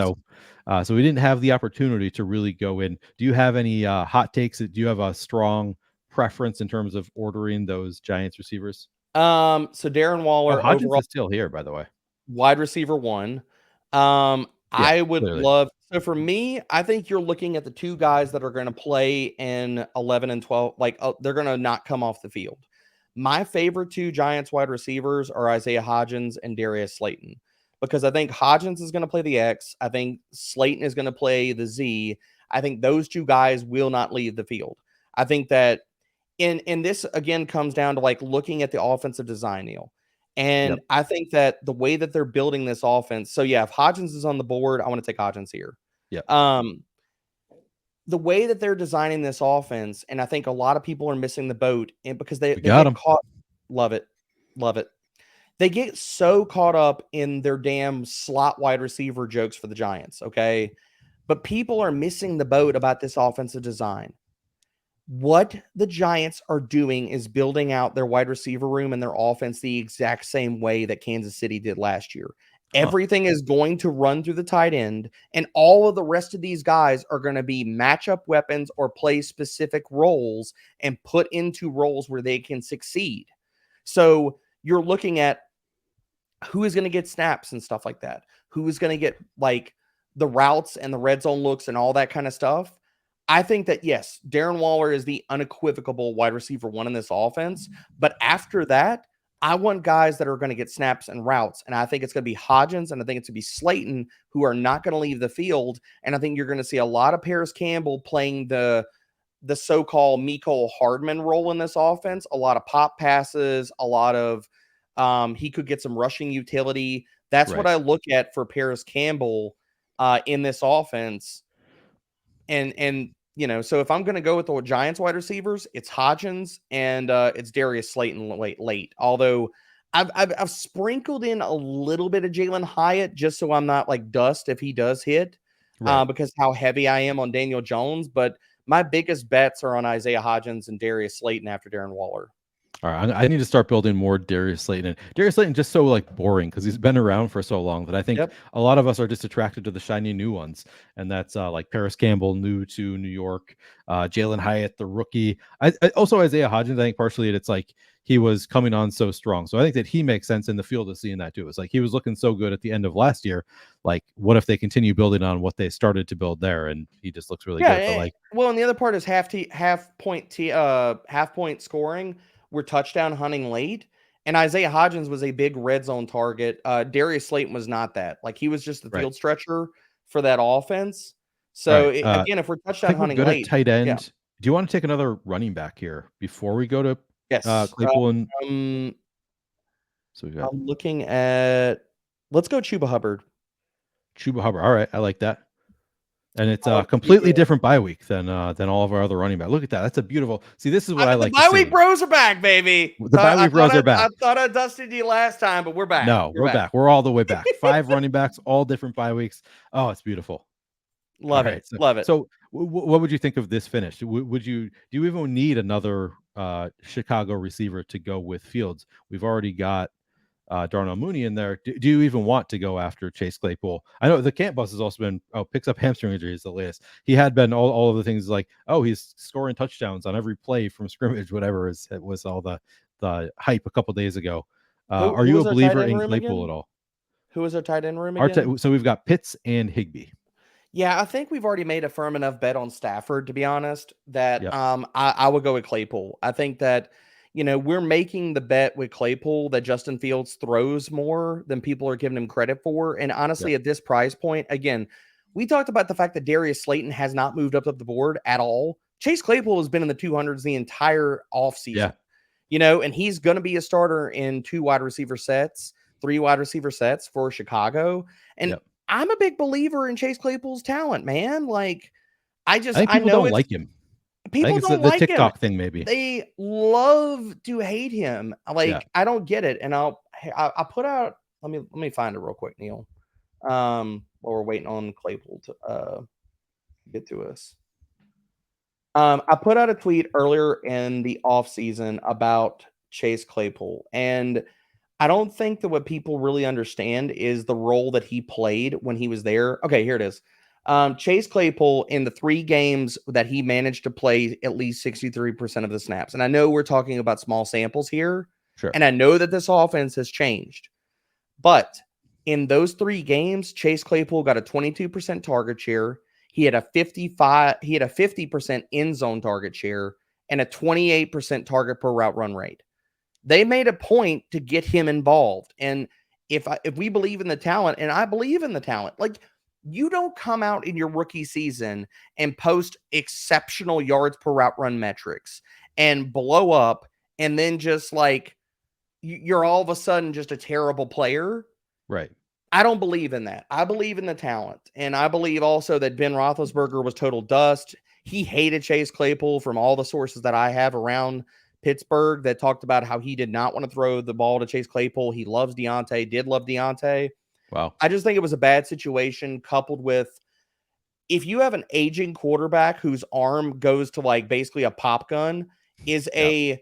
Daniels. So we didn't have the opportunity to really go in. Do you have any hot takes? Do you have a strong preference in terms of ordering those Giants receivers? So Darren Oh, Waller Hodgins overall is still here, by the way. wide receiver one. Yeah, I would clearly. love. So for me, I think you're looking at the two guys that are going to play in 11 and 12. Like, they're going to not come off the field. My favorite two Giants wide receivers are Isaiah Hodgins and Darius Slayton, because I think Hodgins is going to play the X. I think Slayton is going to play the Z. I think those two guys will not leave the field. I think that and this again comes down to like looking at the offensive design, Neil. Yep. And I think that the way that they're building this offense, so yeah, if Hodgins is on the board, I want to take Hodgins here. Yep. Um, the way that they're designing this offense, and I think a lot of people are missing the boat, and because they We they got get him. caught. Love it, love it. They get so caught up in their damn slot wide receiver jokes for the Giants, okay? But people are missing the boat about this offensive design. What the Giants are doing is building out their wide receiver room and their offense the exact same way that Kansas City did last year. Huh. Everything is going to run through the tight end, and all of the rest of these guys are going to be matchup weapons or play specific roles and put into roles where they can succeed. So you're looking at who is going to get snaps and stuff like that, who is going to get like the routes and the red zone looks and all that kind of stuff. I think that, yes, Darren Waller is the unequivocal wide receiver one in this offense. But after that, I want guys that are going to get snaps and routes. And I think it's going to be Hodgins and I think it's going to be Slayton who are not going to leave the field. And I think you're going to see a lot of Paris Campbell playing the so-called Mecole Hardman role in this offense. A lot of pop passes, a lot of he could get some rushing utility. That's what Right. I look at for Paris Campbell in this offense. And you know, so if I'm going to go with the Giants wide receivers, it's Hodgins and it's Darius Slayton late. Although I've sprinkled in a little bit of Jalen Hyatt just so I'm not like dust if he does hit, Right. because how heavy I am on Daniel Jones. But my biggest bets are on Isaiah Hodgins and Darius Slayton after Darren Waller. All right, I need to start building more Darius Slayton. And Darius Slayton just so like boring because he's been around for so long that I think Yep. a lot of us are just attracted to the shiny new ones, and that's like Paris Campbell, new to New York, Jalen Hyatt, the rookie. Also Isaiah Hodgins. I think partially it's like he was coming on so strong, so I think that he makes sense in the field of seeing that too. It's like he was looking so good at the end of last year. Like, what if they continue building on what they started to build there, and he just looks really good. But like, Well, and the other part is half point scoring. We're touchdown hunting late. And Isaiah Hodgins was a big red zone target. Darius Slayton was not that. Like he was just the right, field stretcher for that offense. all So right. again, if we're I touchdown think we're hunting good at late, tight yeah, end. Do you want to take another running back here before we go to yes. Claypool? And Um, so we got I'm looking at. Let's go Chuba Hubbard. Chuba Hubbard. All right, I like that. And it's a Yeah. completely different bye week than all of our other running back. Look at that. That's a beautiful. See, this is what I The like to bye week see. bros are back, baby. The bye week bros are I back. thought I dusted you last time, but we're back. No, We're we're back. back. We're all the way back. 5 running backs, all different bye weeks. Oh, it's beautiful. All Love it. right. So, Love it. so what would you think of this finish? Would you do you even need another Chicago receiver to go with Fields? We've already got Darnell Mooney in there. Do you even want to go after Chase Claypool? I know the camp bus has also been picks up hamstring injuries the latest. He had been all of the things like he's scoring touchdowns on every play from scrimmage, whatever was all the hype a couple days ago. Are Who you a was our tight believer end in room Claypool again? at all? Who was our tight end room again? So we've got Pitts and Higbee. Yeah, I think we've already made a firm enough bet on Stafford, to be honest, that Yep. I would go with Claypool. I think that, you know, we're making the bet with Claypool that Justin Fields throws more than people are giving him credit for. And Yep. honestly, at this price point, again, we talked about the fact that Darius Slayton has not moved up the board at all. Chase Claypool has been in the 200s the entire offseason, Yeah. you know, and he's going to be a starter in 3 wide receiver sets for Chicago. And Yep. I'm a big believer in Chase Claypool's talent, man. Like, I think I people know don't it's like him. I think people it's don't the like him. TikTok thing, maybe. They love to hate him. Yeah. Like, I don't get it. And I put out, let me find it real quick, Neil. While we're waiting on Claypool to get to us. I put out a tweet earlier in the offseason about Chase Claypool, and I don't think that what people really understand is the role that he played when he was there. Okay, here it is. Chase Claypool, in the 3 games that he managed to play at least 63% of the snaps. And I know we're talking about small samples here, Sure. and I know that this offense has changed. But in those 3 games, Chase Claypool got a 22% target share. He had a 50% end zone target share and a 28% target per route run rate. They made a point to get him involved. And if we believe in the talent, and I believe in the talent, like, you don't come out in your rookie season and post exceptional yards per route run metrics and blow up and then just like you're all of a sudden just a terrible player. Right. I don't believe in that. I believe in the talent. And I believe also that Ben Roethlisberger was total dust. He hated Chase Claypool from all the sources that I have around Pittsburgh that talked about how he did not want to throw the ball to Chase Claypool. He loves Deontay, did love Deontay. Wow. I just think it was a bad situation coupled with if you have an aging quarterback whose arm goes to like basically a pop gun, is Yep.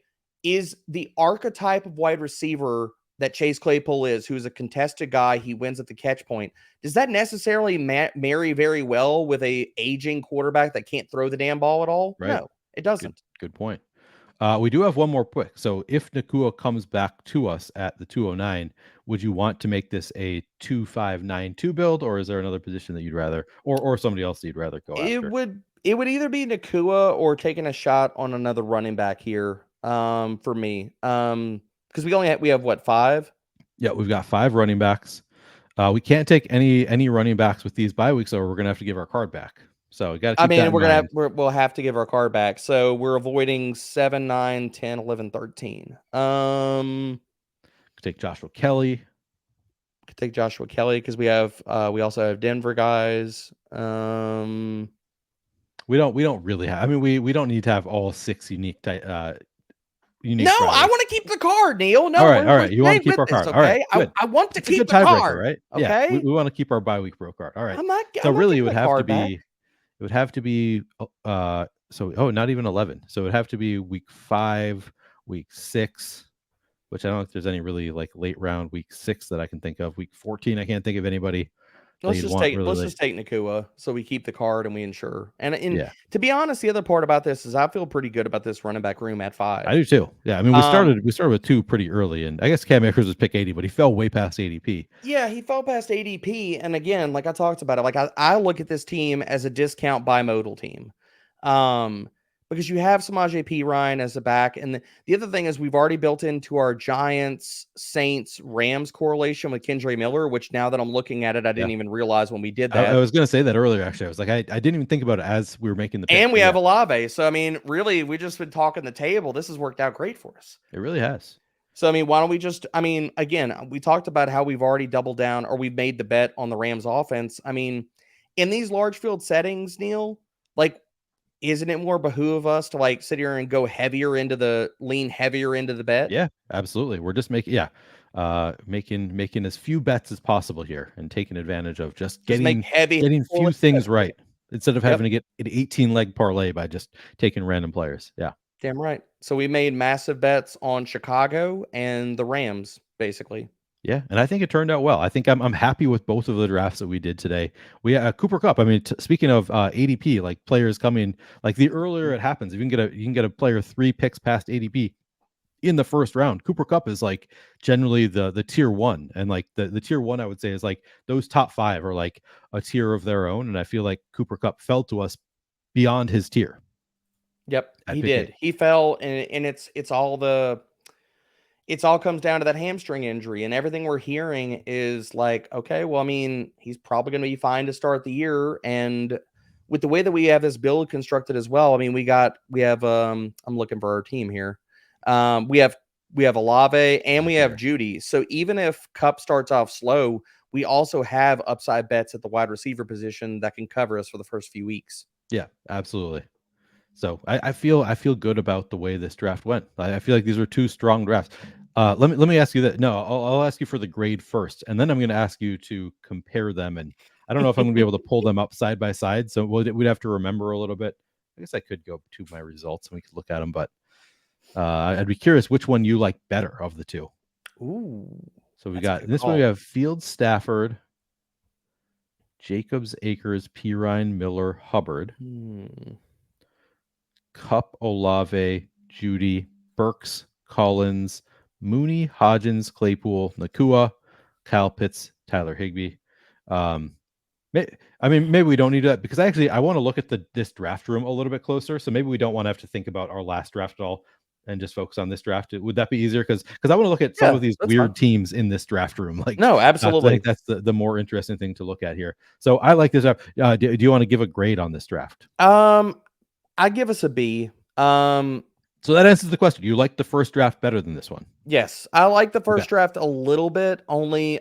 the archetype of wide receiver that Chase Claypool is, who's a contested guy, he wins at the catch point. Does that necessarily marry very well with a aging quarterback that can't throw the damn ball at all? Right. No, it doesn't. Good point. We do have one more pick. So if Nakua comes back to us at the 209, would you want to make this a 2592 build, or is there another position that you'd rather, or somebody else that you'd rather go It after? would either be Nakua or taking a shot on another running back here. For me, because we have what, 5? Yeah, we've got 5 running backs. We can't take any running backs with these bye weeks, or we're gonna have to give our card back. So you got to I keep that mean, in mind. we'll have to give our card back. So we're avoiding 7, 9, 10, 11, 13. Take Joshua Kelly. Could take Joshua Kelly because we also have Denver guys. We don't really have. I mean, we don't need to have all 6 unique No, bye I weeks. want to keep the card, Neil. No, All right, we're you want to staying keep with our this, card. All right, okay? good. I want to It's a good keep the tiebreaker, card, right? Yeah, okay? we want to keep our bye week bro card. All right. I'm So not really, it giving would the have to card back. be. It would have to be. Not even 11. So it would have to be week 5, week 6, which I don't know if there's any really like late round week 6 that I can think of. Week 14, I can't think of anybody that you'd want really Let's late. just take Nakua so we keep the card and we insure. And Yeah, to be honest, the other part about this is I feel pretty good about this running back room at 5. I do too. Yeah, I mean Um, we started with 2 pretty early, and I guess Cam Akers was pick 80, but he fell way past ADP. Yeah, he fell past ADP. And again, like I talked about it, like I look at this team as a discount bimodal team. Because you have Samaje P. Ryan as a back. And the other thing is we've already built into our Giants, Saints, Rams correlation with Kendre Miller, which now that I'm looking at it, I Yeah, didn't even realize when we did I that. was going to say that earlier. Actually, I was like, I didn't even think about it as we were making the pick. And we But have yeah, Olave. So I mean, really, we just been talking the table. This has worked out great for us. it really has. So I mean, why don't we just I mean, again, we talked about how we've already doubled down or we've made the bet on the Rams offense. I mean, in these large field settings, Neil, like isn't it more behoove us to like sit here and go lean heavier into the bet? Yeah, absolutely. We're just making as few bets as possible here and taking advantage of just Just make heavy getting few correlate things bets. right instead of Yep, having to get an 18 leg parlay by just taking random players. Yeah. damn right. So we made massive bets on Chicago and the Rams, basically. Yeah, and I think it turned out well. I think I'm happy with both of the drafts that we did today. We Cooper Cup. I mean, speaking of ADP, like players coming, like the earlier it happens, if you can get a player 3 picks past ADP in the first round. Cooper Cup is like generally the tier 1, and like the tier 1 I would say is like those top 5 are like a tier of their own, and I feel like Cooper Cup fell to us beyond his tier Yep, at he pick 8. did. He fell, and it's all comes down to that hamstring injury, and everything we're hearing is like, okay, well, I mean, he's probably going to be fine to start the year, and with the way that we have this build constructed as well, I mean, we have I'm looking for our team here. We have Olave and we have Here. Judy. So even if Cup starts off slow, we also have upside bets at the wide receiver position that can cover us for the first few weeks. Yeah, absolutely. So I feel good about the way this draft went. I feel like these were 2 strong drafts. Let me ask you that. No, I'll ask you for the grade first, and then I'm going to ask you to compare them. And I don't know if I'm going to be able to pull them up side by side, so we'd have to remember a little bit. I guess I could go to my results and we could look at them, but I'd be curious which one you like better of the 2. Ooh, So we that's a got good this one. call. We have Field, Stafford, Jacobs, Akers, Pirine, Miller, Hubbard, Hmm. Cup, Olave, Judy, Burks, Collins, Mooney, Hodgins, Claypool, Nakua, Kyle Pitts, Tyler Higbee. I mean, maybe we don't need that because I want to look at this draft room a little bit closer. So maybe we don't want to have to think about our last draft at all and just focus on this draft. Would that be easier? Because I want to look at some Yeah, of these that's fine. weird teams in this draft room. Like, No, I absolutely. think that's the more interesting thing to look at here. So I like this draft. Do you want to give a grade on this draft? I give us a B. So that answers the question. You like the first draft better than this one? Yes, I like the Okay. first draft a little bit. Only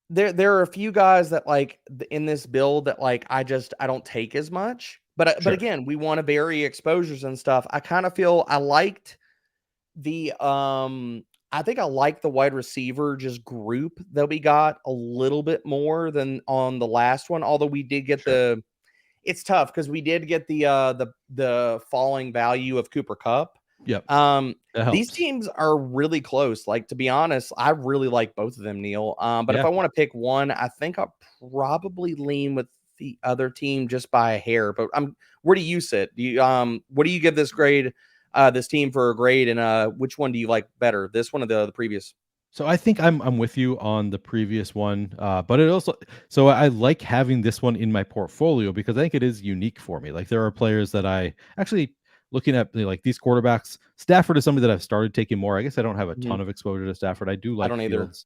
there are a few guys that like in this build that like I don't take as much. But Sure. again, we want to vary exposures and stuff. I kind of feel I liked the I think I like the wide receiver just group that we got a little bit more than on the last one. Although we did get Sure. it's tough because we did get the falling value of Cooper Cup. Yep. Um, That these helps. teams are really close. Like, to be honest, I really like both of them, Neil. But if Yeah. I want to pick one, I think I'll probably lean with the other team just by a hair. But where do you sit? Do you what do you give this grade? This team for a grade, and which one do you like better? This one or the previous? So I think I'm with you on the previous one, but it also so I like having this one in my portfolio because I think it is unique for me. Like there are players that I actually looking at like these quarterbacks. Stafford is somebody that I've started taking more. I guess I don't have a Mhm. ton of exposure to Stafford. I do I like don't either. Fields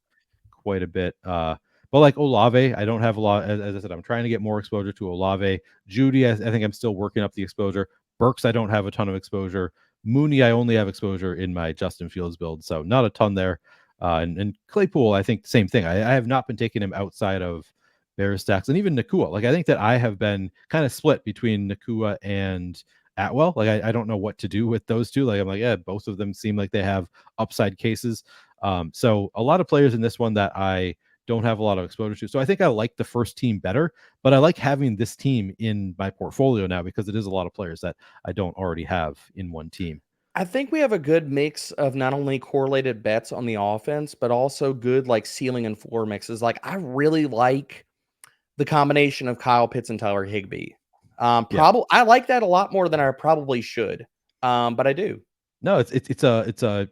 quite a bit. But like Olave, I don't have a lot. As I said, I'm trying to get more exposure to Olave. Judy, I think I'm still working up the exposure. Burks, I don't have a ton of exposure. Mooney, I only have exposure in my Justin Fields build, so not a ton there. And Claypool, I think same thing. I have not been taking him outside of Bears stacks and even Nakua. Like I think that I have been kind of split between Nakua and Atwell. Like I don't know what to do with those two. Like I'm like, yeah, both of them seem like they have upside cases. So a lot of players in this one that I don't have a lot of exposure to. So I think I like the first team better, but I like having this team in my portfolio now because it is a lot of players that I don't already have in one team. I think we have a good mix of not only correlated bets on the offense, but also good like ceiling and floor mixes. Like I really like the combination of Kyle Pitts and Tyler Higbee. Yeah. Probably I like that a lot more than I probably should. But I do. No, it's a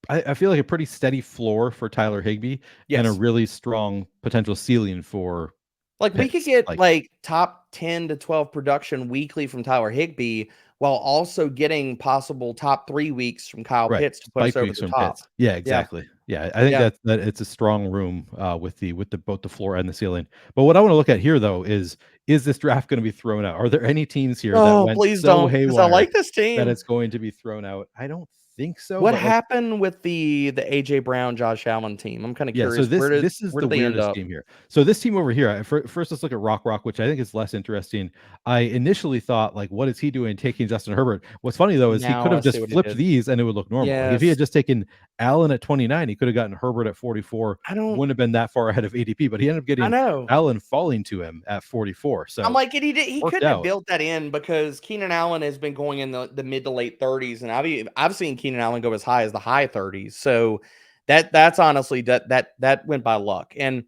I feel like a pretty steady floor for Tyler Higbee and a Yes. really strong potential ceiling for Like we could Pitts. get Like, like top 10 to 12 production weekly from Tyler Higbee while also getting possible top 3 weeks from Kyle right, Pitts to put us spike over weeks the from top. Pitts. Yeah, Yeah. exactly. Yeah, I think Yeah. that it's a strong room with the both the floor and the ceiling. But what I want to look at here though is this draft going to be thrown out? Are there any teams here that Oh, went please so don't, because I haywire like this that team. it's going to be thrown out? I don't think so, What but like happened with the AJ Brown, Josh Allen team? I'm kind of yeah, so curious. this is Where the did they end weirdest up? team here. So this team over here, first let's look at Rock, which I think is less interesting. I initially thought like, what is he doing taking Justin Herbert? What's funny though is he could Now I have see just what he flipped did. these and it would look normal. Like if he Yes. had just taken Allen at 29, he could have gotten Herbert at 44. I don't Wouldn't have been that far ahead of ADP, but he ended up I getting know. Allen falling to him at 44. I'm So like, he worked couldn't have out. built that in because Keenan Allen has been going in the mid to late 30s, and I've seen Keenan Allen go as high as the high 30s. So that's honestly that went by luck. And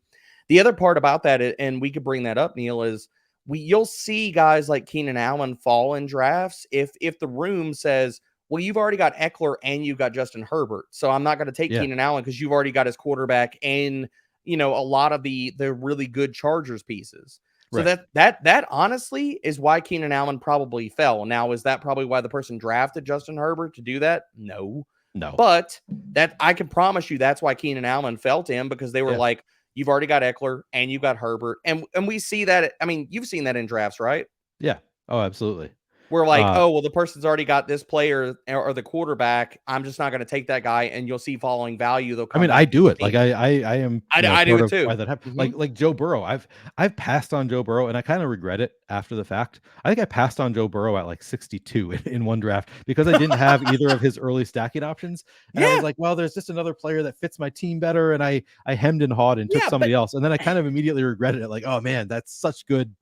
the other part about that, and we could bring that up, Neil, is you'll see guys like Keenan Allen fall in drafts if the room says, well, you've already got Eckler and you've got Justin Herbert, so I'm not going to take Yeah, Keenan Allen because you've already got his quarterback and a lot of the really good Chargers pieces. So right. that honestly is why Keenan Allen probably fell. Now, is that probably why the person drafted Justin Herbert to do that? No. No. But that I can promise you that's why Keenan Allen fell to him, because they were Yeah. like, you've already got Eckler and you've got Herbert. And we see that. I mean, you've seen that in drafts, right? Yeah. Oh, absolutely. We're like, Uh oh, well, the person's already got this player or the quarterback. I'm just not going to take that guy. And you'll see following value. They'll I come mean, I back to do this it. Like team. I am, I do part it of why too. that happened. Hmm. Like Joe Burrow. I've passed on Joe Burrow and I kind of regret it after the fact. I think I passed on Joe Burrow at like 62 in one draft because I didn't have either of his early stacking options. And I was Yeah. like, well, there's just another player that fits my team better. And I hemmed and hawed and took Yeah. But somebody else. And then I kind of immediately regretted it. Like, oh man, that's such good.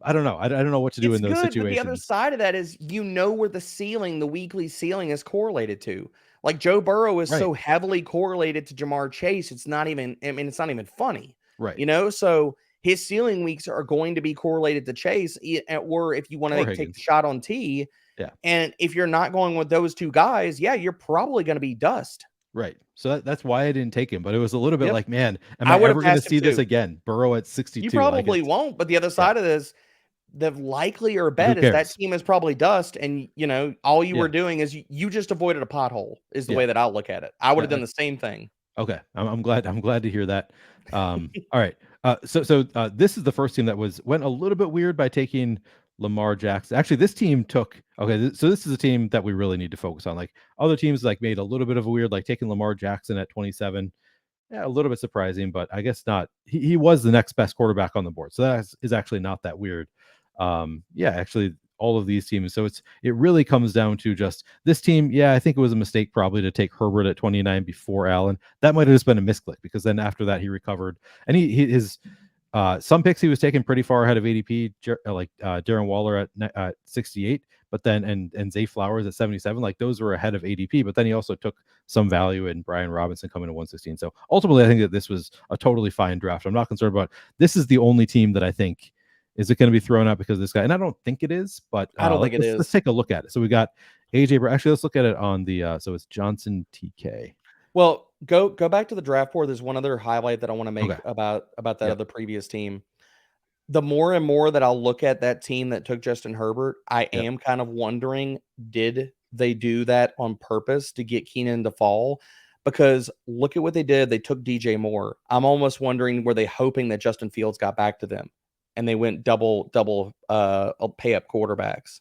I don't know. I don't know what to do it's in those good, but the other situations. side of that is where the ceiling, the weekly ceiling is correlated to. Like Joe Burrow is Right. so heavily correlated to Jamar Chase, it's not even, I mean, it's not even funny, Right. So his ceiling weeks are going to be correlated to Chase, or if you want Or to take the Higgins. shot on T, Yeah. and if you're not going with those two guys, yeah, you're probably going to be dust. Right. So that's why I didn't take him. But it was a little bit Yep. like, man, am I I would have ever going to passed him see this too. again? Burrow at You 62. Like probably it's, won't, but the other yeah. side of this, the likelier Who bet is that cares? team is probably dust, and all you were Yeah. doing is you just avoided a pothole. Is the Yeah. way that I look at it. I would have Yeah. done the same thing. Okay. I'm glad. I'm glad to hear that. All right. So this is the first team that went a little bit weird by taking Lamar Jackson. Actually, this team took. Okay. So this is a team that we really need to focus on. Like other teams, like made a little bit of a weird, like taking Lamar Jackson at 27. Yeah, a little bit surprising, but I guess not. He was the next best quarterback on the board, so that is actually not that weird. Yeah, actually, all of these teams. So it really comes down to just this team. Yeah, I think it was a mistake probably to take Herbert at 29 before Allen. That might have just been a misclick because then after that he recovered and his some picks he was taking pretty far ahead of ADP, like Darren Waller at 68, but then and Zay Flowers at 77, like those were ahead of ADP. But then he also took some value in Brian Robinson coming to 116. So ultimately, I think that this was a totally fine draft. I'm not concerned about. This is the only team that I think is it going to be thrown out because of this guy, and I don't think it is. But I don't think it let's is. take a look at it. So we got AJ. Actually, let's look at it on the. So it's Johnson TK. Well, go back to the draft board. There's one other highlight that I want to make Okay. about that Yep. other previous team. The more and more that I'll look at that team that took Justin Herbert, I Yep. am kind of wondering, did they do that on purpose to get Keenan to fall? Because look at what they did. They took DJ Moore. I'm almost wondering, were they hoping that Justin Fields got back to them and they went double pay up quarterbacks?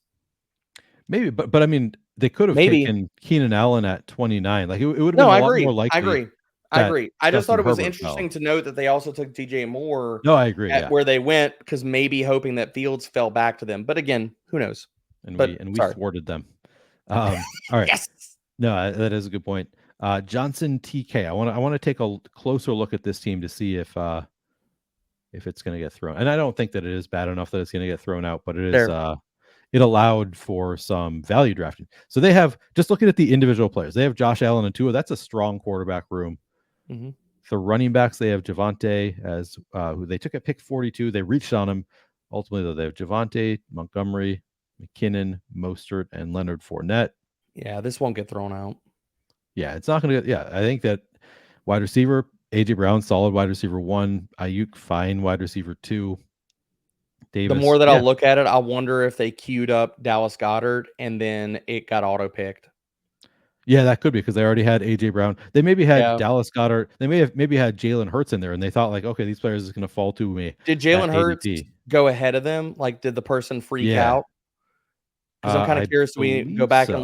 Maybe, but I mean, they could have Maybe. taken Keenan Allen at 29. Like it would have No, been a I lot agree. more I likely agree. I that agree. I just Justin thought it was Herbert interesting fell. to note that they also took DJ Moore No, I agree. at Yeah, where they went, because maybe hoping that Fields fell back to them. But again, who knows? and But we sorry. thwarted them. All right. Yes. No, that is a good point. Johnson TK. I want to take a closer look at this team to see if it's going to get thrown. And I don't think that it is bad enough that it's going to get thrown out, but it is. There. It allowed for some value drafting. So they have, just looking at the individual players, they have Josh Allen and Tua. That's a strong quarterback room. Mm-hmm. The running backs, they have Javonte as who they took at pick 42. They reached on him. Ultimately, though, they have Javonte, Montgomery, McKinnon, Mostert, and Leonard Fournette. Yeah, this won't get thrown out. Yeah, it's not going to get. Yeah, I think that wide receiver, AJ Brown, solid wide receiver 1. Ayuk, fine wide receiver 2. Davis. The more that I'll look at it, I wonder if they queued up Dallas Goedert and then it got auto picked. Yeah, that could be because they already had AJ Brown. They maybe had Yeah. Dallas Goedert. They may have maybe had Jalen Hurts in there, and they thought like, okay, these players is going to fall to me. Did At Jalen Hurts ADP. go ahead of them? Like, did the person freak Yeah, out? Because I'm kind I of curious. We go believe back and so.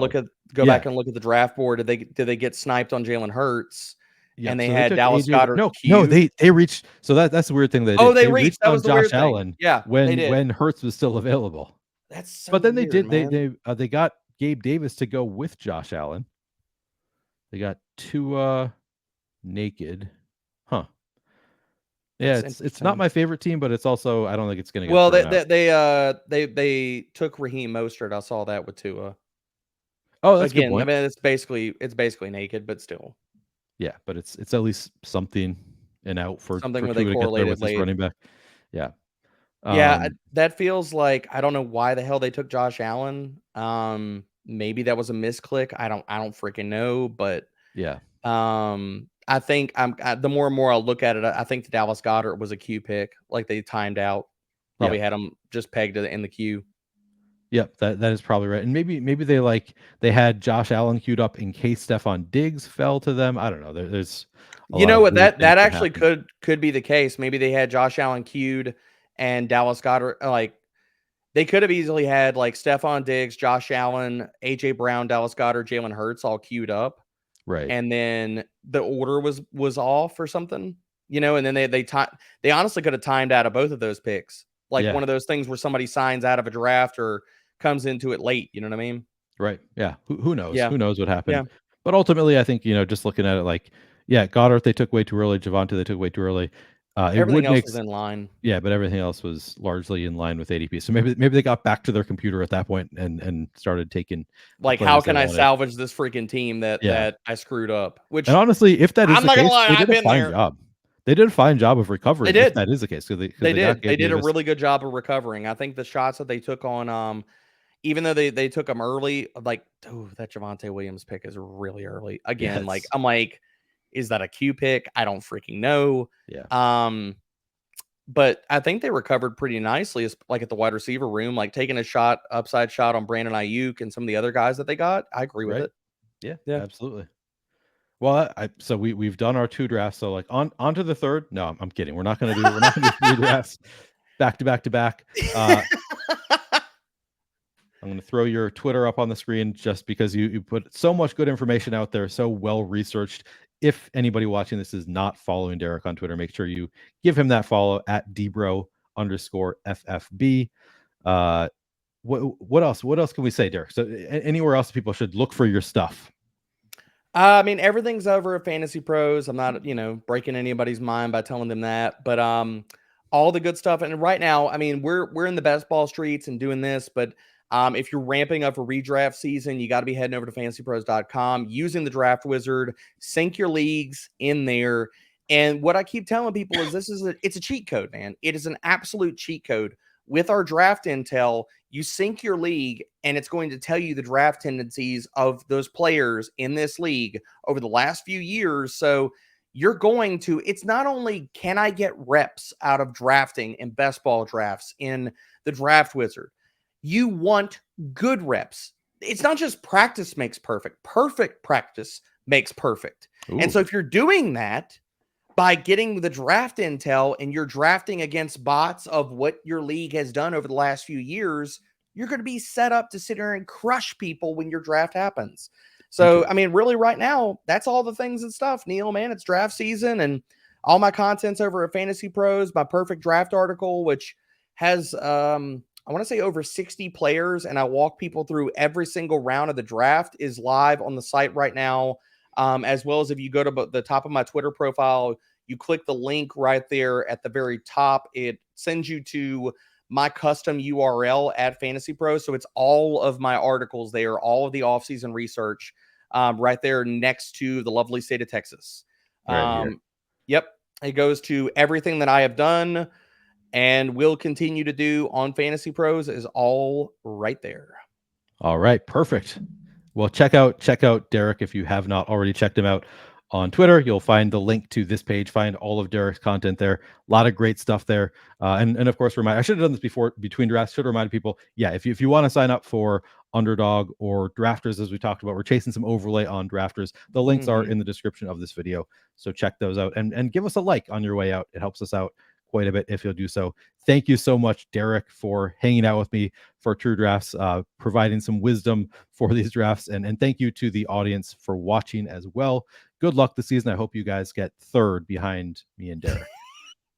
back and look at the draft board. Did they get sniped on Jalen Hurts? Yeah, And they so they had took Dallas AJ. Goedert No, queued. they reached. So that's the weird thing they Oh, did. they They reached. reached That on was the weird Josh thing. Allen Yeah, they did. when Hurts was still available. That's so But then weird, man. they got Gabe Davis to go with Josh Allen. They got Tua naked, huh? Yeah, That's it's not interesting. my favorite team, but it's also I don't think it's going to get Well, thrown out. they took Raheem Mostert. I saw that with Tua. Oh, that's a good Again, I point. mean, it's basically naked, but still Yeah, but it's at least something an out for something where they Tua to get there correlated with this late. running back. Yeah. Yeah, that feels like I don't know why the hell they took Josh Allen. Maybe that was a misclick. I don't freaking know, but Yeah. I think the more and more I look at it, I think the Dallas Goedert was a Q pick. Like they timed out, Yeah. probably had him just pegged in the queue. Yep, that is probably right. And maybe they had Josh Allen queued up in case Stephon Diggs fell to them. I don't know. There's a You lot know of what? weird things That that actually happen. could be the case. Maybe they had Josh Allen queued and Dallas Goedert. Like they could have easily had like Stephon Diggs, Josh Allen, AJ Brown, Dallas Goedert, Jalen Hurts all queued up, Right. and then the order was off or something. And then they honestly could have timed out of both of those picks. Like Yeah. one of those things where somebody signs out of a draft or comes into it late. You know what I mean? Right. Yeah. Who knows? Yeah. Who knows what Yeah. happened? But ultimately, I think just looking at it, like, yeah, Goddard they took way too early. Javante they took way too early. It Everything would else make was in line. yeah, but everything else was largely in line with ADP. So maybe they got back to their computer at that point and started taking the Like, how players they can I wanted. salvage this freaking team Yeah. that I screwed up? And Which honestly, if that is I'm the not gonna case, lie, they I've did a been fine there. job. They did a fine job of They recovering if did. that is the case because They they got did. Gabe They did a Davis. really good job of recovering. I think the shots that they took on, even though they took them early, like, oh, that Javonte Williams pick is really early. Again, like, Yes. I'm like, is that a Q pick? I don't freaking know. Yeah. But I think they recovered pretty nicely, like at the wide receiver room, like taking a upside shot on Brandon Ayuk and some of the other guys that they got. I agree with Right. it. Yeah. Yeah. Absolutely. Well, so we've done our 2 drafts. So like on to the third. No, I'm kidding. We're not gonna do 3 drafts back to back to back. I'm going to throw your Twitter up on the screen just because you put so much good information out there, so well researched. If anybody watching this is not following Derek on Twitter, make sure you give him that follow at Debro_FFB. what else? What else can we say, Derek? So anywhere else people should look for your stuff? I mean, everything's over at Fantasy Pros. I'm not, breaking anybody's mind by telling them that, but all the good stuff. And right now, I mean, we're in the best ball streets and doing this, but if you're ramping up for redraft season, you got to be heading over to fantasypros.com, using the draft wizard, sync your leagues in there. And what I keep telling people is it's a cheat code, man. It is an absolute cheat code. With our draft intel, you sync your league and it's going to tell you the draft tendencies of those players in this league over the last few years. So you're going to, it's not only can I get reps out of drafting in best ball drafts in the draft wizard, you want good reps. It's not just practice makes perfect. Perfect practice makes perfect. Ooh. And so if you're doing that by getting the draft intel and you're drafting against bots of what your league has done over the last few years, you're going to be set up to sit there and crush people when your draft happens. So, I mean, really right now, that's all the things and stuff, Neil, man. It's draft season and all my content's over at Fantasy Pros, my perfect draft article, which has, I want to say over 60 players, and I walk people through every single round of the draft, is live on the site right now. As well as if you go to the top of my Twitter profile, you click the link right there at the very top. It sends you to my custom URL at Fantasy Pro. So it's all of my articles there, all of the offseason research right there next to the lovely state of Texas. Yep. It goes to everything that I have done and will continue to do on Fantasy Pros is all right there. All right. Perfect. Well, check out Derek if you have not already checked him out on Twitter. You'll find the link to this page, find all of Derek's content there. A lot of great stuff there. And of course, I should have done this before between drafts, should remind people, yeah, if you want to sign up for Underdog or Drafters, as we talked about, we're chasing some overlay on Drafters. The links are in the description of this video. So check those out and give us a like on your way out. It helps us out quite a bit if you'll do so. Thank you so much, Derek, for hanging out with me for True Drafts, providing some wisdom for these drafts. And thank you to the audience for watching as well. Good luck this season. I hope you guys get third behind me and Derek.